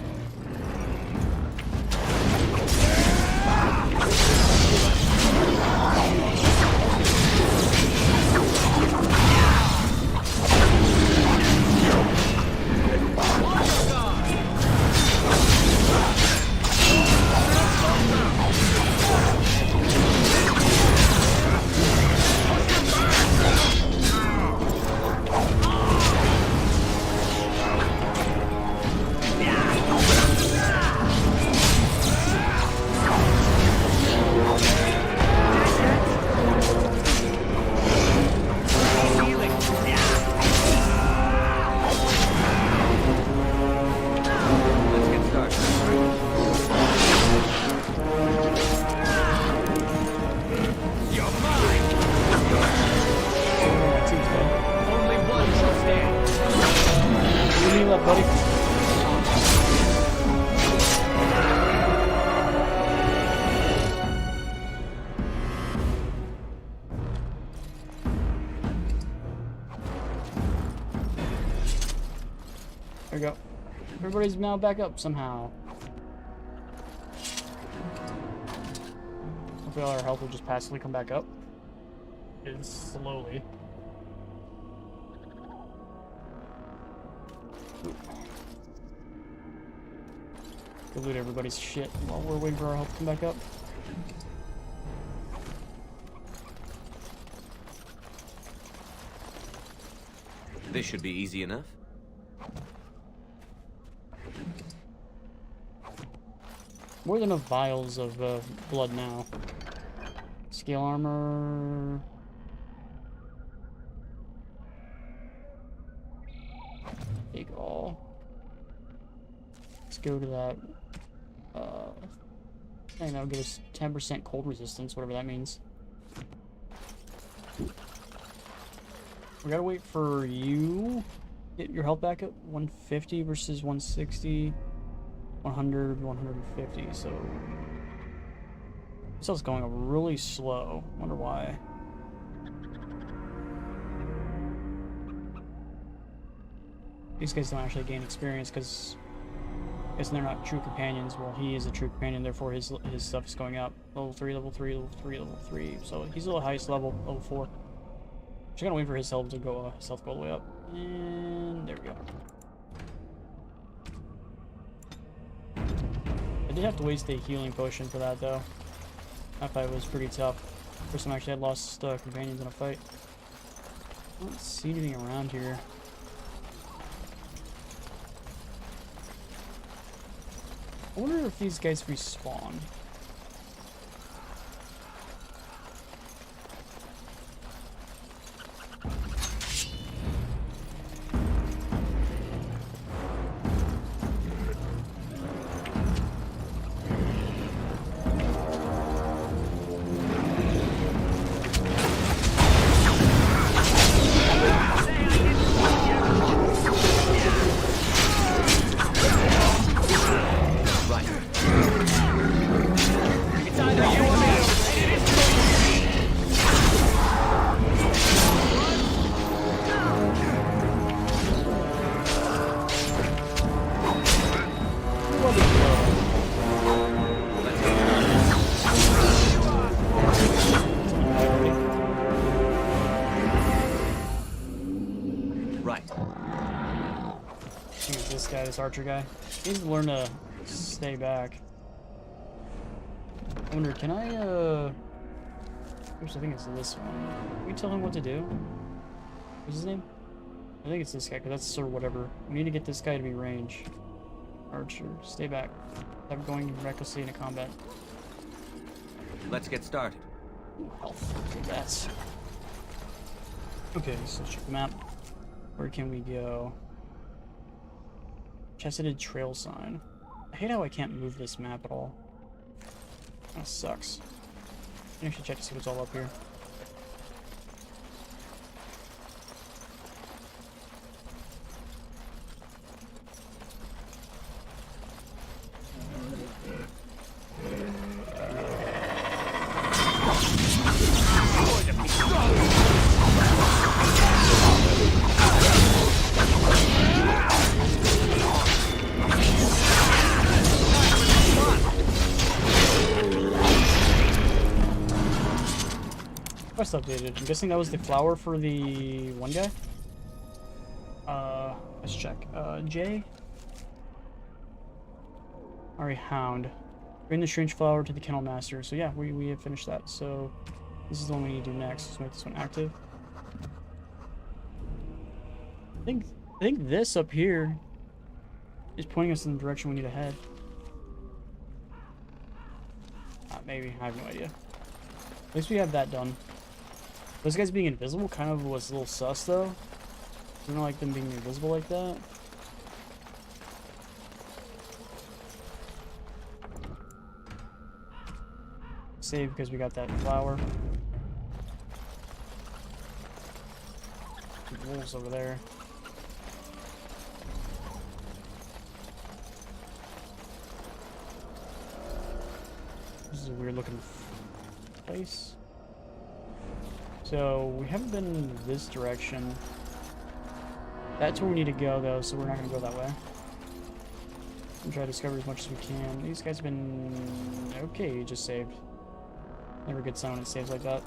There we go. Everybody's now back up somehow. Hopefully all our health will just passively come back up. It's slowly. Go loot everybody's shit while we're waiting for our health to come back up. This should be easy enough. More than enough vials of blood now. Scale armor. Take all. Let's go to that. I think that'll give us 10% cold resistance, whatever that means. We gotta wait for you. Get your health back up. 150 versus 160. 100, 150, so this is going up really slow. Wonder why. These guys don't actually gain experience because I guess they're not true companions. Well, he is a true companion, therefore his stuff is going up. Level 3, level 3, level 3, level 3. So he's the highest level, level 4. Just gonna wait for his health to go all the way up. And there we go. I did have to waste a healing potion for that though. That fight was pretty tough. First time I actually had lost companions in a fight. I don't see anything around here. I wonder if these guys respawn. This archer guy. He needs to learn to stay back. I wonder, can I, I think it's this one. Can we tell him what to do? What's his name? I think it's this guy, because that's sort of whatever. We need to get this guy to be range. Archer, stay back. I'm going recklessly into combat. Let's get started. That's okay. So let's check the map. Where can we go? Cheseted Trail sign. I hate how I can't move this map at all. That sucks. I should check to see what's all up here. Quest updated. I'm guessing that was the flower for the one guy. Let's check. J. Alright, Hound. Bring the strange flower to the Kennel Master. So yeah, we have finished that. So this is the one we need to do next. Let's make this one active. I think this up here is pointing us in the direction we need to head. Maybe. I have no idea. At least we have that done. Those guys being invisible kind of was a little sus, though. I don't like them being invisible like that. Save because we got that flower. Two wolves over there. This is a weird looking place. So we haven't been in this direction. That's where we need to go though, so we're not gonna go that way. And try to discover as much as we can. These guys have been okay, just saved. Never gets someone that saves like that.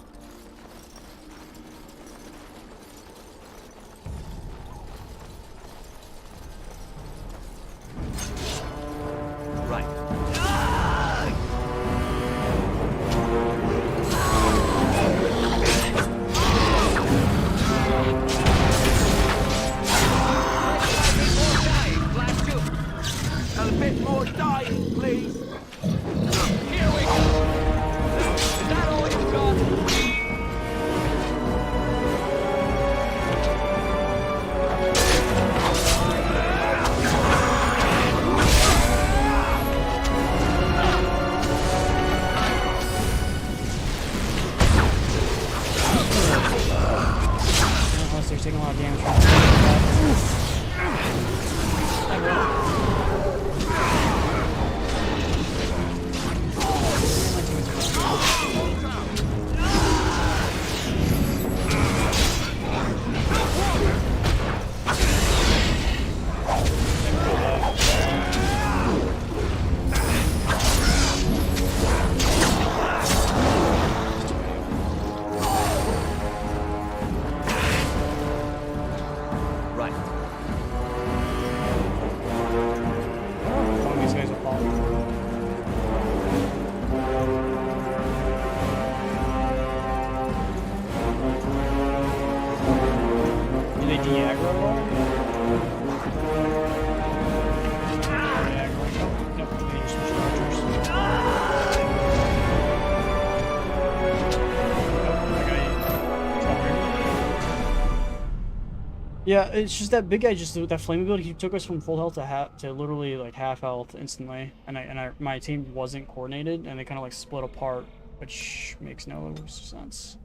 Yeah, it's just that big guy just with that flame ability. He took us from full health to literally like half health instantly, and my team wasn't coordinated, and they kind of like split apart, which makes no sense.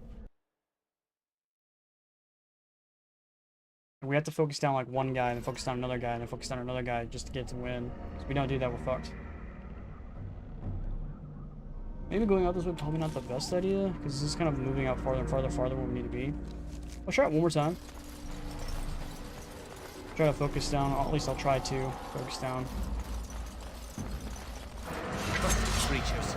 We have to focus down like one guy, and then focus down another guy, and then focus down another guy just to get to win. If we don't do that, we're fucked. Maybe going out this way is probably not the best idea, because this is kind of moving out farther and farther where we need to be. I'll try it one more time. Try to focus down, or at least I'll try to focus down. Creatures.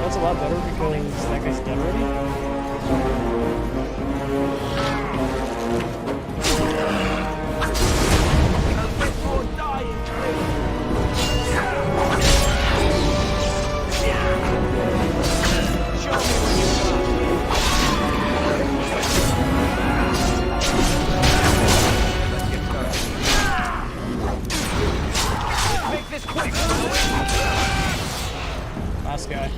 That's a lot better because that guy's dead already. guy.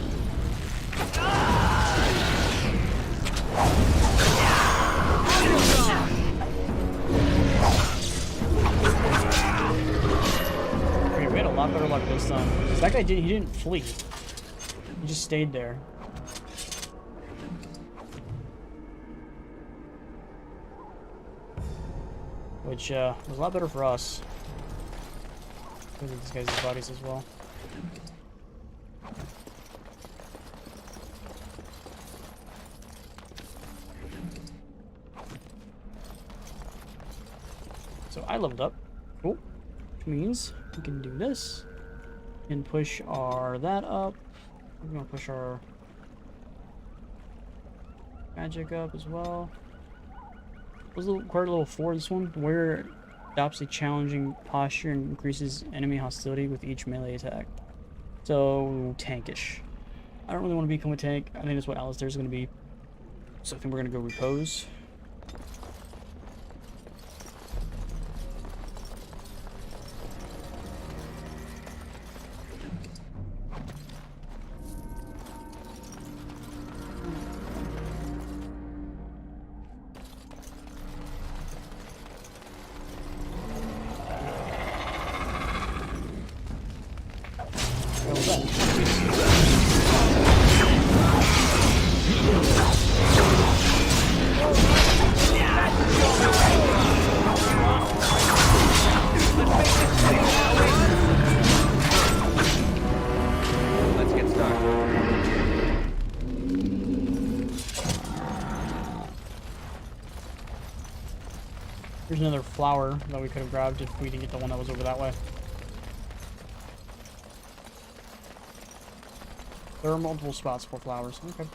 Okay, we had a lot better luck this time. That guy he didn't flee. He just stayed there. Which was a lot better for us. Look at these guys' bodies as well. So I leveled up. Cool. Which means we can do this. And push our that up. We're gonna push our magic up as well. Was quite a little for this one, where adopts a challenging posture and increases enemy hostility with each melee attack. So tankish. I don't really want to become a tank. I think that's what Alistair's going to be. So I think we're going to go repose. Let's get started. Here's another flower that we could have grabbed if we didn't get the one that was over that way. There are multiple spots for flowers. Okay.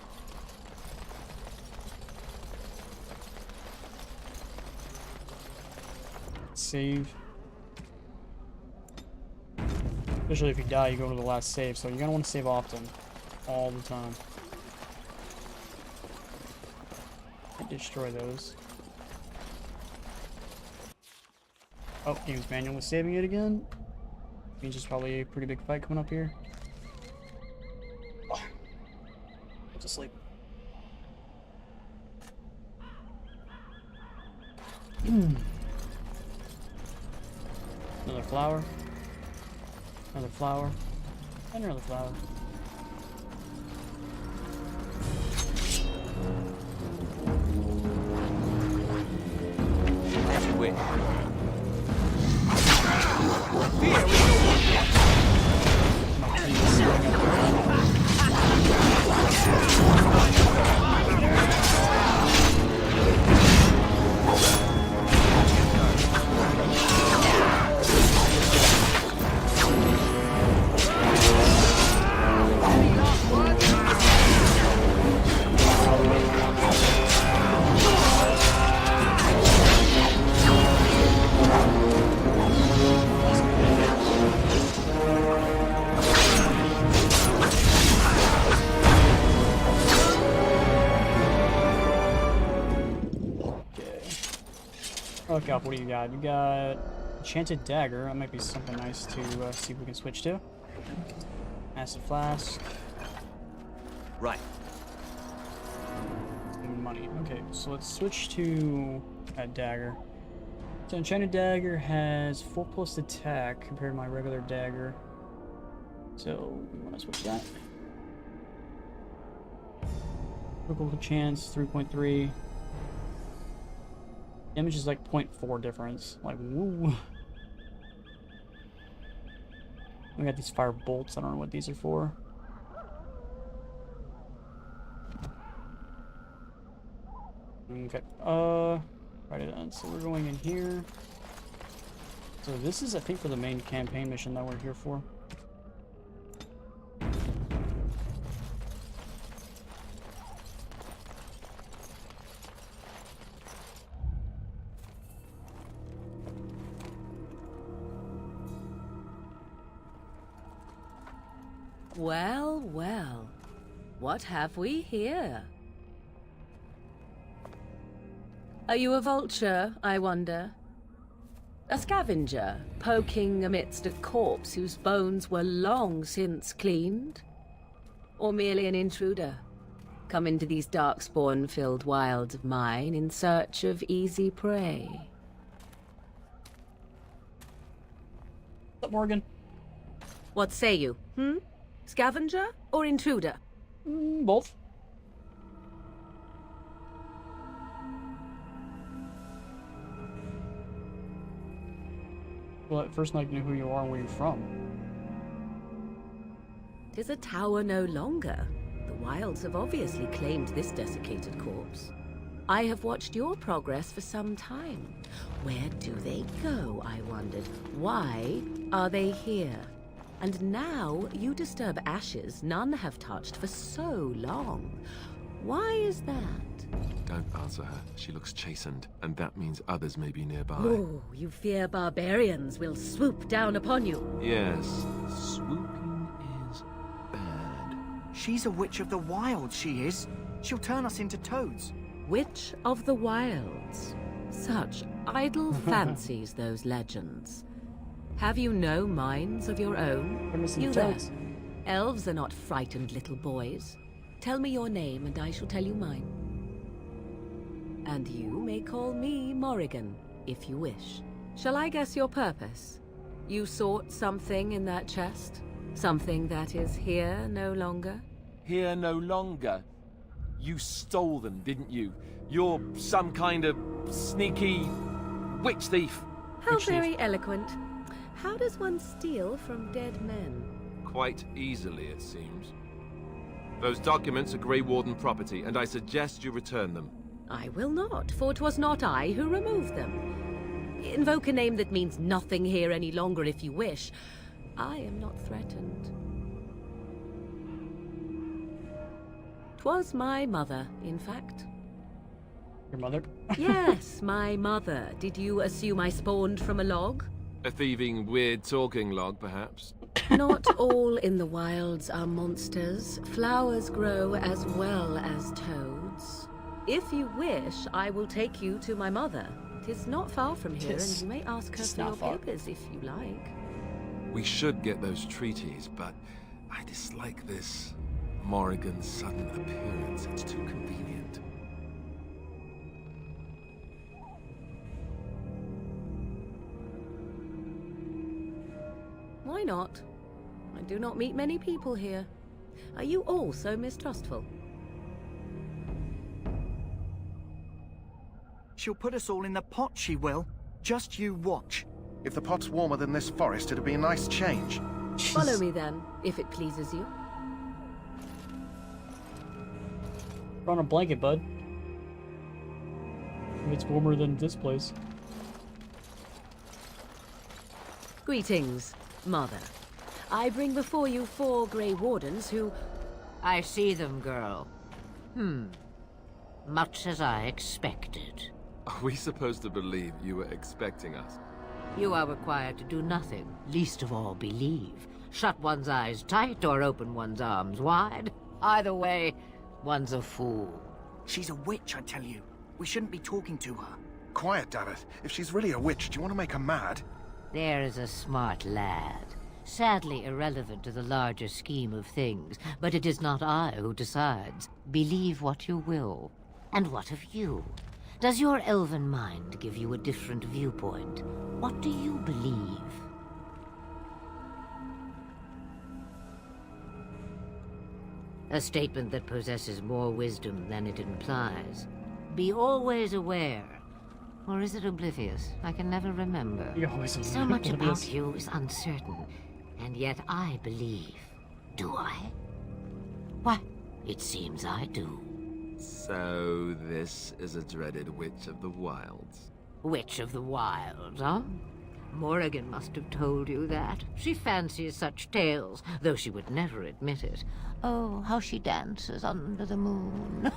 Save. Especially if you die, you go to the last save, so you're gonna want to save often. All the time. Destroy those. Oh, game's manually saving it again. Means there's probably a pretty big fight coming up here. Oh. Go to sleep. Another flower. Another flower. And another flower. As you wish. Okay, what do you got? You got Enchanted Dagger. That might be something nice to see if we can switch to. Acid Flask. Right. Money. Okay, so let's switch to a dagger. So Enchanted Dagger has 4+ attack compared to my regular dagger. So we want to switch that. Critical chance 3.3. Damage is like 0.4 difference. Like, woo. We got these fire bolts. I don't know what these are for. Okay. Write it down. So we're going in here. So this is, I think, for the main campaign mission that we're here for. Well, well. What have we here? Are you a vulture, I wonder? A scavenger, poking amidst a corpse whose bones were long since cleaned? Or merely an intruder? Come into these darkspawn-filled wilds of mine in search of easy prey. What's up, Morgan? What say you, Scavenger or intruder? Both. Well, at first, I'd like to know who you are and where you're from. 'Tis a tower no longer. The wilds have obviously claimed this desiccated corpse. I have watched your progress for some time. Where do they go, I wondered? Why are they here? And now you disturb ashes none have touched for so long. Why is that? Don't answer her. She looks chastened, and that means others may be nearby. Oh, you fear barbarians will swoop down upon you. Yes, swooping is bad. She's a witch of the wilds, she is. She'll turn us into toads. Witch of the wilds. Such idle fancies, those legends. Have you no minds of your own? You there. Elves are not frightened little boys. Tell me your name and I shall tell you mine. And you may call me Morrigan, if you wish. Shall I guess your purpose? You sought something in that chest? Something that is here no longer? Here no longer? You stole them, didn't you? You're some kind of sneaky witch thief. How very eloquent. How does one steal from dead men? Quite easily, it seems. Those documents are Grey Warden property, and I suggest you return them. I will not, for 'twas not I who removed them. Invoke a name that means nothing here any longer if you wish. I am not threatened. 'Twas my mother, in fact. Your mother? Yes, my mother. Did you assume I spawned from a log? A thieving, weird-talking log, perhaps? Not all in the wilds are monsters. Flowers grow as well as toads. If you wish, I will take you to my mother. 'Tis not far from here, and you may ask her for your papers if you like. We should get those treaties, but I dislike this Morrigan's sudden appearance. It's too convenient. Why not? I do not meet many people here. Are you all so mistrustful? She'll put us all in the pot, she will. Just you watch. If the pot's warmer than this forest, it'd be a nice change. Follow me then, if it pleases you. Put on a blanket, bud. If it's warmer than this place. Greetings, Mother. I bring before you 4 Grey Wardens who... I see them, girl. Much as I expected. Are we supposed to believe you were expecting us? You are required to do nothing, least of all believe. Shut one's eyes tight or open one's arms wide. Either way, one's a fool. She's a witch, I tell you. We shouldn't be talking to her. Quiet, Daveth. If she's really a witch, do you want to make her mad? There is a smart lad. Sadly irrelevant to the larger scheme of things, but it is not I who decides. Believe what you will. And what of you? Does your elven mind give you a different viewpoint? What do you believe? A statement that possesses more wisdom than it implies. Be always aware. Or is it oblivious? I can never remember. So much about you is uncertain, and yet I believe. Do I? Why, it seems I do. So this is a dreaded Witch of the Wilds. Witch of the Wilds, huh? Morrigan must have told you that. She fancies such tales, though she would never admit it. Oh, how she dances under the moon.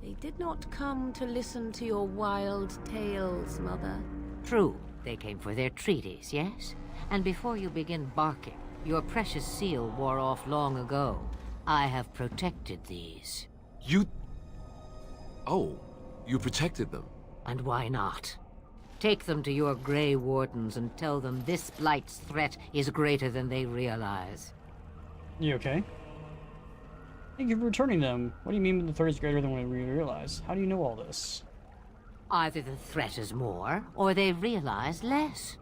They did not come to listen to your wild tales, Mother. True. They came for their treaties, yes? And before you begin barking, your precious seal wore off long ago. I have protected these. You... Oh, you protected them? And why not? Take them to your Grey Wardens and tell them this Blight's threat is greater than they realize. You okay? Thank you for returning them. What do you mean the threat is greater than we realize? How do you know all this? Either the threat is more, or they realize less.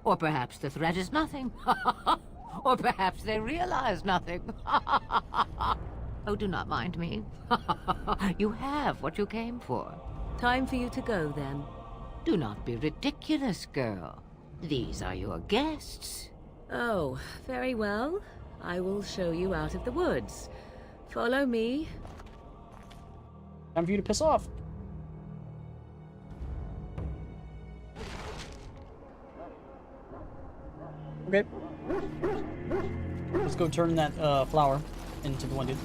Or perhaps the threat is nothing. Or perhaps they realize nothing. Oh, do not mind me. You have what you came for. Time for you to go, then. Do not be ridiculous, girl. These are your guests. Oh, very well. I will show you out of the woods. Follow me. Time for you to piss off. Okay. Let's go turn that flower into the one dude.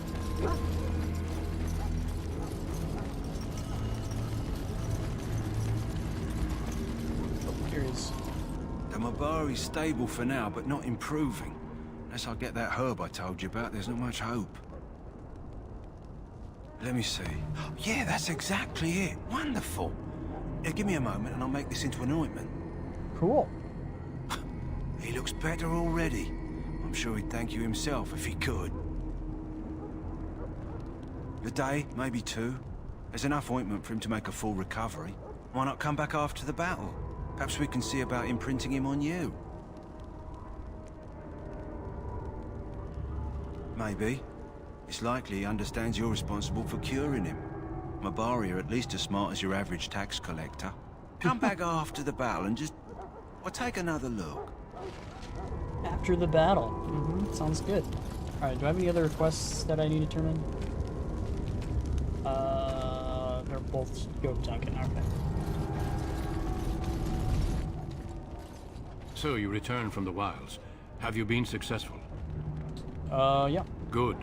Here he is. The Mabari's stable for now, but not improving. Unless I get that herb I told you about, there's not much hope. Let me see. Yeah, that's exactly it. Wonderful. Yeah, give me a moment and I'll make this into an ointment. Cool. He looks better already. I'm sure he'd thank you himself if he could. A day, maybe two. There's enough ointment for him to make a full recovery. Why not come back after the battle? Perhaps we can see about imprinting him on you. Maybe. It's likely he understands you're responsible for curing him. Mabari are at least as smart as your average tax collector. Come back after the battle and just... well, take another look. After the battle. Sounds good. Alright, do I have any other requests that I need to turn in? They're both go to Duncan, okay. So you returned from the wilds. Have you been successful? Yeah. Good.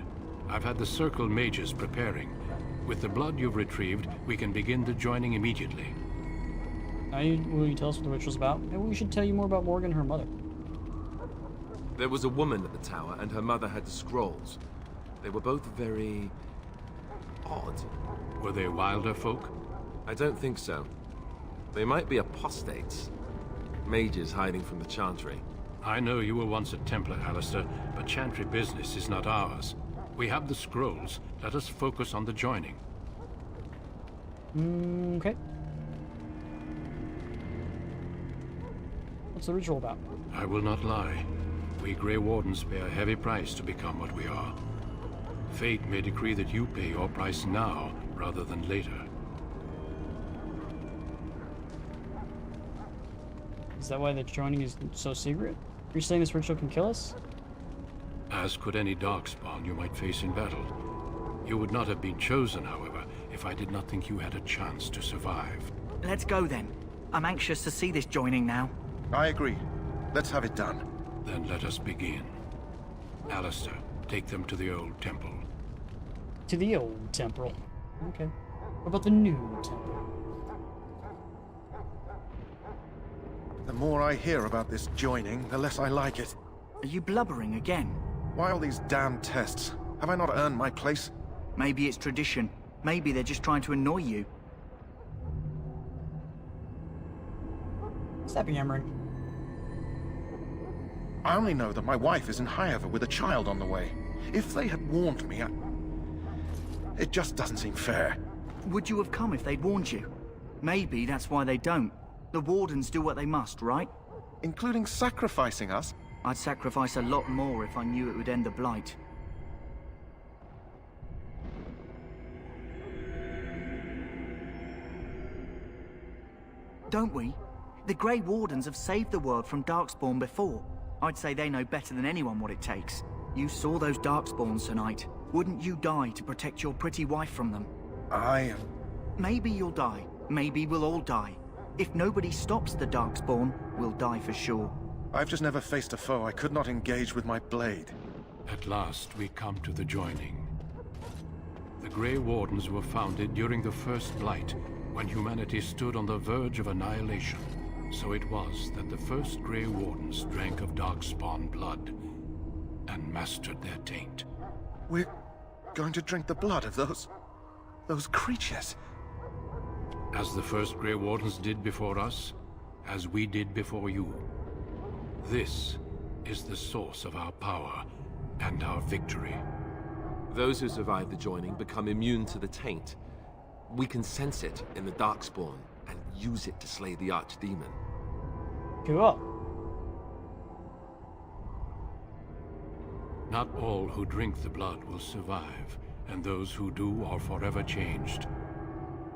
I've had the Circle mages preparing. With the blood you've retrieved, we can begin the joining immediately. Now will you tell us what the ritual's about? Maybe we should tell you more about Morgan and her mother. There was a woman at the tower, and her mother had the scrolls. They were both very... odd. Were they wilder folk? I don't think so. They might be apostates. Mages hiding from the Chantry. I know you were once a Templar, Alistair, but Chantry business is not ours. We have the scrolls. Let us focus on the joining. Okay. What's the ritual about? I will not lie. We Grey Wardens pay a heavy price to become what we are. Fate may decree that you pay your price now, rather than later. Is that why the joining is so secret? You're saying this ritual can kill us? As could any Darkspawn you might face in battle. You would not have been chosen, however, if I did not think you had a chance to survive. Let's go then. I'm anxious to see this joining now. I agree. Let's have it done. Then let us begin. Alistair, take them to the old temple. To the old temple. Okay. What about the new temple? The more I hear about this joining, the less I like it. Are you blubbering again? Why all these damn tests? Have I not earned my place? Maybe it's tradition. Maybe they're just trying to annoy you. Stop yammering. I only know that my wife is in Highever with a child on the way. If they had warned me, it just doesn't seem fair. Would you have come if they'd warned you? Maybe that's why they don't. The Wardens do what they must, right? Including sacrificing us? I'd sacrifice a lot more if I knew it would end the Blight. Don't we? The Grey Wardens have saved the world from Darkspawn before. I'd say they know better than anyone what it takes. You saw those Darkspawns tonight. Wouldn't you die to protect your pretty wife from them? Maybe you'll die. Maybe we'll all die. If nobody stops the Darkspawn, we'll die for sure. I've just never faced a foe I could not engage with my blade. At last, we come to the joining. The Grey Wardens were founded during the First Blight, when humanity stood on the verge of annihilation. So it was that the first Grey Wardens drank of Darkspawn blood and mastered their taint. We're going to drink the blood of those creatures. As the first Grey Wardens did before us, as we did before you. This is the source of our power and our victory. Those who survive the joining become immune to the taint. We can sense it in the Darkspawn and use it to slay the Archdemon. Cool. Not all who drink the blood will survive, and those who do are forever changed.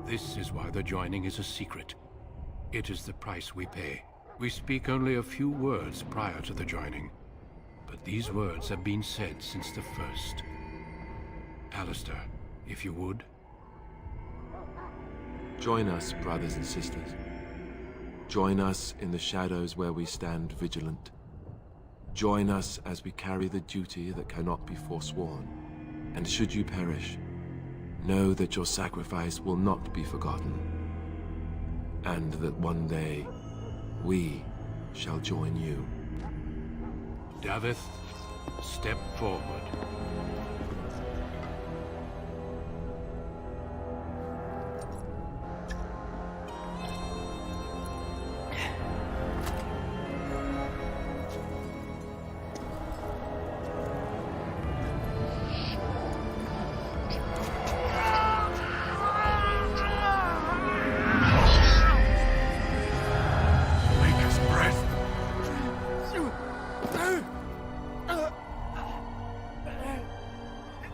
This is why the joining is a secret. It is the price we pay. We speak only a few words prior to the joining, but these words have been said since the first. Alistair, if you would. Join us, brothers and sisters. Join us in the shadows where we stand vigilant. Join us as we carry the duty that cannot be forsworn. And should you perish, know that your sacrifice will not be forgotten. And that one day, we shall join you. Davith, step forward.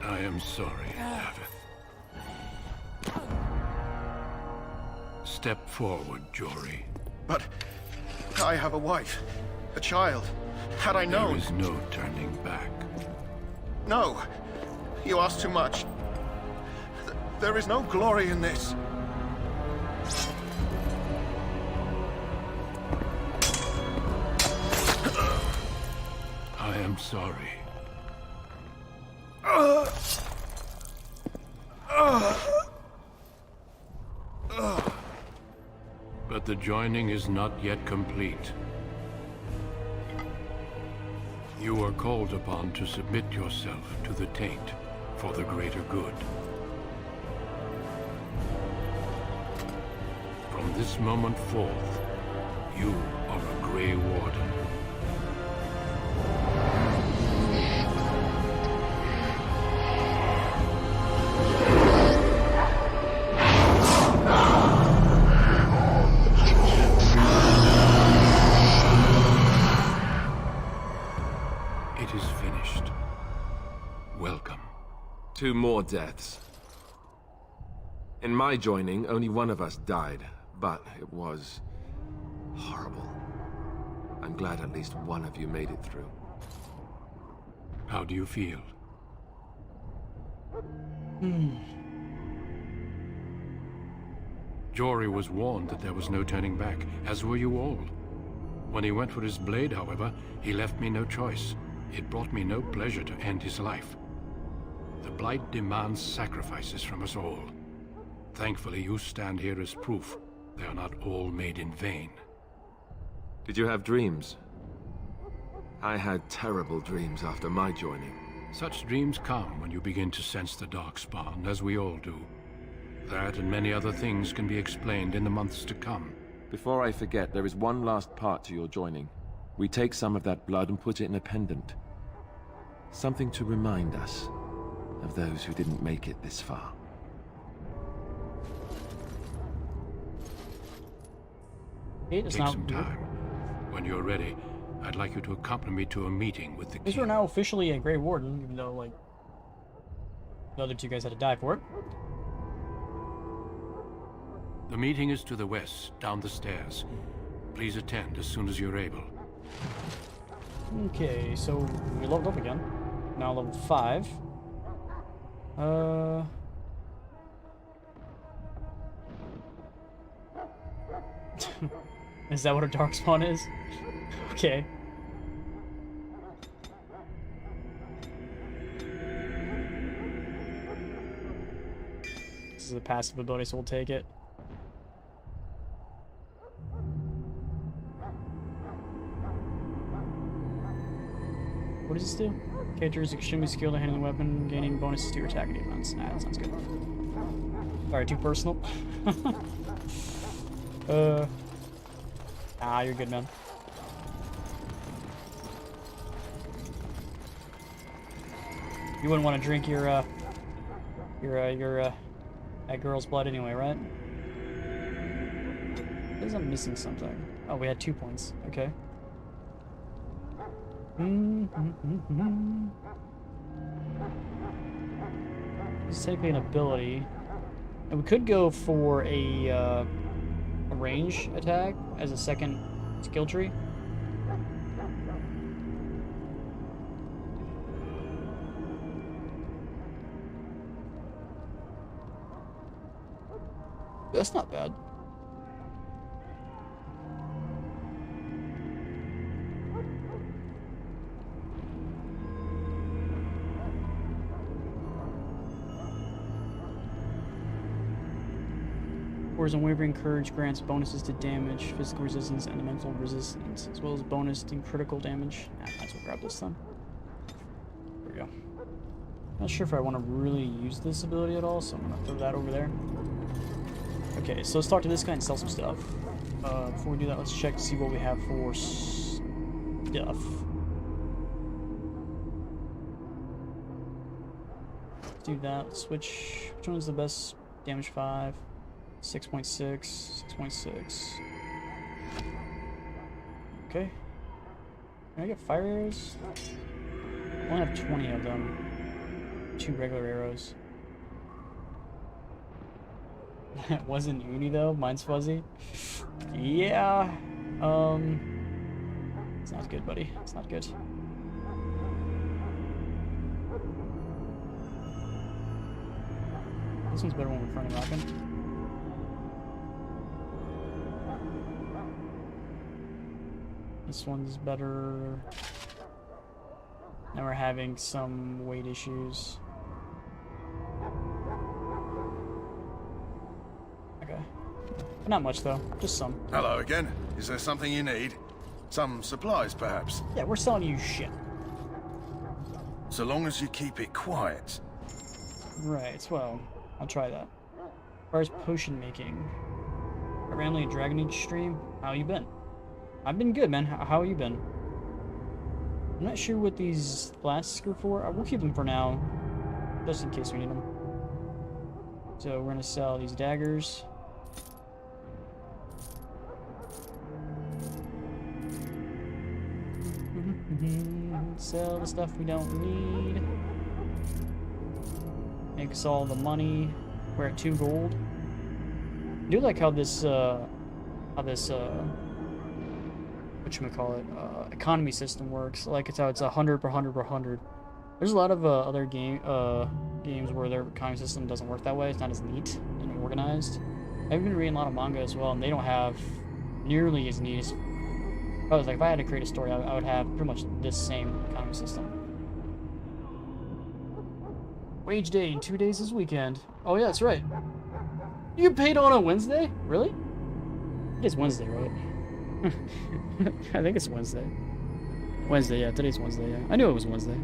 I am sorry, Davith. Step forward, Jory. But I have a wife, a child. Had I known... There is no turning back. No, you ask too much. There is no glory in this. I am sorry. But the joining is not yet complete. You are called upon to submit yourself to the taint for the greater good. From this moment forth, you are a Grey Warden. It is finished. Welcome. 2 more deaths. In my joining, only one of us died, but it was horrible. I'm glad at least one of you made it through. How do you feel? Jory was warned that there was no turning back, as were you all. When he went for his blade, however, he left me no choice. It brought me no pleasure to end his life. The Blight demands sacrifices from us all. Thankfully, you stand here as proof they are not all made in vain. Did you have dreams? I had terrible dreams after my joining. Such dreams come when you begin to sense the Darkspawn, as we all do. That and many other things can be explained in the months to come. Before I forget, there is one last part to your joining. We take some of that blood and put it in a pendant. Something to remind us of those who didn't make it this far. Take some time. When you're ready, I'd like you to accompany me to a meeting with the These are now officially a Grey Warden, even though, like, the other 2 guys had to die for it. The meeting is to the west, down the stairs. Please attend as soon as you're able. Okay, so we leveled up again. Now level 5. Is that what a Darkspawn is? Okay. This is a passive ability, so we'll take it. What does this do? Character is extremely skilled at handling a weapon, gaining bonuses to your attack and defense. Nah, that sounds good. Alright, too personal. Ah, you're good, man. You wouldn't want to drink your that girl's blood anyway, right? Because I'm missing something. Oh, we had 2 points. Okay. This is technically an ability. And we could go for a range attack as a second skill tree. That's not bad. Whereas Unwavering Courage grants bonuses to damage, physical resistance, and mental resistance, as well as bonus to critical damage. Might as well grab this then. There we go. Not sure if I want to really use this ability at all, so I'm going to throw that over there. Okay, so let's talk to this guy and sell some stuff. Before we do that, let's check to see what we have for stuff. Let's do that. Let's switch. Which one's the best? Damage 5. 6.6. 6.6. Okay. Can I get fire arrows? I only have 20 of them. 2 regular arrows. That wasn't uni though. Mine's fuzzy. Yeah. It's not good, buddy. It's not good. This one's better when we're front and rocking. This one's better. Now we're having some weight issues. Okay. But not much though, just some. Hello again. Is there something you need? Some supplies, perhaps? Yeah, we're selling you shit. So long as you keep it quiet. Right, well, I'll try that. As far as potion making, I ran a Dragon Age stream. How you been? I've been good, man. How you been? I'm not sure what these flasks are for. We'll keep them for now, just in case we need them. So we're gonna sell these daggers. Sell the stuff we don't need. Make us all the money. We're at 2 gold. I do like how this whatchamacallit, economy system works. Like it's how it's 100 per 100 per 100. There's a lot of other games where their economy system doesn't work that way. It's not as neat and organized. I've been reading a lot of manga as well, and they don't have nearly as neat as. I was like, if I had to create a story, I would have pretty much this same economy system. Wage day in 2 days this weekend. Oh yeah, that's right. You paid on a Wednesday? Really? I think it's Wednesday, right? I think it's Wednesday. Wednesday, yeah. Today's Wednesday, yeah. I knew it was Wednesday.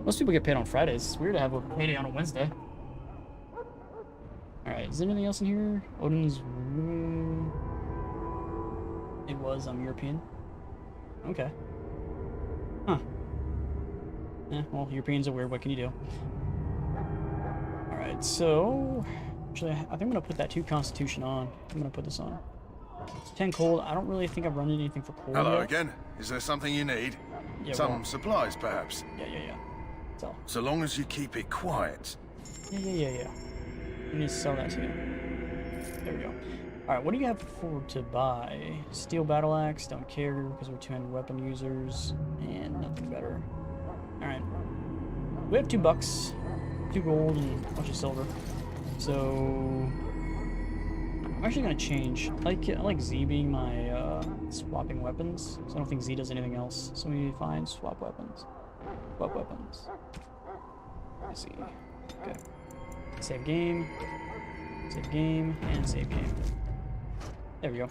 Most people get paid on Fridays. It's weird to have a payday on a Wednesday. Alright, is there anything else in here? Odin's room. It was, I'm European. Okay. Huh. Yeah, well, Europeans are weird. What can you do? Alright, so... Actually, I think I'm going to put that 2 Constitution on. I'm going to put this on. It's 10 cold. I don't really think I've run anything for cold Hello yet. again. Is there something you need? Yeah, Some supplies, perhaps? Yeah. So long as you keep it quiet. Yeah. We need to sell that to you. There we go. Alright, what do you have to buy? Steel battle axe, don't care because we're 2-handed weapon users, and nothing better. Alright. We have $2, 2 gold, and a bunch of silver. So I'm actually gonna change. I like Z being my swapping weapons. So I don't think Z does anything else. So we need to find swap weapons. Swap weapons. Let's see. Okay. Save game. Save game and save game. There we go.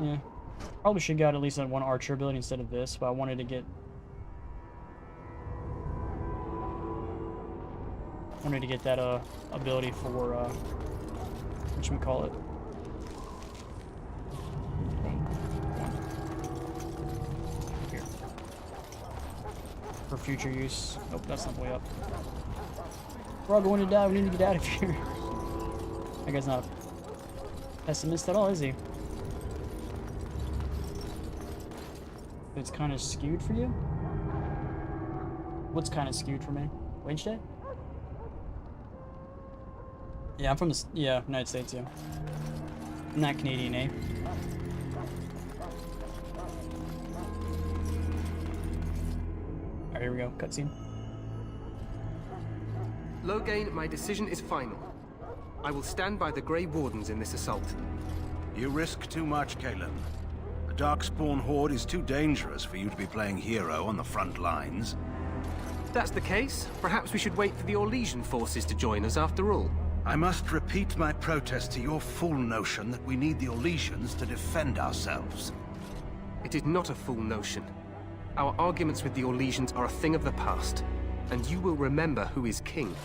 Yeah. Probably should got at least one archer ability instead of this, but I wanted to get wanted to get that ability for whatchamacallit. Here. For future use. Nope, that's not the way up. We're all going to die, we need to get out of here. That guy's not a pessimist at all, is he? It's kind of skewed for you? What's kind of skewed for me? Wage day? Yeah, I'm from the United States, yeah. I'm not Canadian, eh? Alright, here we go. Cutscene. Loghain, my decision is final. I will stand by the Grey Wardens in this assault. You risk too much, Cailan. The Darkspawn Horde is too dangerous for you to be playing hero on the front lines. If that's the case, perhaps we should wait for the Orlesian forces to join us after all. I must repeat my protest to your fool notion that we need the Orlesians to defend ourselves. It is not a fool notion. Our arguments with the Orlesians are a thing of the past, and you will remember who is king.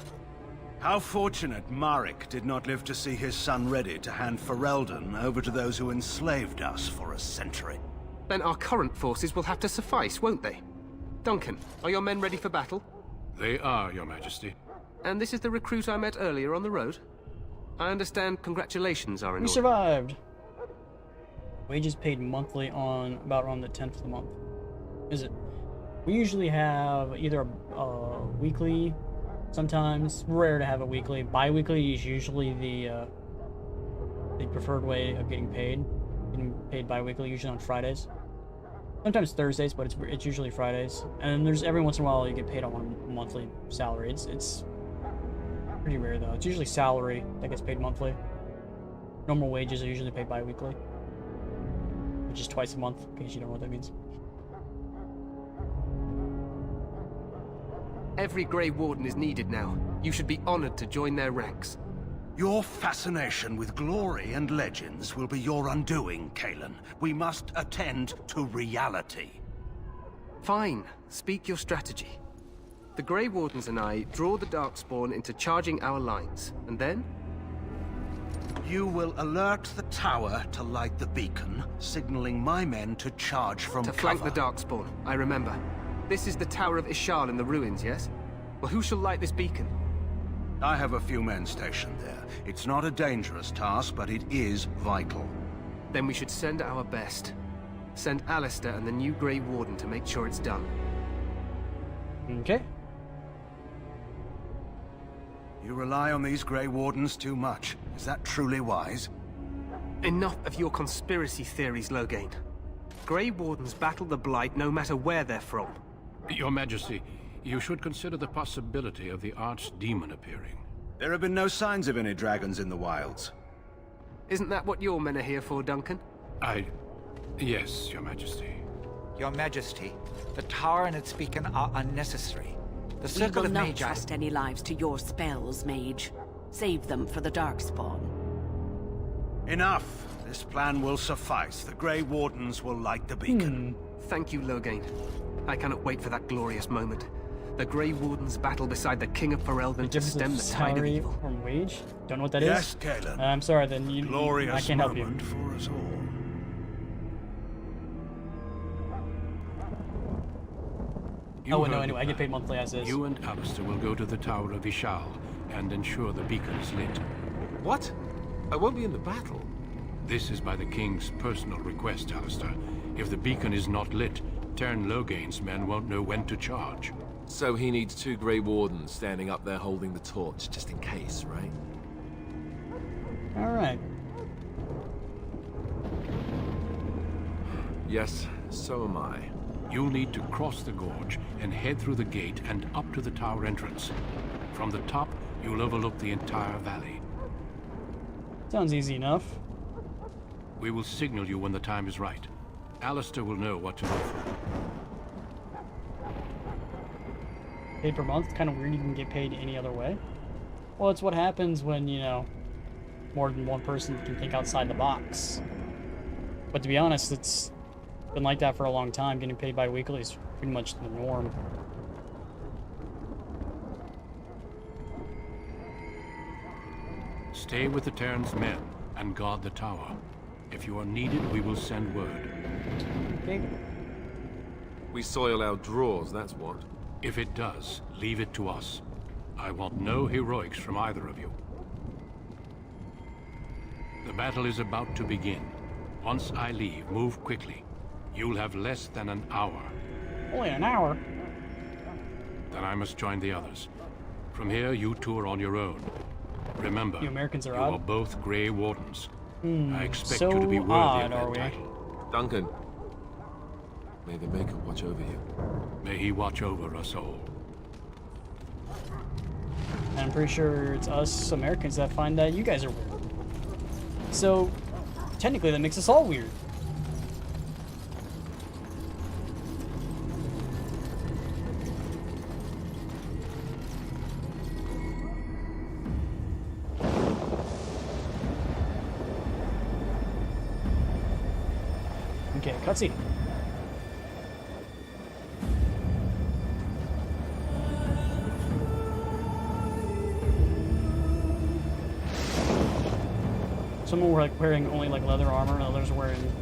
How fortunate Maric did not live to see his son ready to hand Ferelden over to those who enslaved us for a century. Then our current forces will have to suffice, won't they? Duncan, are your men ready for battle? They are, Your Majesty. And this is the recruit I met earlier on the road? I understand congratulations are in We order. survived! Wages paid monthly on about around the 10th of the month. Is it? We usually have either a weekly, sometimes rare to have a weekly. Bi-weekly is usually the preferred way of getting paid. Getting paid bi-weekly, usually on Fridays. Sometimes Thursdays, but it's usually Fridays. And there's every once in a while you get paid on a monthly salary. It's pretty rare though. It's usually salary that gets paid monthly. Normal wages are usually paid bi-weekly, which is twice a month, in case you don't know what that means. Every Grey Warden is needed now. You should be honored to join their ranks. Your fascination with glory and legends will be your undoing, Cailan. We must attend to reality. Fine. Speak your strategy. The Grey Wardens and I draw the Darkspawn into charging our lines, and then? You will alert the tower to light the beacon, signaling my men to charge from cover. To flank the Darkspawn, I remember. This is the Tower of Ishal in the ruins, yes? Well, who shall light this beacon? I have a few men stationed there. It's not a dangerous task, but it is vital. Then we should send our best. Send Alistair and the new Grey Warden to make sure it's done. Okay. You rely on these Grey Wardens too much. Is that truly wise? Enough of your conspiracy theories, Loghain. Grey Wardens battle the Blight no matter where they're from. Your Majesty, you should consider the possibility of the Archdemon appearing. There have been no signs of any dragons in the wilds. Isn't that what your men are here for, Duncan? Yes, Your Majesty. Your Majesty, the tower and its beacon are unnecessary. The Circle We of will not Magi... trust any lives to your spells, Mage. Save them for the Darkspawn. Enough! This plan will suffice. The Grey Wardens will light the beacon. Thank you, Loghain. I cannot wait for that glorious moment. The Grey Wardens battle beside the King of Ferelden to stem the tide of evil. From wage? Don't know what that is? Yes, Cailan. I'm sorry, then Glorious I can't help you. moment for us all. Oh, no, anyway, I get paid monthly as is. You and Alistair will go to the Tower of Ishal and ensure the beacon is lit. What? I won't be in the battle. This is by the King's personal request, Alistair. If the beacon is not lit, Teyrn Loghain's men won't know when to charge. So he needs 2 Grey Wardens standing up there holding the torch, just in case, right? Alright. Yes, so am I. You'll need to cross the gorge and head through the gate and up to the tower entrance. From the top, you'll overlook the entire valley. Sounds easy enough. We will signal you when the time is right. Alistair will know what to look for. Paid per month? Kind of weird you can get paid any other way. Well, it's what happens when, you know, more than one person can think outside the box. But to be honest, it's been like that for a long time. Getting paid bi-weekly is pretty much the norm. Stay with the Terran's men and guard the tower. If you are needed, we will send word. Okay. We soil our drawers, that's what. If it does, leave it to us. I want no heroics from either of you. The battle is about to begin. Once I leave, move quickly. You'll have less than an hour. Only an hour? Then I must join the others. From here, you two are on your own. Remember, you Americans are you odd. are both Grey Wardens. I expect so you to be worthy odd, of are that we? title. Duncan, may the Maker watch over you. May he watch over us all. And I'm pretty sure it's us Americans that find that you guys are weird. So, technically that makes us all weird. Okay, cutscene. Some were like wearing only like leather armor, and others were wearing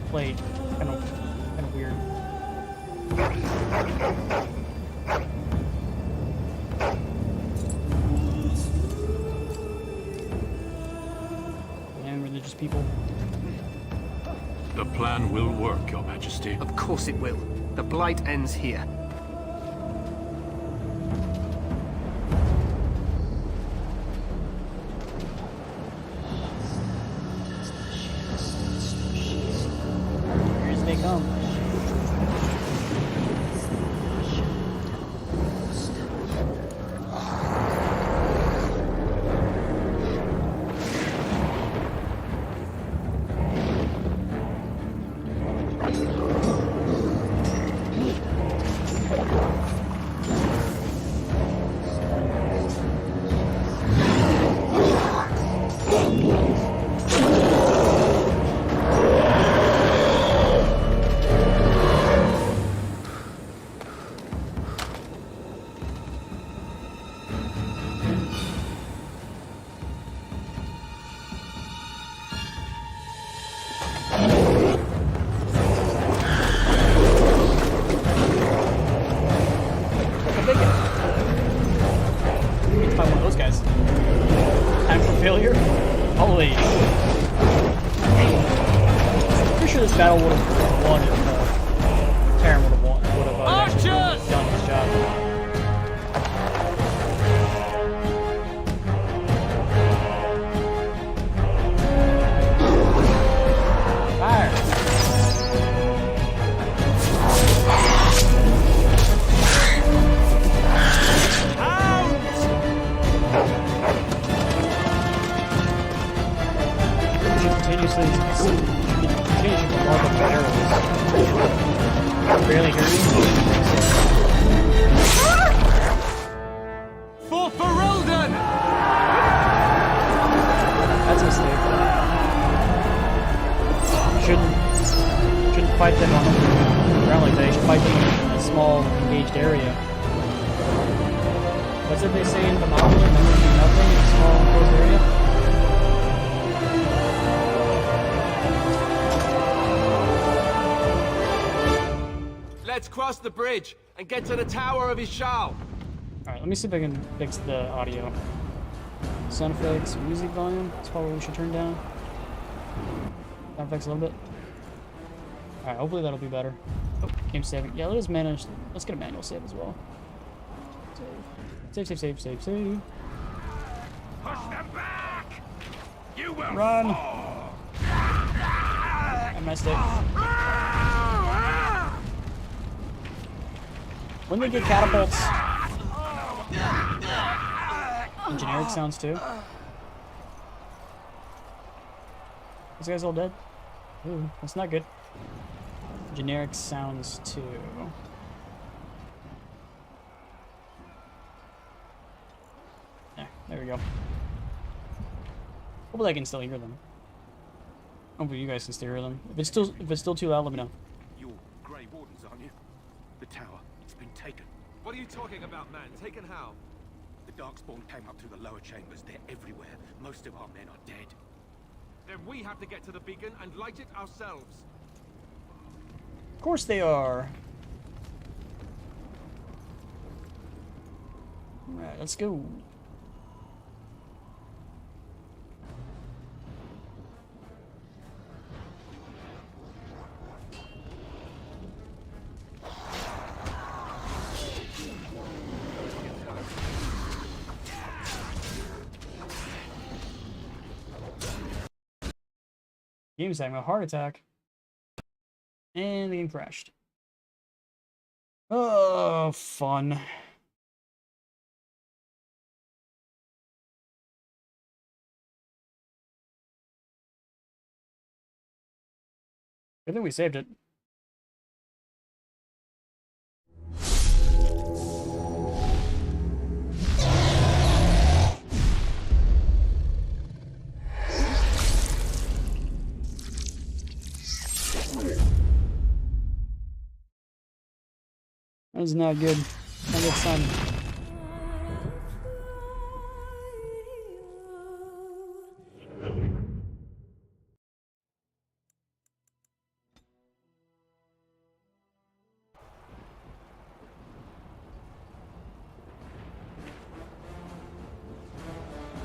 plate. Kind of weird. And religious people. The plan will work, Your Majesty. Of course it will. The Blight ends here. Here as they come. Failure? Holy. Pretty sure this battle would have won if Terran would have actually done his job. Fire! Continuously more of the arrows. Barely hurting. For Ferelden! That's a mistake. Shouldn't fight them on the ground like that. You should fight them in a small engaged area. What's it they say in the novel? Remember to do nothing in a small enclosed area? Let's cross the bridge and get to the Tower of Ishal. Alright, let me see if I can fix the audio. Sound effects, music volume. That's probably what we should turn down. Sound effects a little bit. Alright, hopefully that'll be better. Oh, game saving. Yeah, let's get a manual save as well. Save. Save. Push them back! You will Run! fall! I messed it. When they get catapults and generic sounds too. These guys all dead? Ooh, that's not good. Generic sounds too. There we go. Hopefully I can still hear them. Hopefully you guys can still hear them. If it's still too loud, let me know. You're Grey Wardens, aren't you? The tower, it's been taken. What are you talking about, man? Taken how? The Darkspawn came up through the lower chambers. They're everywhere. Most of our men are dead. Then we have to get to the beacon and light it ourselves. Of course they are. Alright, let's go. Game's having a heart attack. And the game crashed. Oh, fun. Good thing we saved it. That's not good. Not good sign.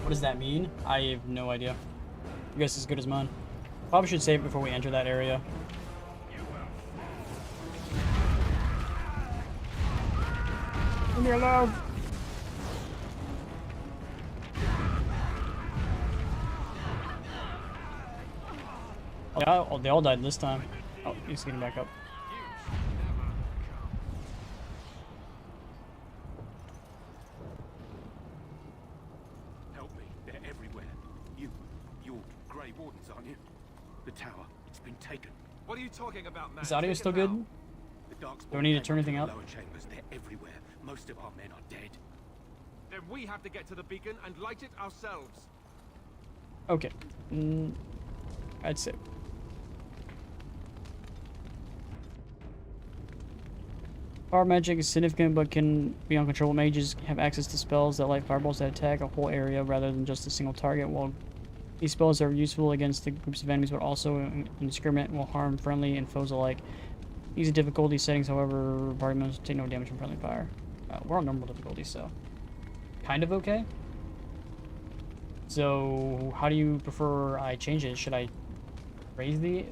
What does that mean? I have no idea. I guess as good as mine. Probably should save it before we enter that area. Leave me alone. Yeah, they all died this time. Oh, he's getting back up. Help me. They're everywhere. You're Grey Wardens, aren't you? The tower. It's been taken. What are you talking about, man? Is the audio still good? Do I need to turn anything up? Lower chambers. They're everywhere. Most of our men are dead. Then we have to get to the beacon and light it ourselves. Okay. I'd say. Fire magic is significant but can be uncontrollable. Mages have access to spells that light fireballs that attack a whole area rather than just a single target. While these spells are useful against the groups of enemies, but also indiscriminate will harm friendly and foes alike. Easy difficulty settings, however, party members take no damage from friendly fire. We're on normal difficulty, so kind of okay. So, how do you prefer I change it? Should I raise the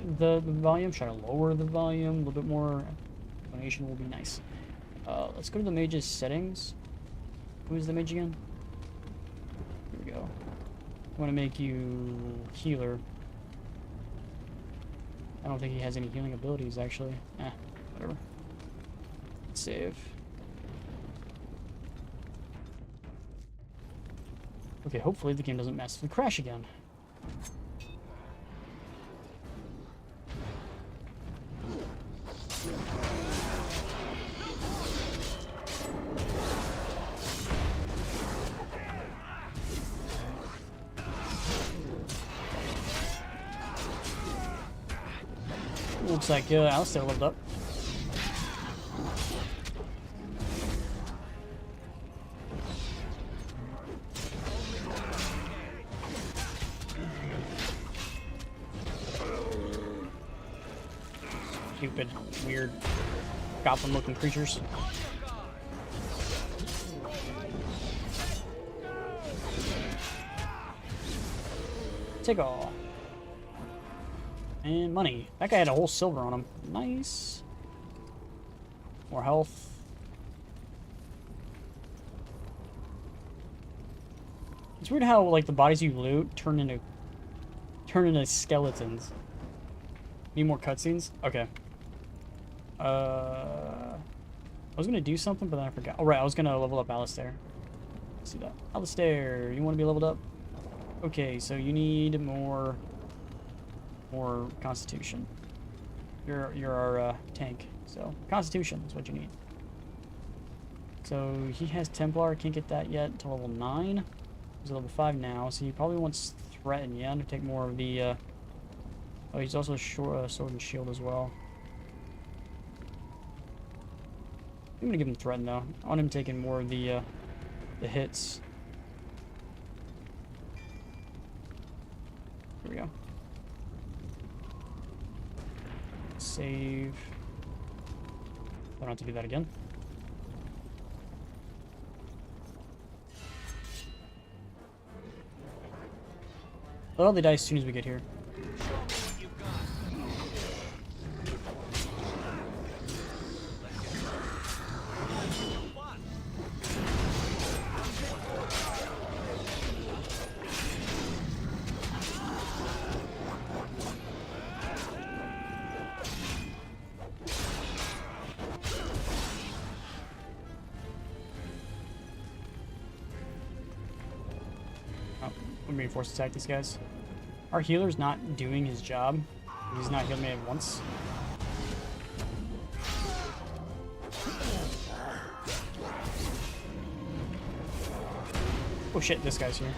volume? Should I lower the volume? A little bit more explanation will be nice. Let's go to the mage's settings. Who's the mage again? Here we go. I want to make you healer. I don't think he has any healing abilities, actually. Whatever. Let's save. Okay, hopefully the game doesn't massively crash again. Looks like Alistair leveled up. Stupid, weird, goblin-looking creatures. Take all. And money. That guy had a whole silver on him. Nice. More health. It's weird how like the bodies you loot turn into skeletons. Need more cutscenes? Okay. I was gonna do something, but then I forgot. Oh right, I was gonna level up Alistair. Let's see that. Alistair, you want to be leveled up? Okay, so you need more Constitution. You're our tank, so Constitution is what you need. So he has Templar, can't get that yet until level 9. He's level 5 now, so he probably wants Threaten, yeah, to take more of the. Oh, he's also Sword and Shield as well. I'm gonna give him Threaten though. I want him taking more of the hits. we go. Save. I don't have to do that again. Well, they die as soon as we get here. I'm being forced to attack these guys. Our healer's not doing his job. He's not healing me at once. Oh shit, this guy's here.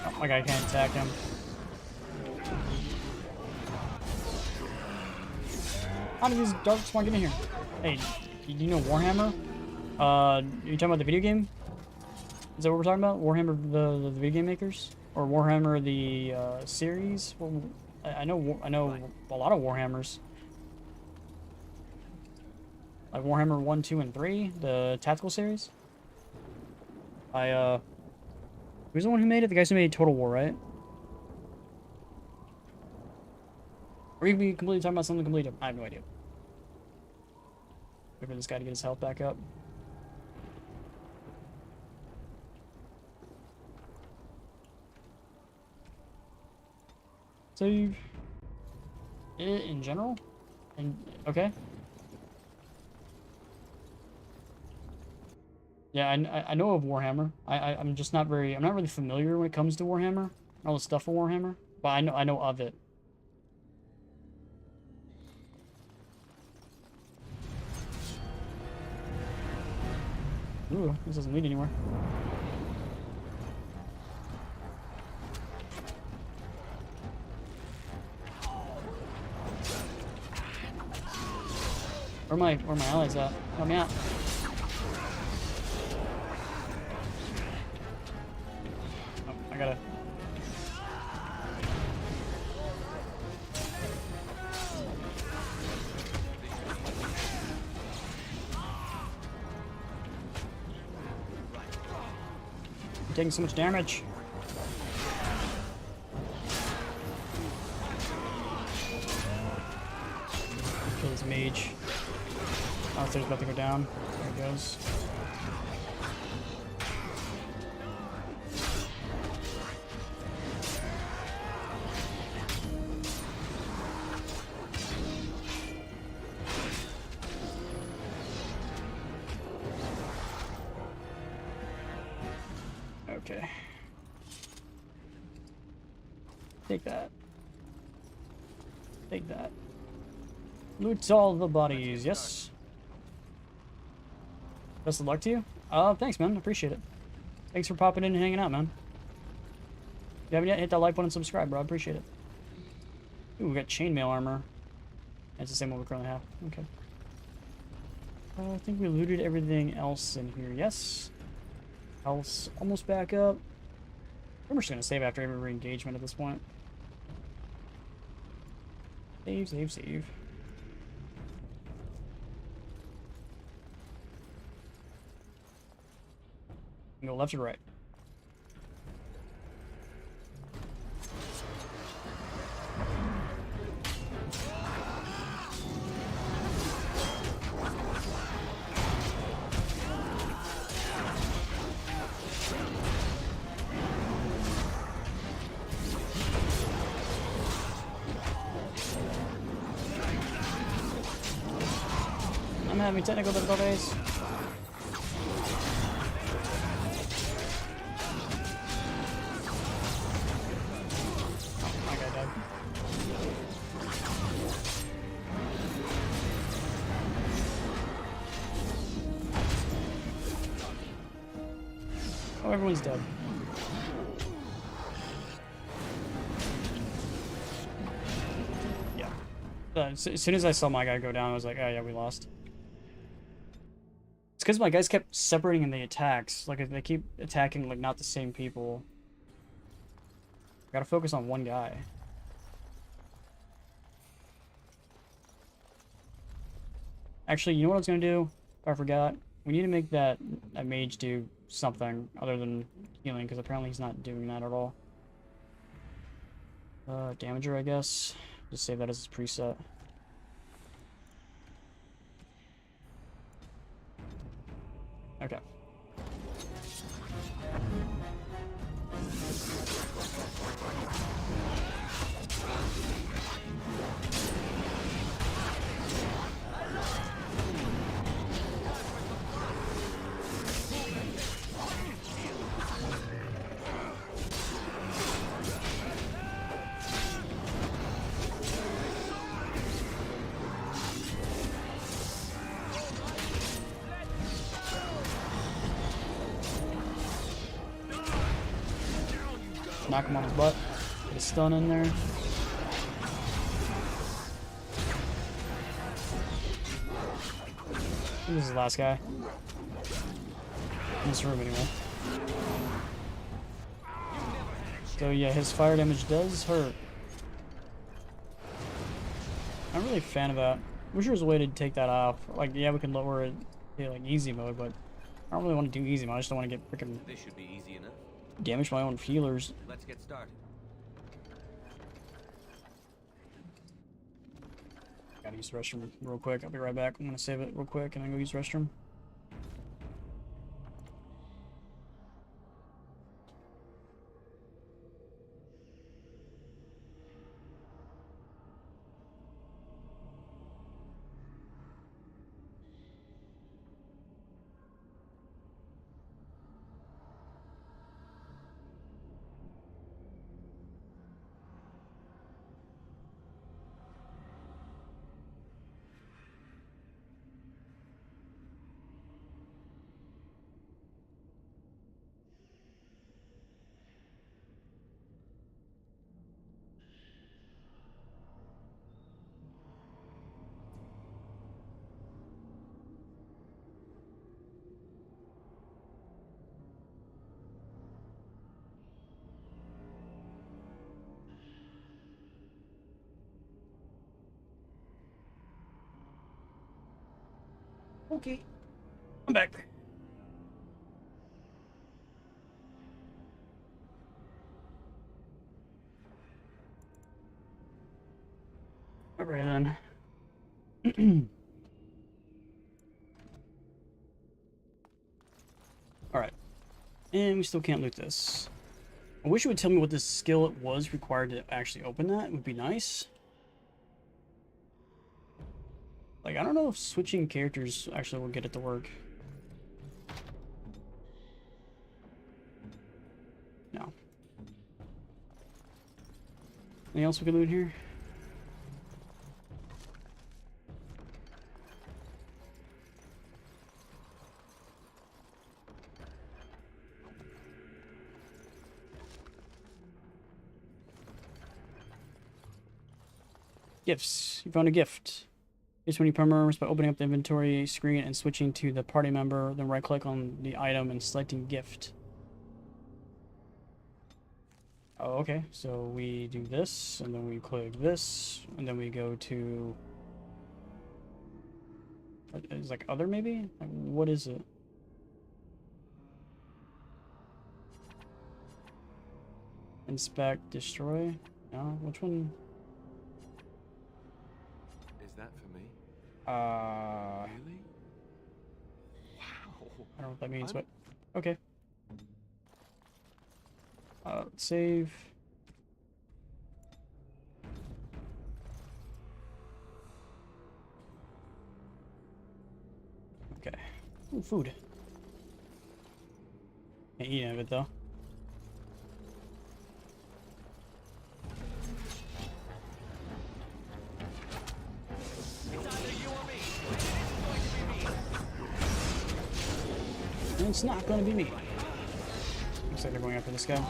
Oh, my guy can't attack him. How did these dark spawn get in here? Hey, do you know Warhammer? Are you talking about the video game? Is that what we're talking about? Warhammer, the video game makers, or Warhammer the series? Well, I know a lot of Warhammers, like Warhammer 1, 2, and 3, the tactical series. Who's the one who made it? The guys who made Total War, right? Or you could be completely talking about something completely different. I have no idea. Wait for this guy to get his health back up. So, in general? Okay. Yeah, I know of Warhammer. I'm just not really familiar when it comes to Warhammer. All the stuff for Warhammer. But I know of it. Ooh, this doesn't lead anywhere. Where are my allies at? Help me out. Oh, I gotta. I'm taking so much damage. Kill this mage. Monster's about to go down. There it goes. Okay. Take that. Take that. Loot all the bodies, yes. Best of luck to you. Thanks, man. Appreciate it. Thanks for popping in and hanging out, man. If you haven't yet, hit that like button and subscribe, bro. I appreciate it. Ooh, we got chainmail armor. That's the same one we currently have. Okay. I think we looted everything else in here. Yes. Health's almost back up. I'm just gonna save after every re-engagement at this point. Save, save, save. Go left or right? I'm having technical difficulties. Oh, everyone's dead. Yeah. As soon as I saw my guy go down, I was like, oh yeah, we lost. It's because my guys kept separating in the attacks. Like, they keep attacking, like, not the same people. Gotta focus on one guy. Actually, you know what I was gonna do? If I forgot. We need to make that mage do something other than healing, because apparently he's not doing that at all. Damager, I guess. Just save that as his preset. Okay. Knock him on his butt. Get a stun in there. This is the last guy. In this room, anyway. So yeah, his fire damage does hurt. I'm really a fan of that. Wish there was a way to take that off. Like, yeah, we can lower it to like easy mode, but I don't really want to do easy mode. I just don't want to get freaking This should be easy enough. damage my own healers. Let's get started. Gotta use the restroom real quick. I'll be right back. I'm gonna save it real quick and then go use the restroom. Okay, I'm back. Alright then. Alright. And we still can't loot this. I wish it would tell me what this skill it was required to actually open that. It would be nice. Like, I don't know if switching characters actually will get it to work. No. Anything else we can loot here? Gifts. You found a gift. Just when you perm armors by opening up the inventory screen and switching to the party member, then right click on the item and selecting gift. Oh, okay. So we do this, and then we click this, and then we go to... It's like other maybe? Like, what is it? Inspect, destroy? No, which one? Is that for me? Really? Wow. I don't know what that means, but okay. Save. Okay. Ooh, food. Can't eat any of it though. It's not going to be me. Looks like they're going after this guy.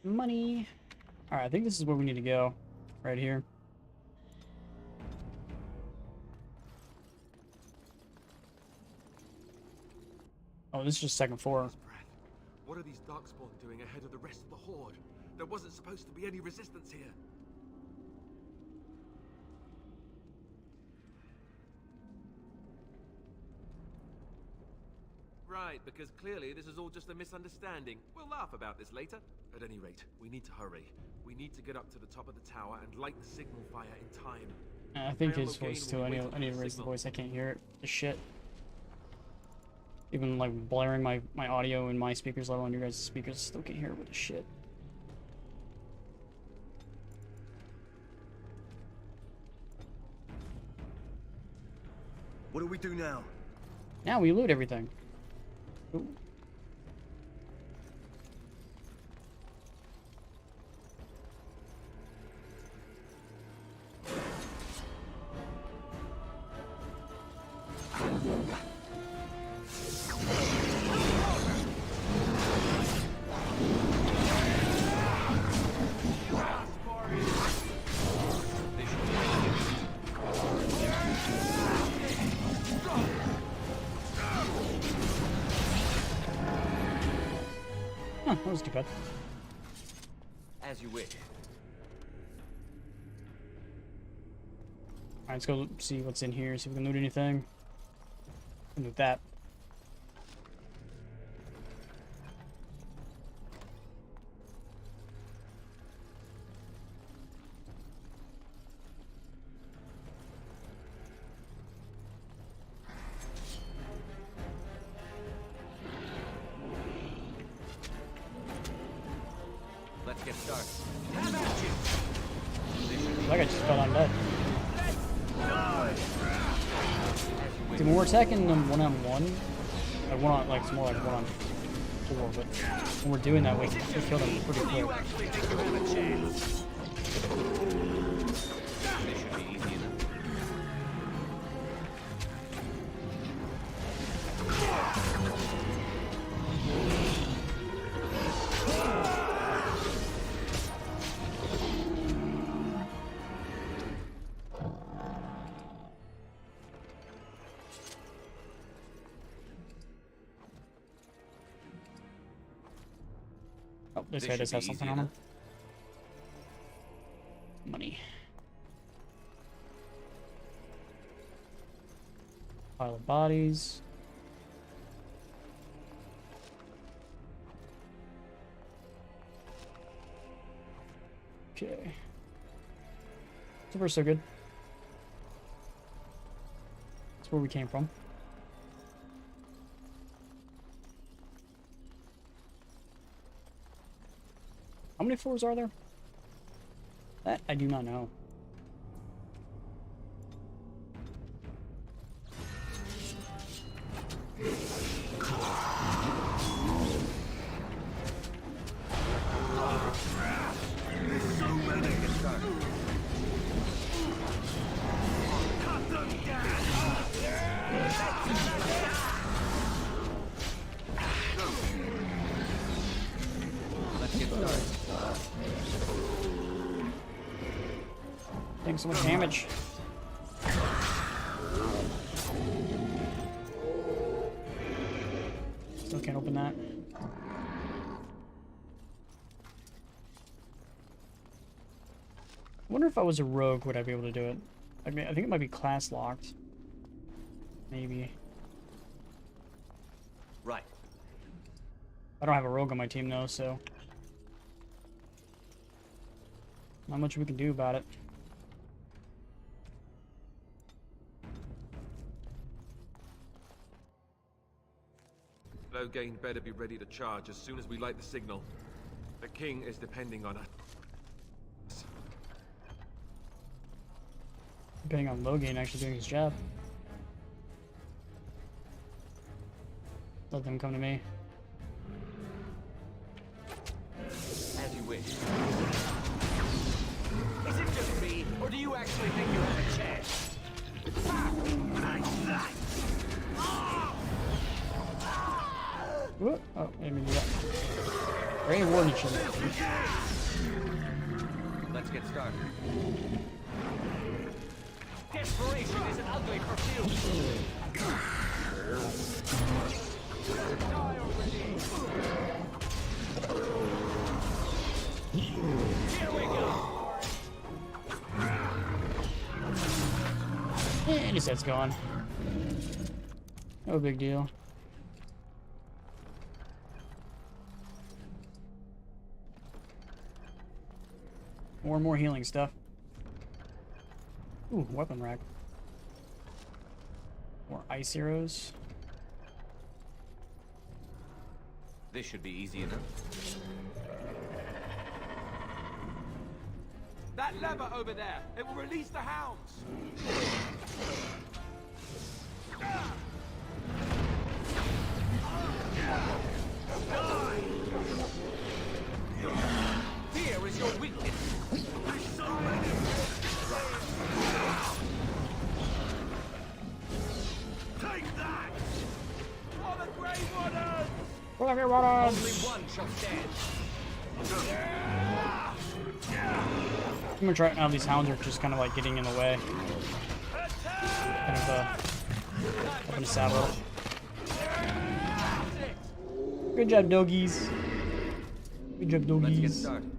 Money. Alright, I think this is where we need to go. Right here. Oh, this is just second floor. What are these Darkspawn doing ahead of the rest of the Horde? There wasn't supposed to be any resistance here. Right, because clearly this is all just a misunderstanding. We'll laugh about this later. At any rate, we need to hurry. We need to get up to the top of the tower and light the signal fire in time. I think his voice too. I need to raise the voice. I can't hear it. The shit. Even like blaring my audio in my speakers level on your guys' speakers, still can't hear it with the shit. What do we do now? Now we loot everything. Ooh. Huh, that was too bad. As you wish. Alright, let's go see what's in here, see if we can loot anything. Loot that. Let's get started. Like I just fell down dead. Dude, when we're attacking them one-on-one, like one on, like it's more like one-on-4, but when we're doing that, we kill them pretty quick. Oh, this guy does have something on him. Money. Pile of bodies. Okay. So far, so good. That's where we came from. How many floors are there? That I do not know. Taking so much damage. Still can't open that. I wonder if I was a rogue, would I be able to do it? I mean, I think it might be class locked. Maybe. Right. I don't have a rogue on my team though, so not much we can do about it. Loghain better be ready to charge as soon as we light the signal. The king is depending on us. Depending on Loghain actually doing his job. Let them come to me. As you wish. Is it just me, or do you actually think you have a chance? What? Oh, I didn't mean to do that. Grey Warden should Let's get started. Desperation is an ugly perfume. Here we go. And his head's gone. No big deal. More and more healing stuff. Ooh, weapon rack. More ice arrows. This should be easy enough. That lever over there, it will release the hounds. Fear is your weakness. Take that! For the Grey Wardens! Only one shall stand. I'm gonna try now. These hounds are just kind of like getting in the way. Kind of up in the saddle. Good job, doggies. Good job, doggies. Let's get started.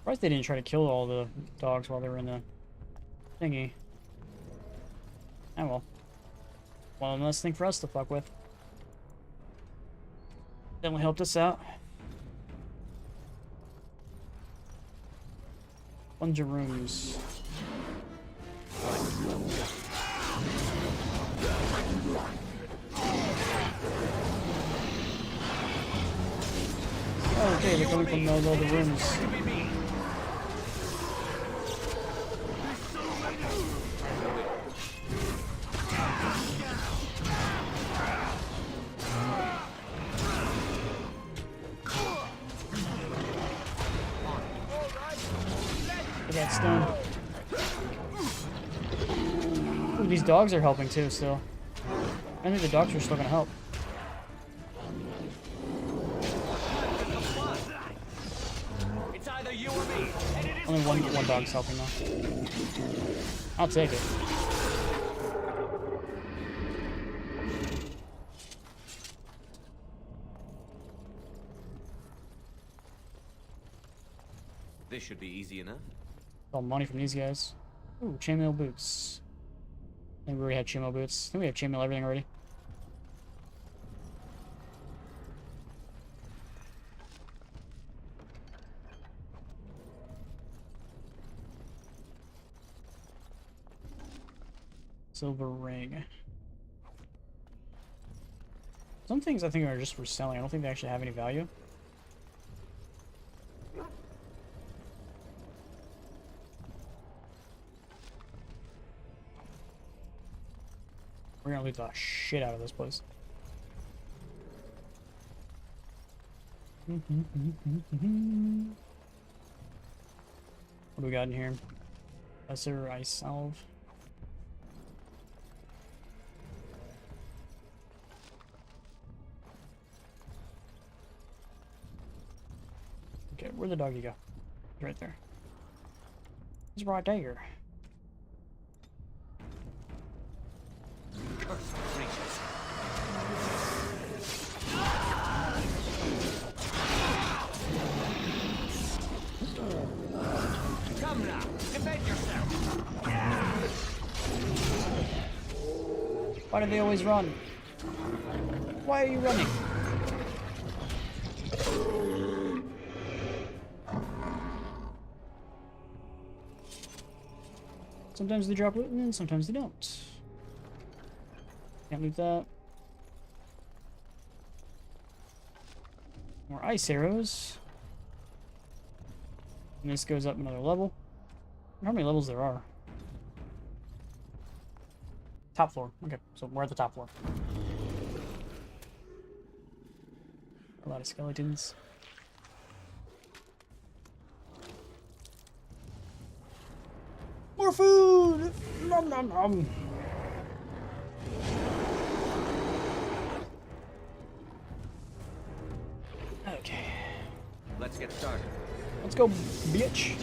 Surprised they didn't try to kill all the dogs while they were in the thingy. Oh well. One less thing for us to fuck with. Definitely helped us out. Bunch of rooms. Oh, okay, they're coming from all the rooms. Look at that stone. Ooh, these dogs are helping too still. I think the dogs are still gonna help. It's either you or me, and it is Only one dog's helping though. I'll take it. This should be easy enough. All money from these guys. Ooh, chainmail boots. I think we already had chainmail boots. I think we have chainmail everything already. Silver ring. Some things I think are just for selling. I don't think they actually have any value. We're gonna loot the shit out of this place. What do we got in here? Lesser ice salve. Okay, where'd the doggy go? He's right there. He's right there. Come now, defend yourself. Why do they always run? Why are you running? Sometimes they drop loot and sometimes they don't. Can't loot that. More ice arrows. And this goes up another level. How many levels there are? Top floor. Okay, so we're at the top floor. A lot of skeletons. More food! Nom nom nom. Okay. Let's get started. Let's go, bitch.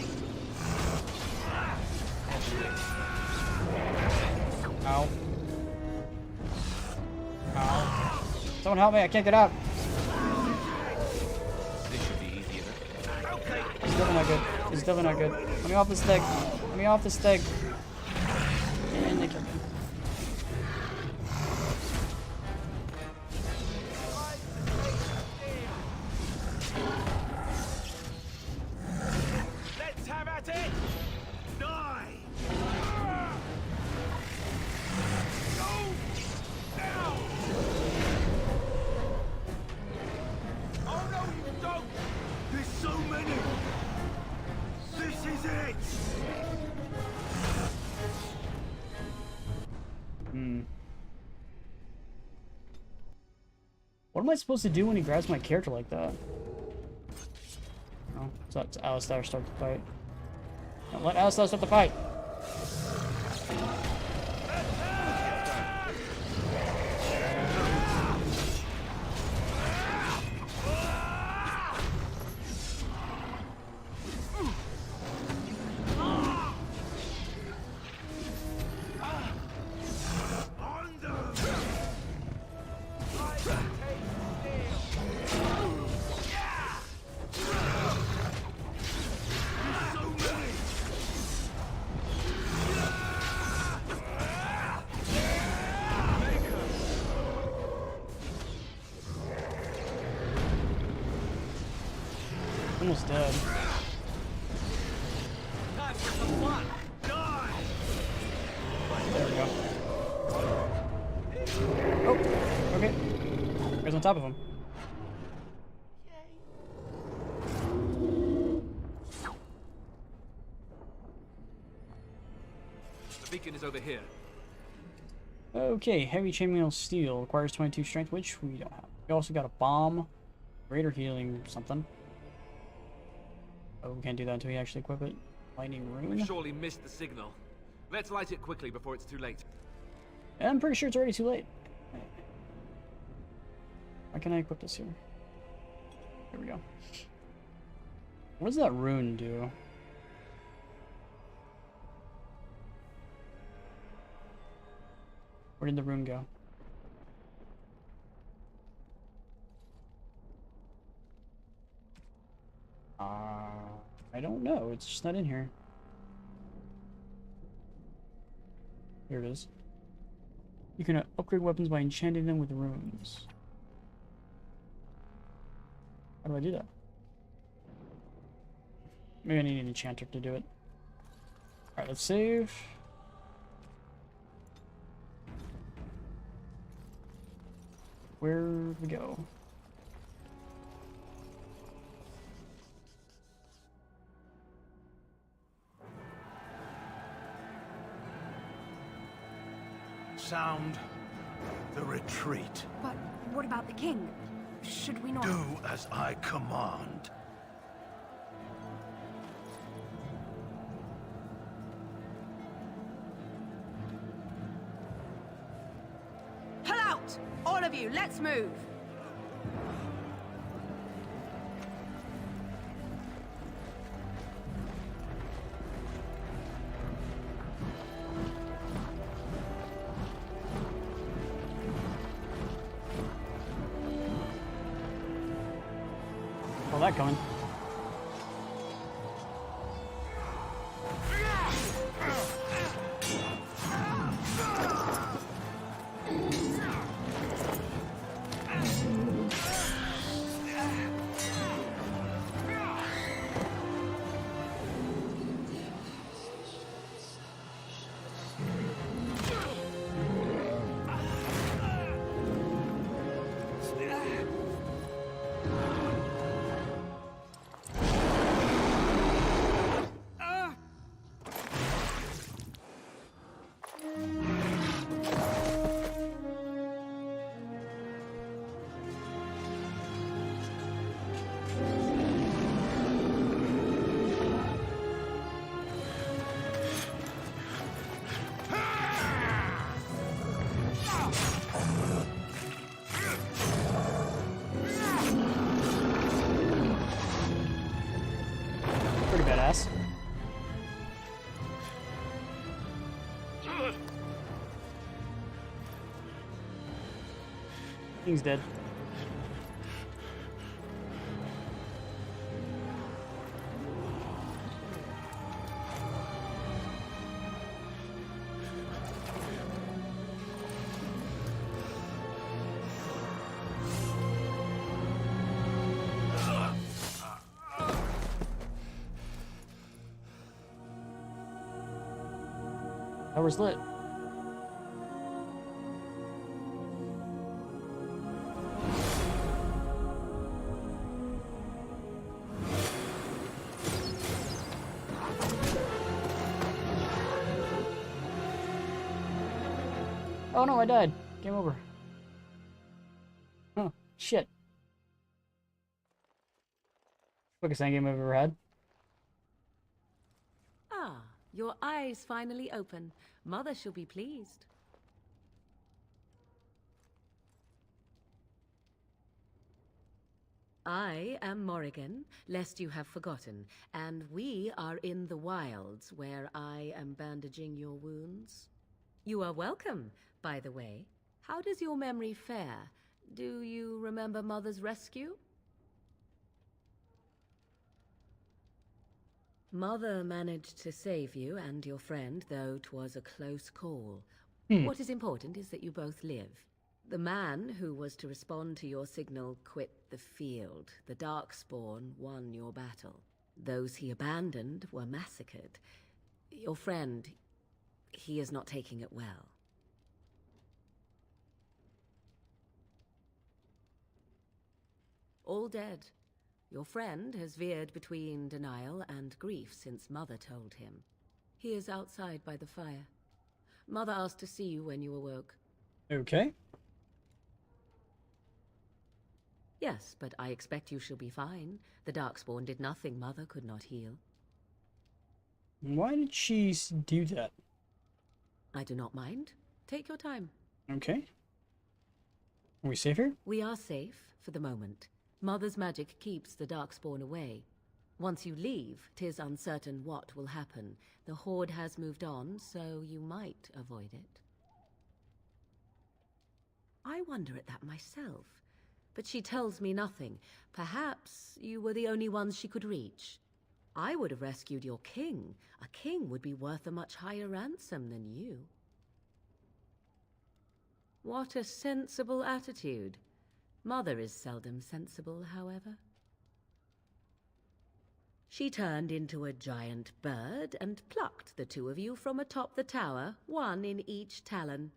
Ow. Ow. Someone help me, I can't get out. This should be easier. It's definitely not good. It's definitely not good. Let me off this thing. Let me off this thing. And they killed me. Let's have at it! Die! Go now! Oh no, you don't! There's so many! This is it! What am I supposed to do when he grabs my character like that? Oh, so that's Alistair start the fight. Don't let Alistair start the fight! Almost dead. There we go. Oh, okay. He's on top of him. The beacon is over here. Okay, heavy chainmail steel requires 22 strength, which we don't have. We also got a bomb, greater healing, something. Oh, we can't do that until we actually equip it. Lightning rune. We've surely missed the signal. Let's light it quickly before it's too late. And I'm pretty sure it's already too late. Why can I equip this here? There we go. What does that rune do? Where did the rune go? I don't know. It's just not in here. Here it is. You can upgrade weapons by enchanting them with runes. How do I do that? Maybe I need an enchanter to do it. Alright, let's save. Where do we go? Sound the retreat. But what about the king? Should we not... Do as I command. Pull out! All of you, let's move! Saw that coming. ass. King's dead. Tower's lit. Oh no, I died. Game over. Oh, shit. Quickest endgame I've ever had. Ah, your eyes finally open. Mother shall be pleased. I am Morrigan, lest you have forgotten, and we are in the wilds where I am bandaging your wounds. You are welcome, by the way. How does your memory fare? Do you remember Mother's rescue? Mother managed to save you and your friend, though 'twas a close call. What is important is that you both live. The man who was to respond to your signal quit the field. The Darkspawn won your battle. Those he abandoned were massacred. Your friend, he is not taking it well. All dead. Your friend has veered between denial and grief since Mother told him. He is outside by the fire. Mother asked to see you when you awoke. Okay. Yes, but I expect you shall be fine. The Darkspawn did nothing Mother could not heal. Why did she do that? I do not mind. Take your time. Okay. Are we safe here? We are safe, for the moment. Mother's magic keeps the Darkspawn away. Once you leave, 'tis uncertain what will happen. The Horde has moved on, so you might avoid it. I wonder at that myself, but she tells me nothing. Perhaps you were the only ones she could reach. I would have rescued your king. A king would be worth a much higher ransom than you. What a sensible attitude. Mother is seldom sensible, however. She turned into a giant bird and plucked the two of you from atop the tower, one in each talon.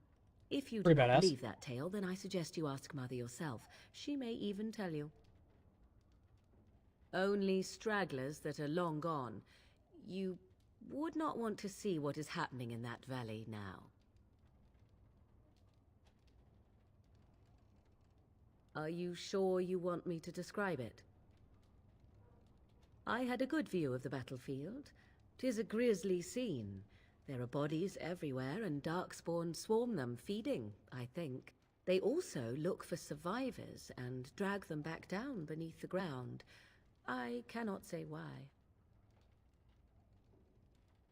If you do not believe that tale, then I suggest you ask Mother yourself. She may even tell you. Only stragglers that are long gone. You would not want to see what is happening in that valley now. Are you sure you want me to describe it? I had a good view of the battlefield. 'Tis a grisly scene. There are bodies everywhere, and Darkspawn swarm them, feeding, I think. They also look for survivors and drag them back down beneath the ground. I cannot say why.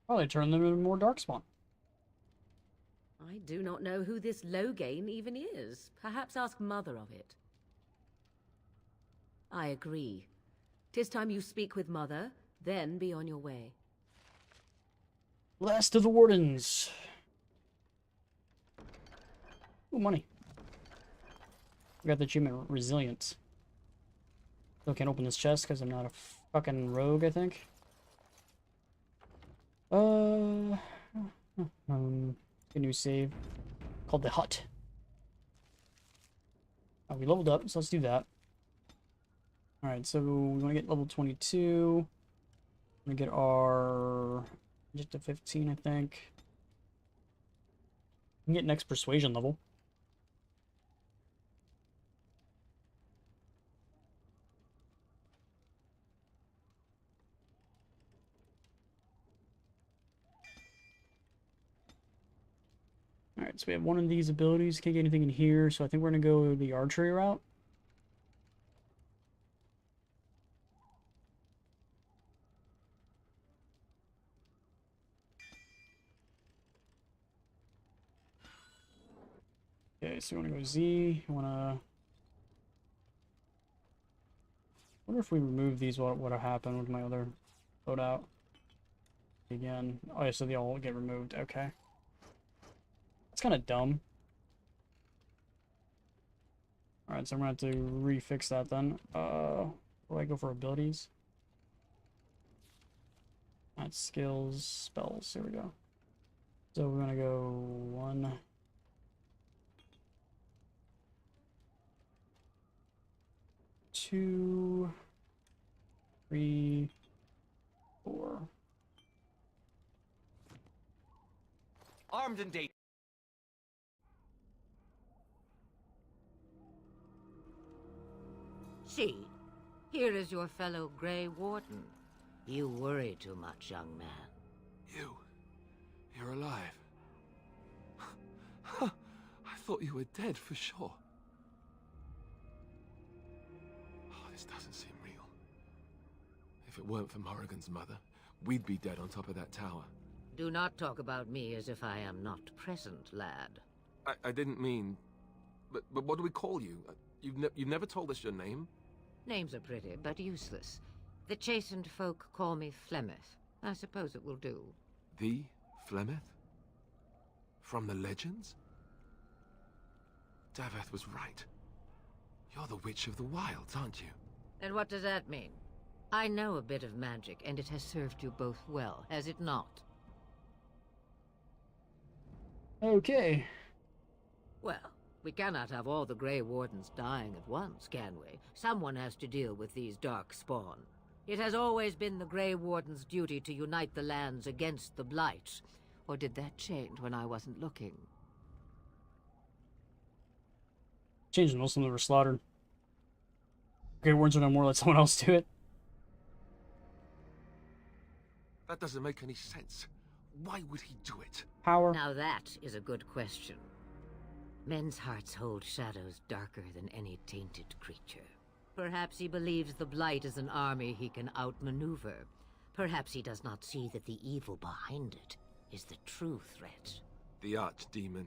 Probably turn them into more Darkspawn. I do not know who this Loghain even is. Perhaps ask Mother of it. I agree. 'Tis time you speak with Mother, then be on your way. Last of the Wardens. Ooh, money. We got the achievement Resilience. Still can't open this chest because I'm not a fucking rogue, I think. Good new save. Called the Hut. Oh, we leveled up, so let's do that. Alright, so we want to get level 22. We get our... just to 15, I think. We can get next persuasion level. Alright, so we have one of these abilities. Can't get anything in here, so I think we're going to go the archery route. Okay, so you want to go Z. You want to... wonder if we remove these, what would have happened with my other loadout. Again. Oh, yeah, so they all get removed. Okay. That's kind of dumb. Alright, so I'm going to have to refix that then. Where do I go for abilities? That's skills, spells. Here we go. So we're going to go 1... 2, 3, 4. Armed and dangerous. See, here is your fellow Grey Warden. You worry too much, young man. You're alive. I thought you were dead for sure. Oh, this doesn't seem real. If it weren't for Morrigan's mother, we'd be dead on top of that tower. Do not talk about me as if I am not present, lad. I didn't mean... But what do we call you? You've never told us your name? Names are pretty, but useless. The chastened folk call me Flemeth. I suppose it will do. The Flemeth? From the legends? Daveth was right. You're the Witch of the Wilds, aren't you? And what does that mean? I know a bit of magic, and it has served you both well, has it not? Okay. Well, we cannot have all the Grey Wardens dying at once, can we? Someone has to deal with these dark spawn. It has always been the Grey Warden's duty to unite the lands against the Blight. Or did that change when I wasn't looking? Changed most of them were slaughtered. Grey Wardens are no more, let someone else do it. That doesn't make any sense. Why would he do it? Power. Now that is a good question. Men's hearts hold shadows darker than any tainted creature. Perhaps he believes the Blight is an army he can outmaneuver. Perhaps he does not see that the evil behind it is the true threat. The Archdemon.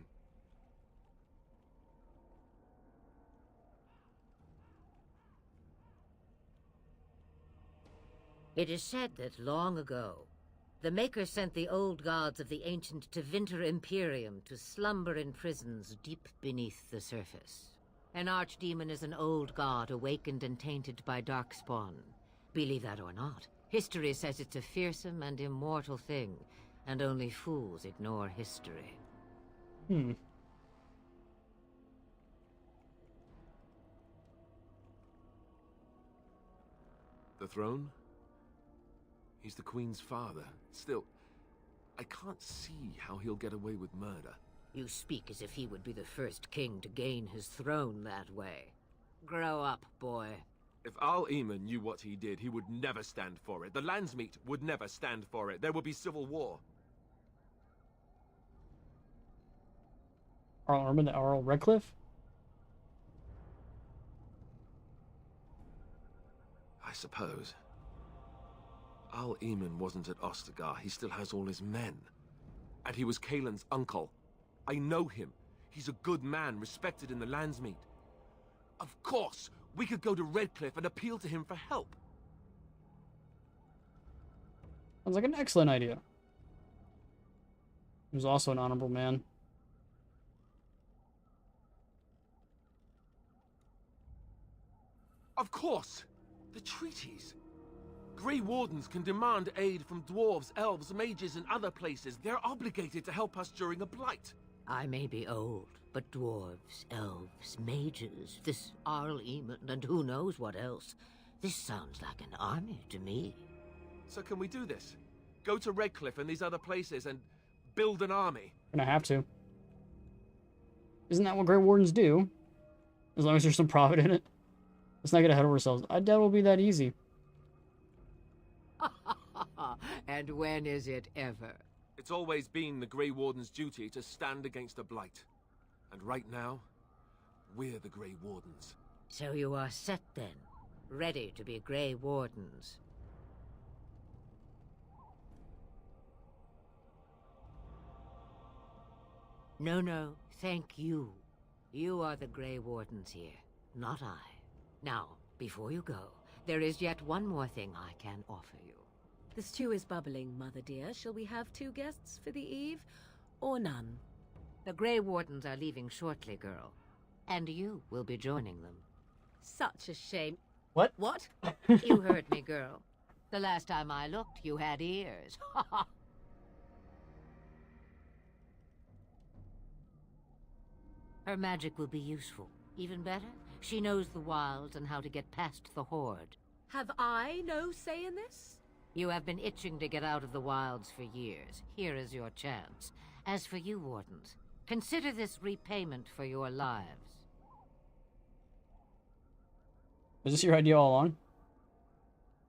It is said that long ago, the Maker sent the old gods of the ancient Tevinter Imperium to slumber in prisons deep beneath the surface. An archdemon is an old god awakened and tainted by darkspawn. Believe that or not, history says it's a fearsome and immortal thing, and only fools ignore history. The throne? He's the Queen's father. Still, I can't see how he'll get away with murder. You speak as if he would be the first king to gain his throne that way. Grow up, boy. If Al Eamon knew what he did, he would never stand for it. The Landsmeet would never stand for it. There would be civil war. Arl Redcliffe? I suppose. Al Eamon wasn't at Ostagar. He still has all his men. And he was Kaelin's uncle. I know him. He's a good man, respected in the Landsmeet. Of course, we could go to Redcliffe and appeal to him for help. Sounds like an excellent idea. He was also an honorable man. Of course! The treaties! Grey Wardens can demand aid from dwarves, elves, mages, and other places. They're obligated to help us during a blight. I may be old, but dwarves, elves, mages, this Arl Eamon, and who knows what else. This sounds like an army to me. So can we do this? Go to Redcliffe and these other places and build an army? Gonna have to. Isn't that what Grey Wardens do? As long as there's some profit in it. Let's not get ahead of ourselves. I doubt it'll be that easy. And when is it ever? It's always been the Grey Warden's duty to stand against a blight. And right now, we're the Grey Wardens. So you are set then, ready to be Grey Wardens. No, thank you. You are the Grey Wardens here, not I. Now, before you go, there is yet one more thing I can offer you. The stew is bubbling, Mother dear. Shall we have 2 guests for the eve, or none? The Grey Wardens are leaving shortly, girl. And you will be joining them. Such a shame. What? What? You heard me, girl. The last time I looked, you had ears. Her magic will be useful. Even better, she knows the wilds and how to get past the Horde. Have I no say in this? You have been itching to get out of the wilds for years. Here is your chance. As for you, Wardens, consider this repayment for your lives. Was this your idea all along?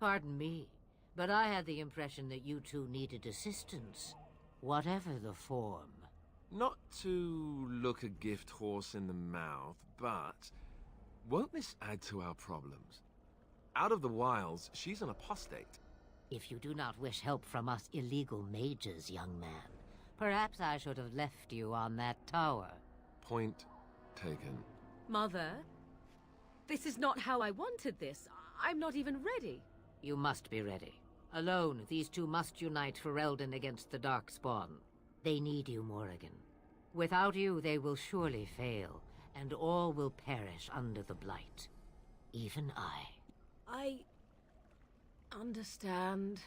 Pardon me, but I had the impression that you two needed assistance, whatever the form. Not to look a gift horse in the mouth, but won't this add to our problems? Out of the wilds, she's an apostate. If you do not wish help from us illegal mages, young man, perhaps I should have left you on that tower. Point taken. Mother, this is not how I wanted this. I'm not even ready. You must be ready. Alone, these two must unite Ferelden against the Darkspawn. They need you, Morrigan. Without you, they will surely fail, and all will perish under the Blight. Even I understand.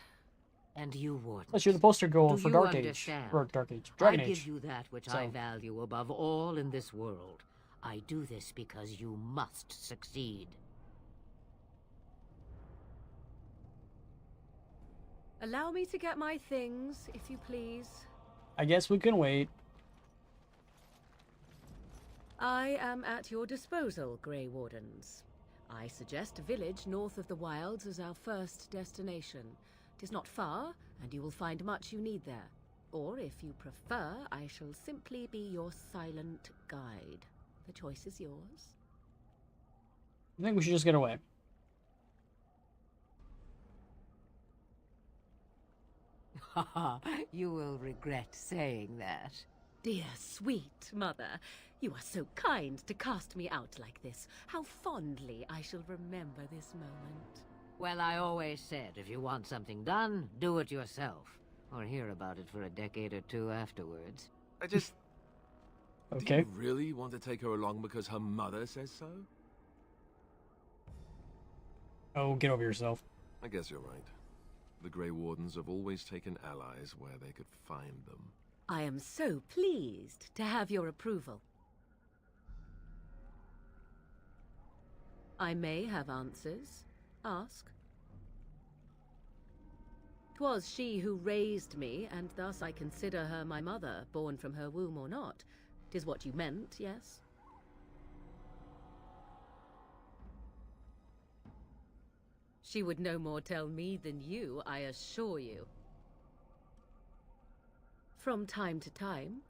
And you, Warden. Plus, you're the poster girl Do for you Dark Age. understand? Or Dark Age. Dragon I Age. give you that which I So- value above all in this world. I do this because you must succeed. Allow me to get my things, if you please. I guess we can wait. I am at your disposal, Grey Wardens. I suggest a village north of the wilds as our first destination. It is not far, and you will find much you need there. Or, if you prefer, I shall simply be your silent guide. The choice is yours. I think we should just get away. Haha, you will regret saying that. Dear, sweet mother, you are so kind to cast me out like this. How fondly I shall remember this moment. Well, I always said, if you want something done, do it yourself. Or hear about it for a decade or two afterwards. I just... Okay. Do you really want to take her along because her mother says so? Oh, get over yourself. I guess you're right. The Grey Wardens have always taken allies where they could find them. I am so pleased to have your approval. I may have answers. Ask. 'Twas she who raised me, and thus I consider her my mother, born from her womb or not. 'Tis what you meant, yes? She would no more tell me than you, I assure you. From time to time,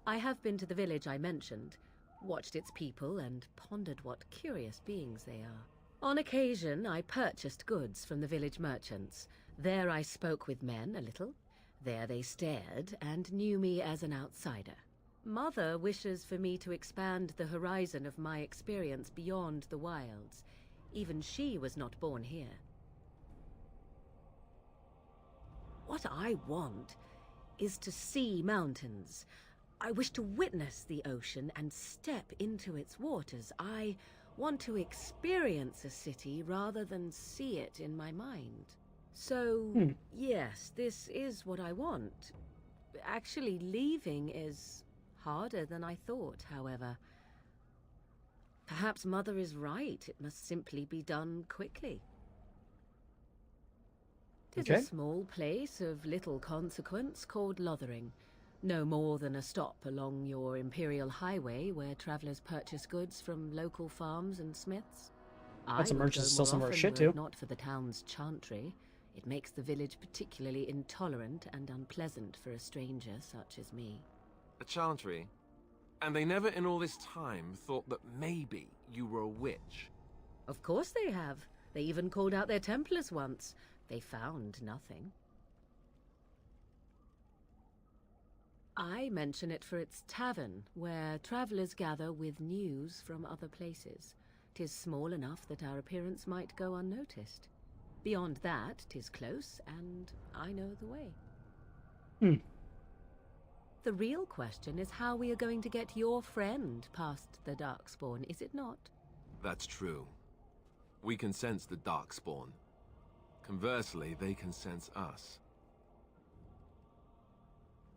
I have been to the village I mentioned, watched its people, and pondered what curious beings they are. On occasion, I purchased goods from the village merchants. There I spoke with men a little. There they stared and knew me as an outsider. Mother wishes for me to expand the horizon of my experience beyond the wilds. Even she was not born here. What I want is to see mountains. I wish to witness the ocean and step into its waters. I want to experience a city rather than see it in my mind. So, yes, this is what I want. Actually, leaving is harder than I thought, however. Perhaps Mother is right. It must simply be done quickly. 'Tis a small place of little consequence called Lothering. No more than a stop along your Imperial Highway where travelers purchase goods from local farms and smiths. That's some merchants would sell go some of more our often shit were too. it not for the town's chantry. It makes the village particularly intolerant and unpleasant for a stranger such as me. A chantry? And they never in all this time thought that maybe you were a witch? Of course they have. They even called out their Templars once. They found nothing. I mention it for its tavern, where travelers gather with news from other places. 'Tis small enough that our appearance might go unnoticed. Beyond that, 'tis close, and I know the way. The real question is how we are going to get your friend past the Darkspawn, is it not? That's true. We can sense the Darkspawn. Conversely, they can sense us.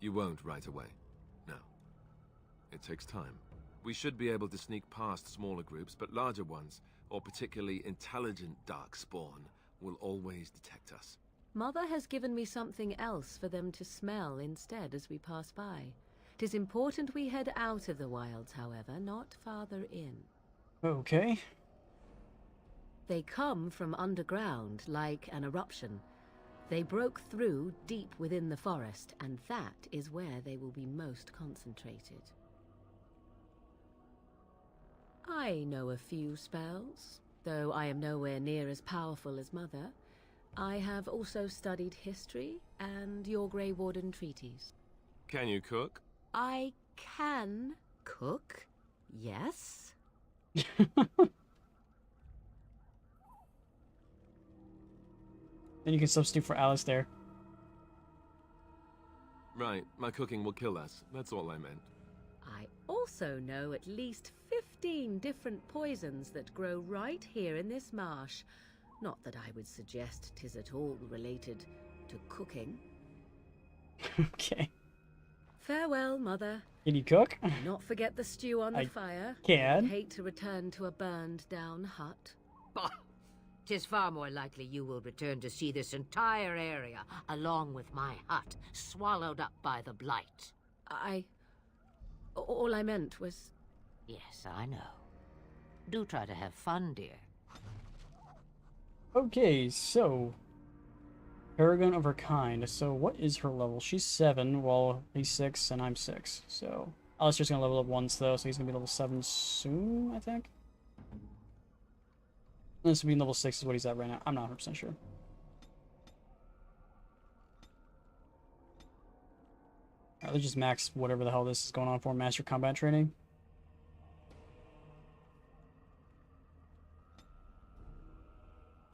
You won't right away. No. It takes time. We should be able to sneak past smaller groups, but larger ones, or particularly intelligent Darkspawn, will always detect us. Mother has given me something else for them to smell instead as we pass by. 'Tis important we head out of the wilds, however, not farther in. Okay. They come from underground, like an eruption. They broke through deep within the forest, and that is where they will be most concentrated. I know a few spells, though I am nowhere near as powerful as Mother. I have also studied history and your Grey Warden treaties. Can you cook? I can cook, yes. Then you can substitute for Alistair. Right, my cooking will kill us. That's all I meant. I also know at least 15 different poisons that grow right here in this marsh. Not that I would suggest 'tis at all related to cooking. Okay. Farewell, Mother. Can you cook? Do not forget the stew on the I fire. can. I hate to return to a burned-down hut. Bah! 'Tis far more likely you will return to see this entire area, along with my hut, swallowed up by the blight. All I meant was... Yes, I know. Do try to have fun, dear. Okay, so... Paragon of her kind. So what is her level? She's 7, while he's 6, and I'm 6. So... Alistair's gonna level up once, though, so he's gonna be level 7 soon, I think? This would be level 6 is what he's at right now. I'm not 100% sure. Alright, let's just max whatever the hell this is going on for. Master combat training.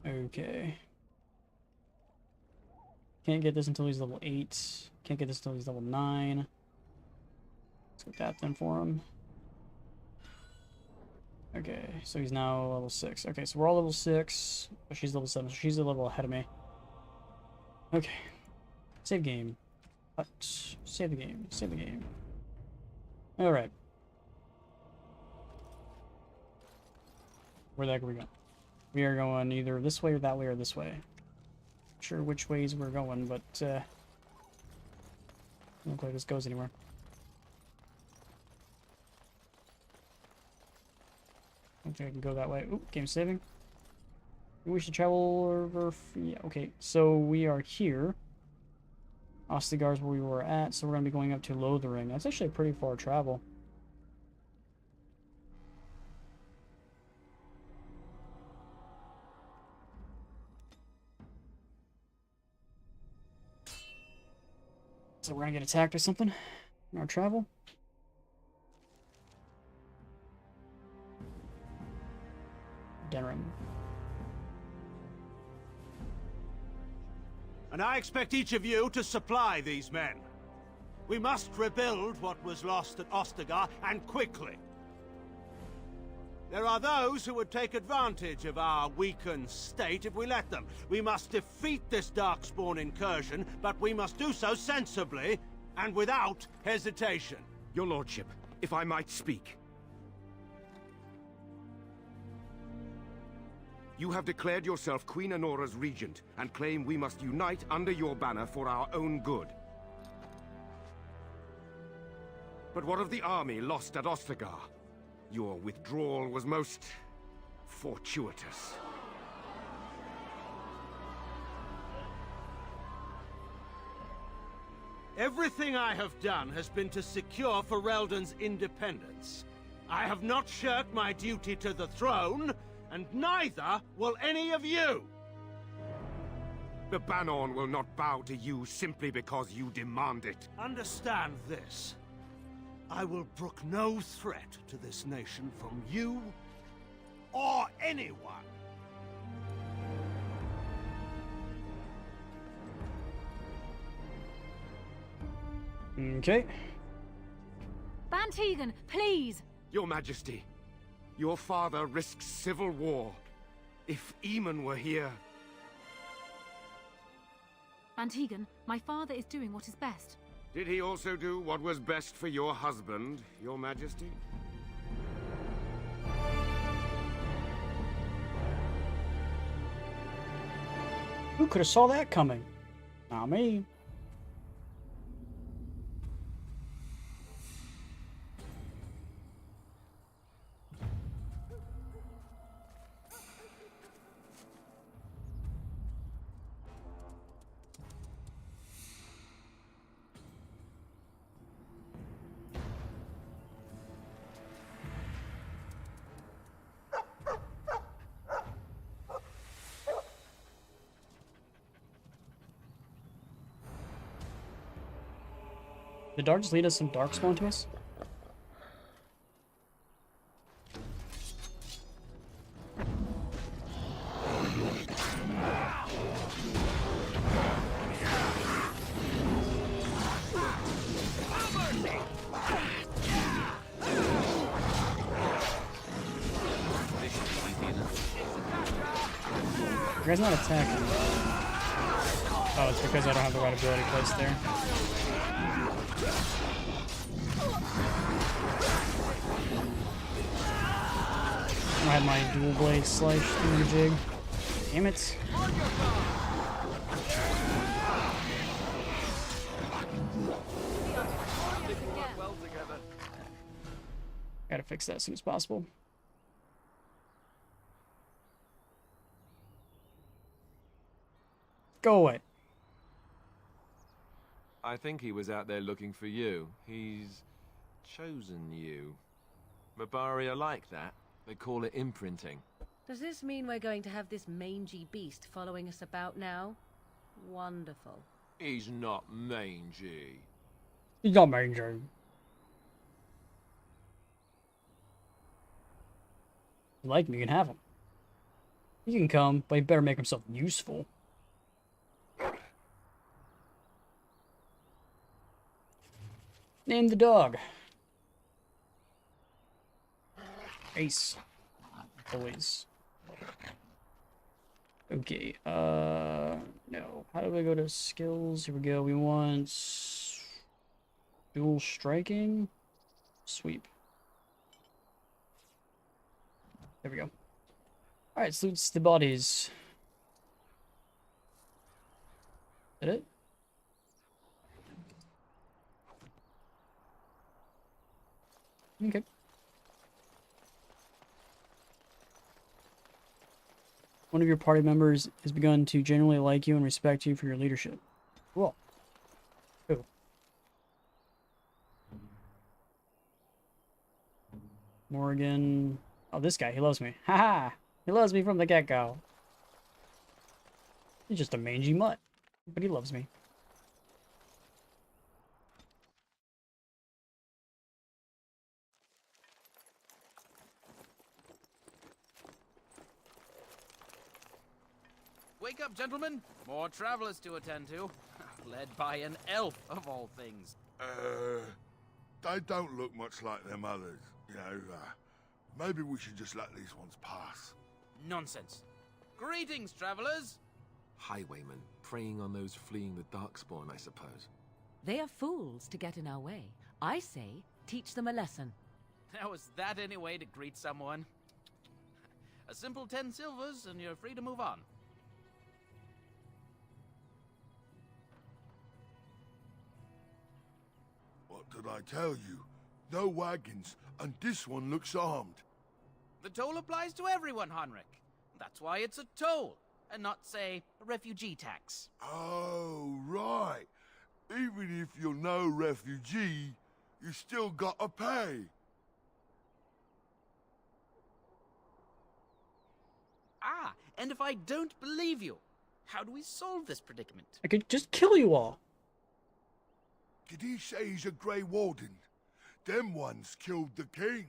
Okay. Can't get this until he's level 8. Can't get this until he's level 9. Let's get that then for him. Okay, so he's now level 6. Okay, so we're all level 6, but she's level 7, so she's a level ahead of me. Okay. Save game. What? Save the game. Save the game. Alright. Where the heck are we going? We are going either this way or that way or this way. Not sure which ways we're going, but doesn't look like this goes anywhere. I don't think I can go that way. Oop, game saving. We should travel over... Yeah, okay. So we are here. Ostagar's where we were at, so we're going to be going up to Lothering. That's actually a pretty far travel. So we're going to get attacked or something in our travel. Denrim. And I expect each of you to supply these men. We must rebuild what was lost at Ostagar, and quickly. There are those who would take advantage of our weakened state if we let them. We must defeat this Darkspawn incursion, but we must do so sensibly and without hesitation. Your lordship, if I might speak. You have declared yourself Queen Anora's regent, and claim we must unite under your banner for our own good. But what of the army lost at Ostagar? Your withdrawal was most... fortuitous. Everything I have done has been to secure Ferelden's independence. I have not shirked my duty to the throne, and neither will any of you! The Bannorn will not bow to you simply because you demand it. Understand this. I will brook no threat to this nation from you or anyone. Okay. Ban Tegan, please! Your Majesty, your father risks civil war. If Eamon were here... Ban Tegan, my father is doing what is best. Did he also do what was best for your husband, your Majesty? Who could have saw that coming? Not me. Did Dark just lead us some Darkspawn to us? You guys not attacking. Oh, it's because I don't have the right ability placed there. I had my dual blade slice jig. Damn it. Gotta fix that as soon as possible. Go away. I think he was out there looking for you. He's chosen you. Mabari are like that. They call it imprinting. Does this mean we're going to have this mangy beast following us about now? Wonderful. He's not mangy. He's not mangy. You like him, you can have him. He can come, but he better make himself useful. Name the dog. Ace. Always. Okay, no. How do we go to skills? Here we go. We want dual striking. Sweep. There we go. Alright, so it's the bodies. Is that it? Okay. One of your party members has begun to genuinely like you and respect you for your leadership. Cool. Who? Morgan. Oh, this guy. He loves me. Haha! He loves me from the get-go. He's just a mangy mutt, but he loves me. Wake up, gentlemen. More travelers to attend to. Led by an elf, of all things. They don't look much like them others. You know, maybe we should just let these ones pass. Nonsense. Greetings, travelers. Highwaymen, preying on those fleeing the Darkspawn, I suppose. They are fools to get in our way. I say, teach them a lesson. Now, is that any way to greet someone? A simple 10 silvers, and you're free to move on. What did I tell you? No wagons, and this one looks armed. The toll applies to everyone, Henrik. That's why it's a toll, and not, say, a refugee tax. Oh, right. Even if you're no refugee, you still gotta pay. Ah, and if I don't believe you, How do we solve this predicament? I could just kill you all. Did he say he's a Grey Warden? Them ones killed the king.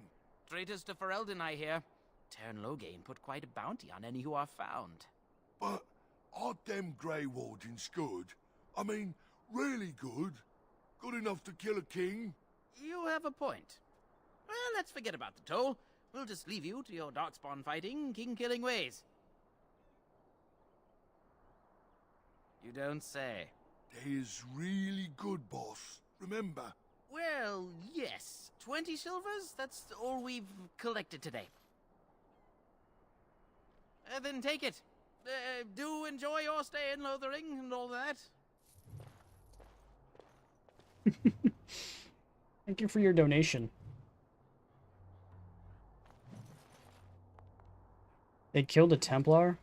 Traitors to Ferelden, I hear. Teyrn Loghain put quite a bounty on any who are found. But aren't them Grey Wardens good? I mean, really good? Good enough to kill a king? You have a point. Well, let's forget about the toll. We'll just leave you to your darkspawn fighting, king-killing ways. You don't say. They is really good, boss. Remember? Well, yes. 20 silvers? That's all we've collected today. Then take it. Do enjoy your stay in Lothering and all that. Thank you for your donation. They killed a Templar?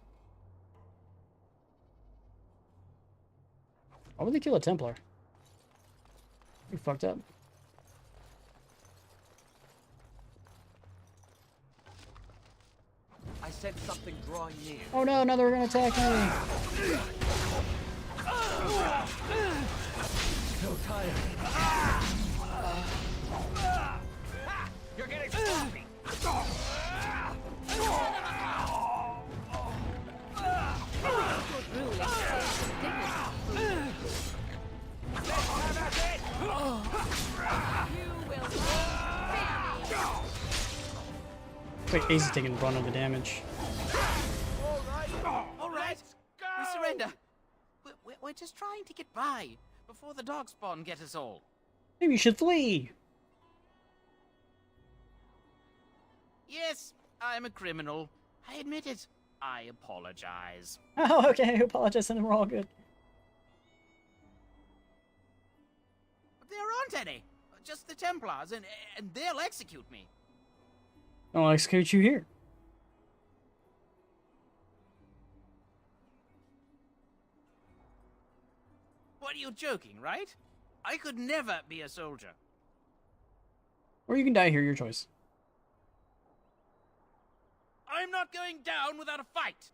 Why would they kill a Templar? You fucked up. I sense something drawing near. Oh no, now they're gonna attack me! So tired. You're getting sloppy. Wait, Ace is taking the brunt of the damage. All right. We surrender. We're just trying to get by before the Darkspawn get us all. Maybe you should flee! Yes, I'm a criminal. I admit it. I apologize. Oh, okay, I apologize, and we're all good. But there aren't any. Just the Templars, and they'll execute me. I'll execute you here. What are you joking, right? I could never be a soldier. Or you can die here, your choice. I'm not going down without a fight.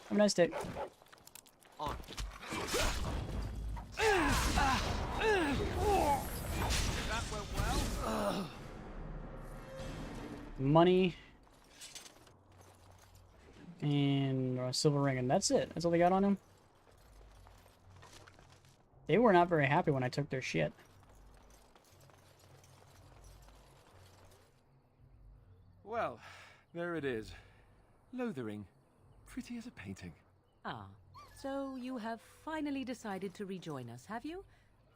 Have a nice day. On. That went well. Money. And a silver ring, and that's it. That's all they got on him. They were not very happy when I took their shit. Well, there it is. Lothering. Pretty as a painting. Ah, so you have finally decided to rejoin us, have you?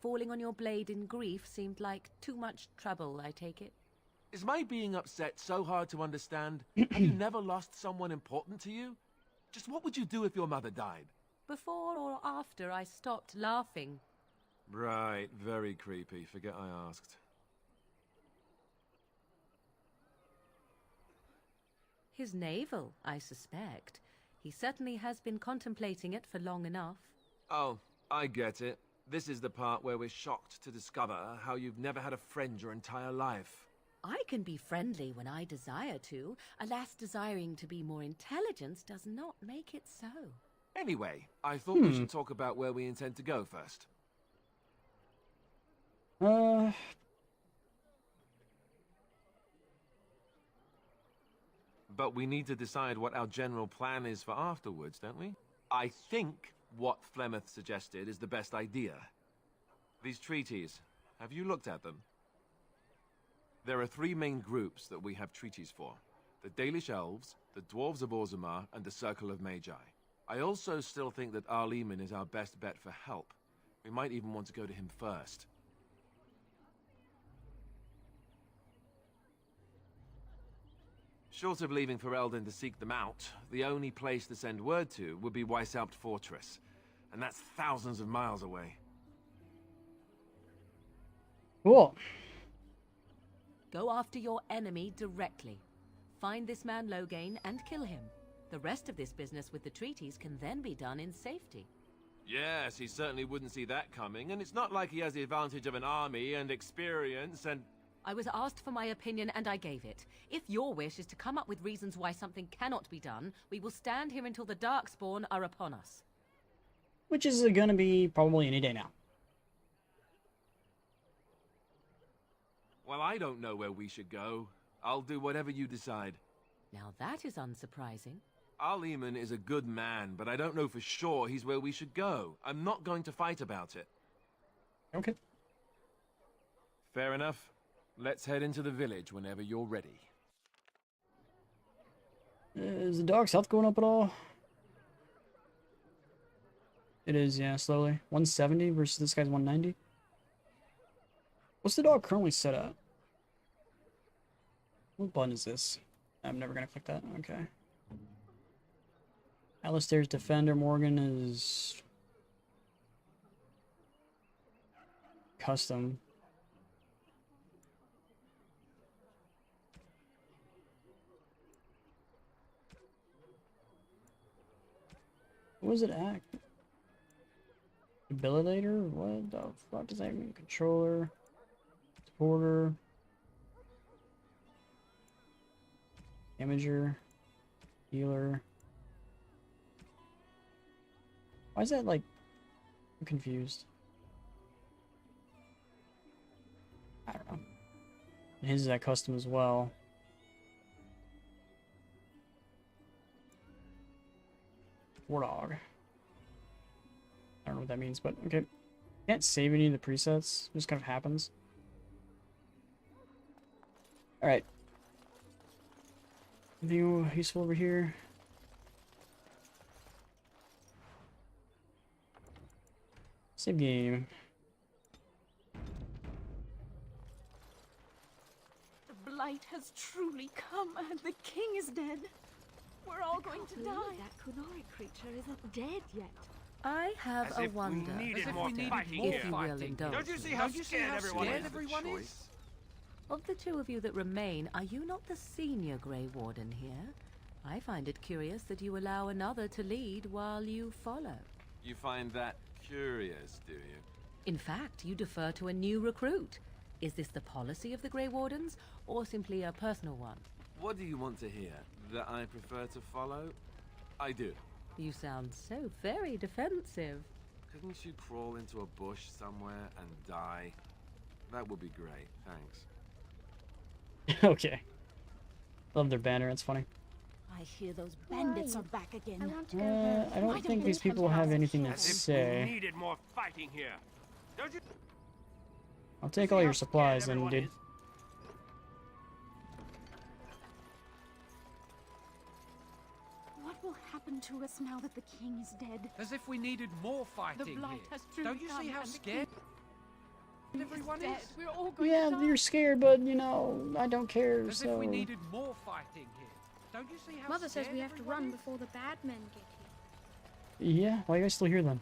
Falling on your blade in grief seemed like too much trouble, I take it. Is my being upset so hard to understand? Have you never lost someone important to you? Just what would you do if your mother died? Before or after I stopped laughing. Right, very creepy. Forget I asked. His navel, I suspect. He certainly has been contemplating it for long enough. Oh, I get it. This is the part where we're shocked to discover how you've never had a friend your entire life. I can be friendly when I desire to. Alas, desiring to be more intelligent does not make it so. Anyway, I thought we should talk about where we intend to go first. But we need to decide what our general plan is for afterwards, don't we? I think what Flemeth suggested is the best idea. These treaties, have you looked at them? There are three main groups that we have treaties for. The Dalish Elves, the Dwarves of Orzammar, and the Circle of Magi. I also still think that Arleman is our best bet for help. We might even want to go to him first. Short of leaving Ferelden to seek them out, the only place to send word to would be Weishaupt Fortress. And that's thousands of miles away. Cool. Go after your enemy directly. Find this man Loghain and kill him. The rest of this business with the treaties can then be done in safety. Yes, he certainly wouldn't see that coming, and it's not like he has the advantage of an army and experience and... I was asked for my opinion and I gave it. If your wish is to come up with reasons why something cannot be done, we will stand here until the Darkspawn are upon us. Which is gonna be probably any day now. Well, I don't know where we should go. I'll do whatever you decide. Now that is unsurprising. Al-Eman is a good man, but I don't know for sure he's where we should go. I'm not going to fight about it. Okay. Fair enough. Let's head into the village whenever you're ready. Is the dog's health going up at all? It is, yeah, slowly. 170 versus this guy's 190. What's the dog currently set at? What button is this? I'm never gonna click that. Okay. Alistair's Defender. Morgan is custom. What was it at? Debilitator? What the fuck does that mean? Controller. Supporter. Damager. Healer. Why is that like... I'm confused. I don't know. And his is at custom as well. War dog. I don't know what that means, but okay. Can't save any of the presets. It just kind of happens. Alright. Anything useful over here? Save game. The blight has truly come and the king is dead. We're all going to die. That Kunari creature isn't dead yet. I have a wonder, if you will indulge. Don't you see how scared everyone is? Of the two of you that remain, are you not the senior Grey Warden here? I find it curious that you allow another to lead while you follow. You find that curious, do you? In fact, you defer to a new recruit. Is this the policy of the Grey Wardens, or simply a personal one? What do you want to hear? That I prefer to follow? I do. You sound so very defensive. Couldn't you crawl into a bush somewhere and die? That would be great, thanks. Okay. Love their banner, it's funny. I hear those bandits are back again. I don't think these people have anything to say. We needed more fighting here. Don't you? I'll take all your supplies then, dude. What will happen to us now that the king is dead? As if we needed more fighting The blight here. has truly Don't you see come how and the scared everyone dead. is? We're all going Yeah, to die. you're scared, but you know, I don't care, As so... if we needed more fighting here. Don't you see how Mother says scared we have to everyone run is? before the bad men get here. Yeah, why are you guys still here then?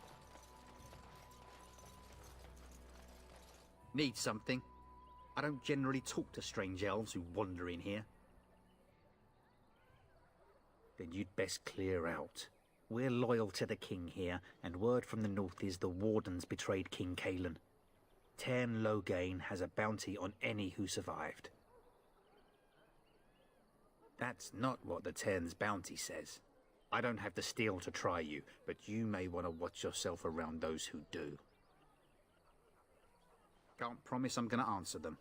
Need something? I don't generally talk to strange elves who wander in here. Then you'd best clear out. We're loyal to the king here, and word from the north is the Wardens betrayed King Kalen. Tairn Loghain has a bounty on any who survived. That's not what the Tairn's bounty says. I don't have the steel to try you, but you may want to watch yourself around those who do. Can't promise I'm going to answer them.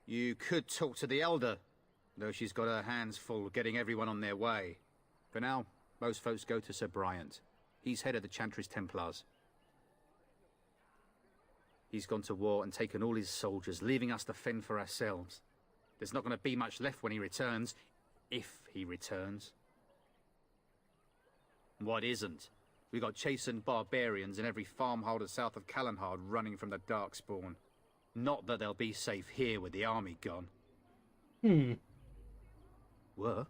You could talk to the Elder, though she's got her hands full getting everyone on their way. For now, most folks go to Sir Bryant. He's head of the Chantry's Templars. He's gone to war and taken all his soldiers, leaving us to fend for ourselves. There's not going to be much left when he returns, if he returns. What isn't? We got chastened barbarians in every farmholder south of Calenhard running from the Darkspawn. Not that they'll be safe here with the army gone. What?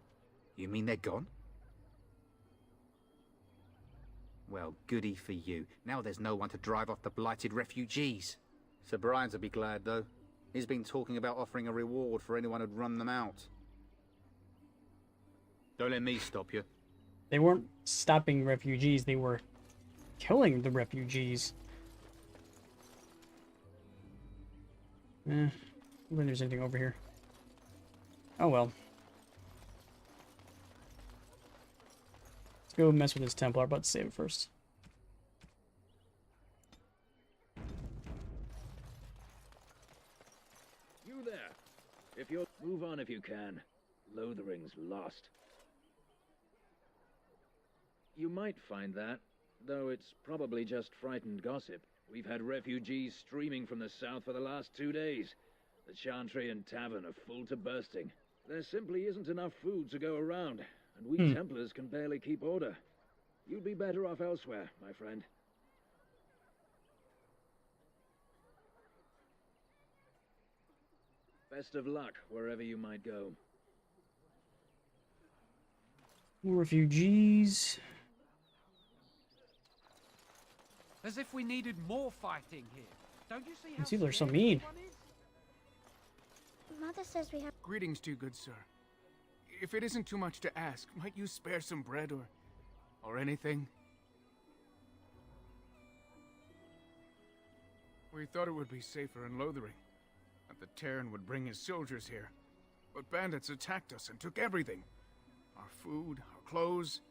You mean they're gone? Well, goody for you. Now there's no one to drive off the blighted refugees. Sir Brian'll be glad, though. He's been talking about offering a reward for anyone who'd run them out. Don't let me stop you. They weren't stopping refugees, they were killing the refugees. I don't think there's anything over here. Oh well. Let's go mess with this Templar, but save it first. You there. If you'll move on if you can. Lothering's lost. You might find that, though it's probably just frightened gossip. We've had refugees streaming from the south for the last 2 days. The Chantry and Tavern are full to bursting. There simply isn't enough food to go around, and we Templars can barely keep order. You'd be better off elsewhere, my friend. Best of luck wherever you might go. More refugees. As if we needed more fighting here. Don't you see how These people are so scared mean. everyone is? Mother says we have... Greetings to you, good sir. If it isn't too much to ask, might you spare some bread or anything? We thought it would be safer in Lothering, that the Terran would bring his soldiers here. But bandits attacked us and took everything. Our food, our clothes,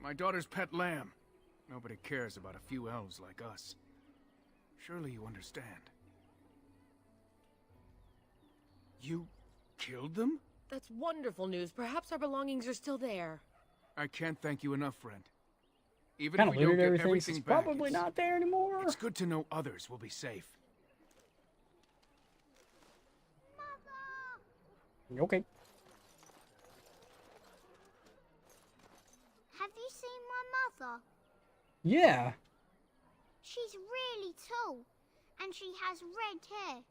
my daughter's pet lamb. Nobody cares about a few elves like us. Surely you understand. You killed them? That's wonderful news. Perhaps our belongings are still there. I can't thank you enough, friend. Even Kind if of we don't looted get everything, so everything it's back, probably not there anymore. It's good to know others will be safe. Okay. Have you seen my mother? Yeah. She's really tall, and she has red hair.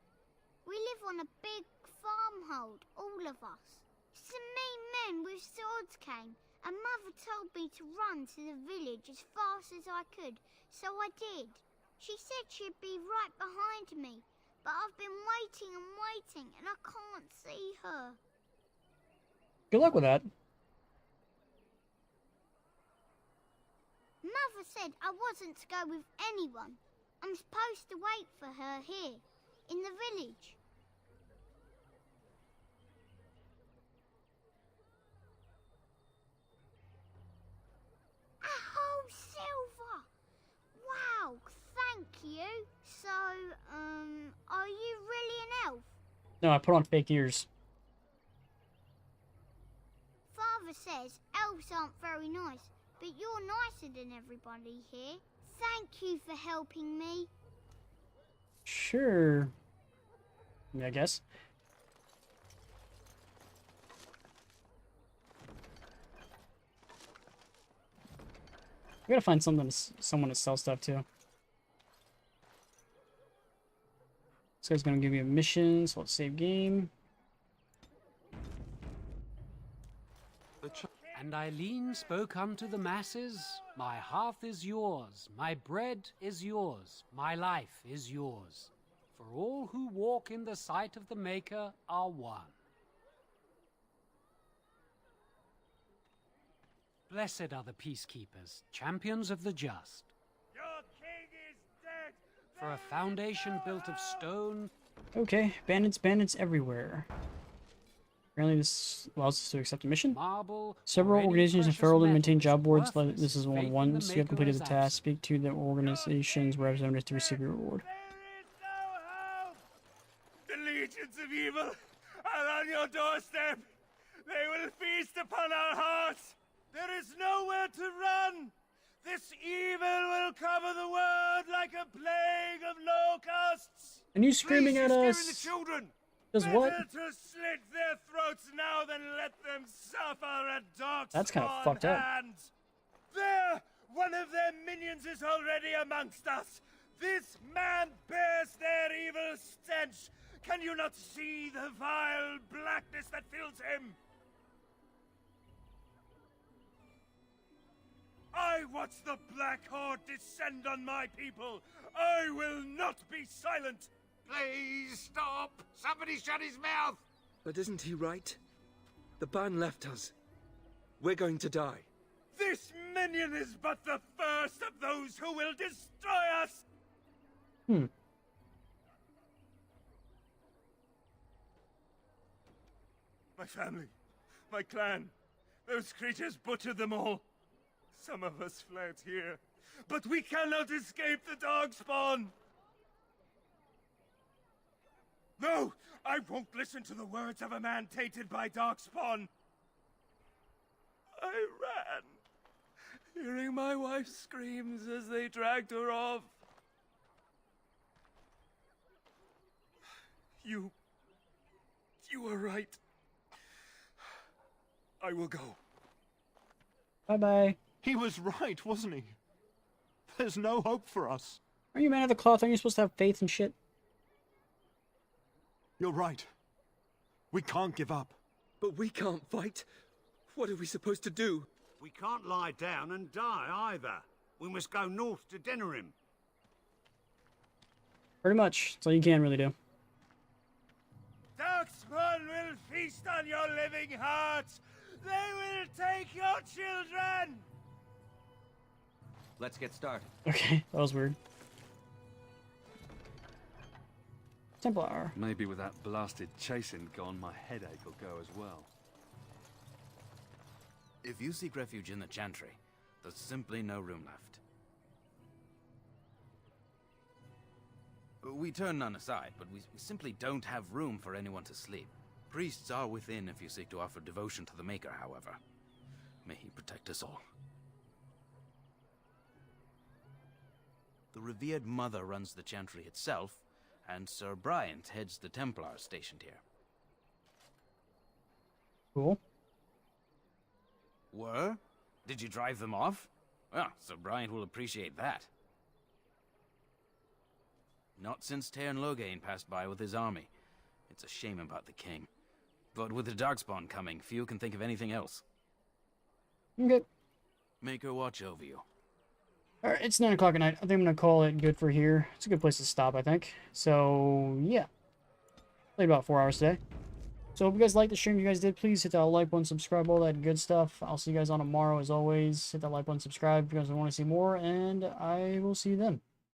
We live on a big farmhold, all of us. Some mean men with swords came, and Mother told me to run to the village as fast as I could, so I did. She said she'd be right behind me, but I've been waiting and waiting, and I can't see her. Good luck with that. Mother said I wasn't to go with anyone. I'm supposed to wait for her here, in the village. A whole silver! Wow, thank you. So, are you really an elf? No, I put on fake ears. Father says elves aren't very nice, but you're nicer than everybody here. Thank you for helping me. Sure. I guess. We gotta find someone to sell stuff to. This guy's gonna give me a mission, so let's save game. And Eileen spoke unto the masses, my hearth is yours, my bread is yours, my life is yours. For all who walk in the sight of the Maker are one. Blessed are the peacekeepers, champions of the just. Your king is dead. For a foundation built of stone. Okay, bandits everywhere. Apparently this allows us to accept a mission. Several organizations have furled and maintain job boards. This is one. So you have completed the task. Speak to the organization's representatives to receive your reward. The legions of evil are on your doorstep. They will feast upon our hearts. There is nowhere to run. This evil will cover the world like a plague of locusts. And you screaming at us? The children. Does what? Better to slit their throats now than let them suffer at Darkspawn. That's kind of fucked up. Hands. There, one of their minions is already amongst us. This man bears their evil stench. Can you not see the vile blackness that fills him? I watch the Black Horde descend on my people. I will not be silent. Please stop! Somebody shut his mouth! But isn't he right? The ban left us. We're going to die. This minion is but the first of those who will destroy us! My family, my clan. Those creatures butchered them all. Some of us fled here, but we cannot escape the Darkspawn! No! I won't listen to the words of a man tainted by Darkspawn! I ran, hearing my wife's screams as they dragged her off. You were right. I will go. Bye-bye. He was right, wasn't he? There's no hope for us. Are you man of the cloth? Aren't you supposed to have faith and shit? You're right. We can't give up. But we can't fight. What are we supposed to do? We can't lie down and die either. We must go north to Denerim. Pretty much. That's all you can really do. Darkspawn will feast on your living hearts! They will take your children! Let's get started. Okay, that was weird. Templar. Maybe with that blasted chasing gone, my headache will go as well. If you seek refuge in the Chantry, there's simply no room left. We turn none aside, but we simply don't have room for anyone to sleep. Priests are within if you seek to offer devotion to the Maker, however. May he protect us all. The revered Mother runs the Chantry itself, and Sir Bryant heads the Templars stationed here. Cool. Were? Did you drive them off? Well, Sir Bryant will appreciate that. Not since Tairn Loghain passed by with his army. It's a shame about the king. But with the Darkspawn coming, few can think of anything else. Okay. Maker watch over you. Alright, it's 9 o'clock at night. I think I'm going to call it good for here. It's a good place to stop, I think. So, yeah. Played about 4 hours today. So if you guys liked the stream, you guys did, please hit that like button, subscribe, all that good stuff. I'll see you guys on tomorrow as always. Hit that like button, subscribe if you guys want to see more, and I will see you then.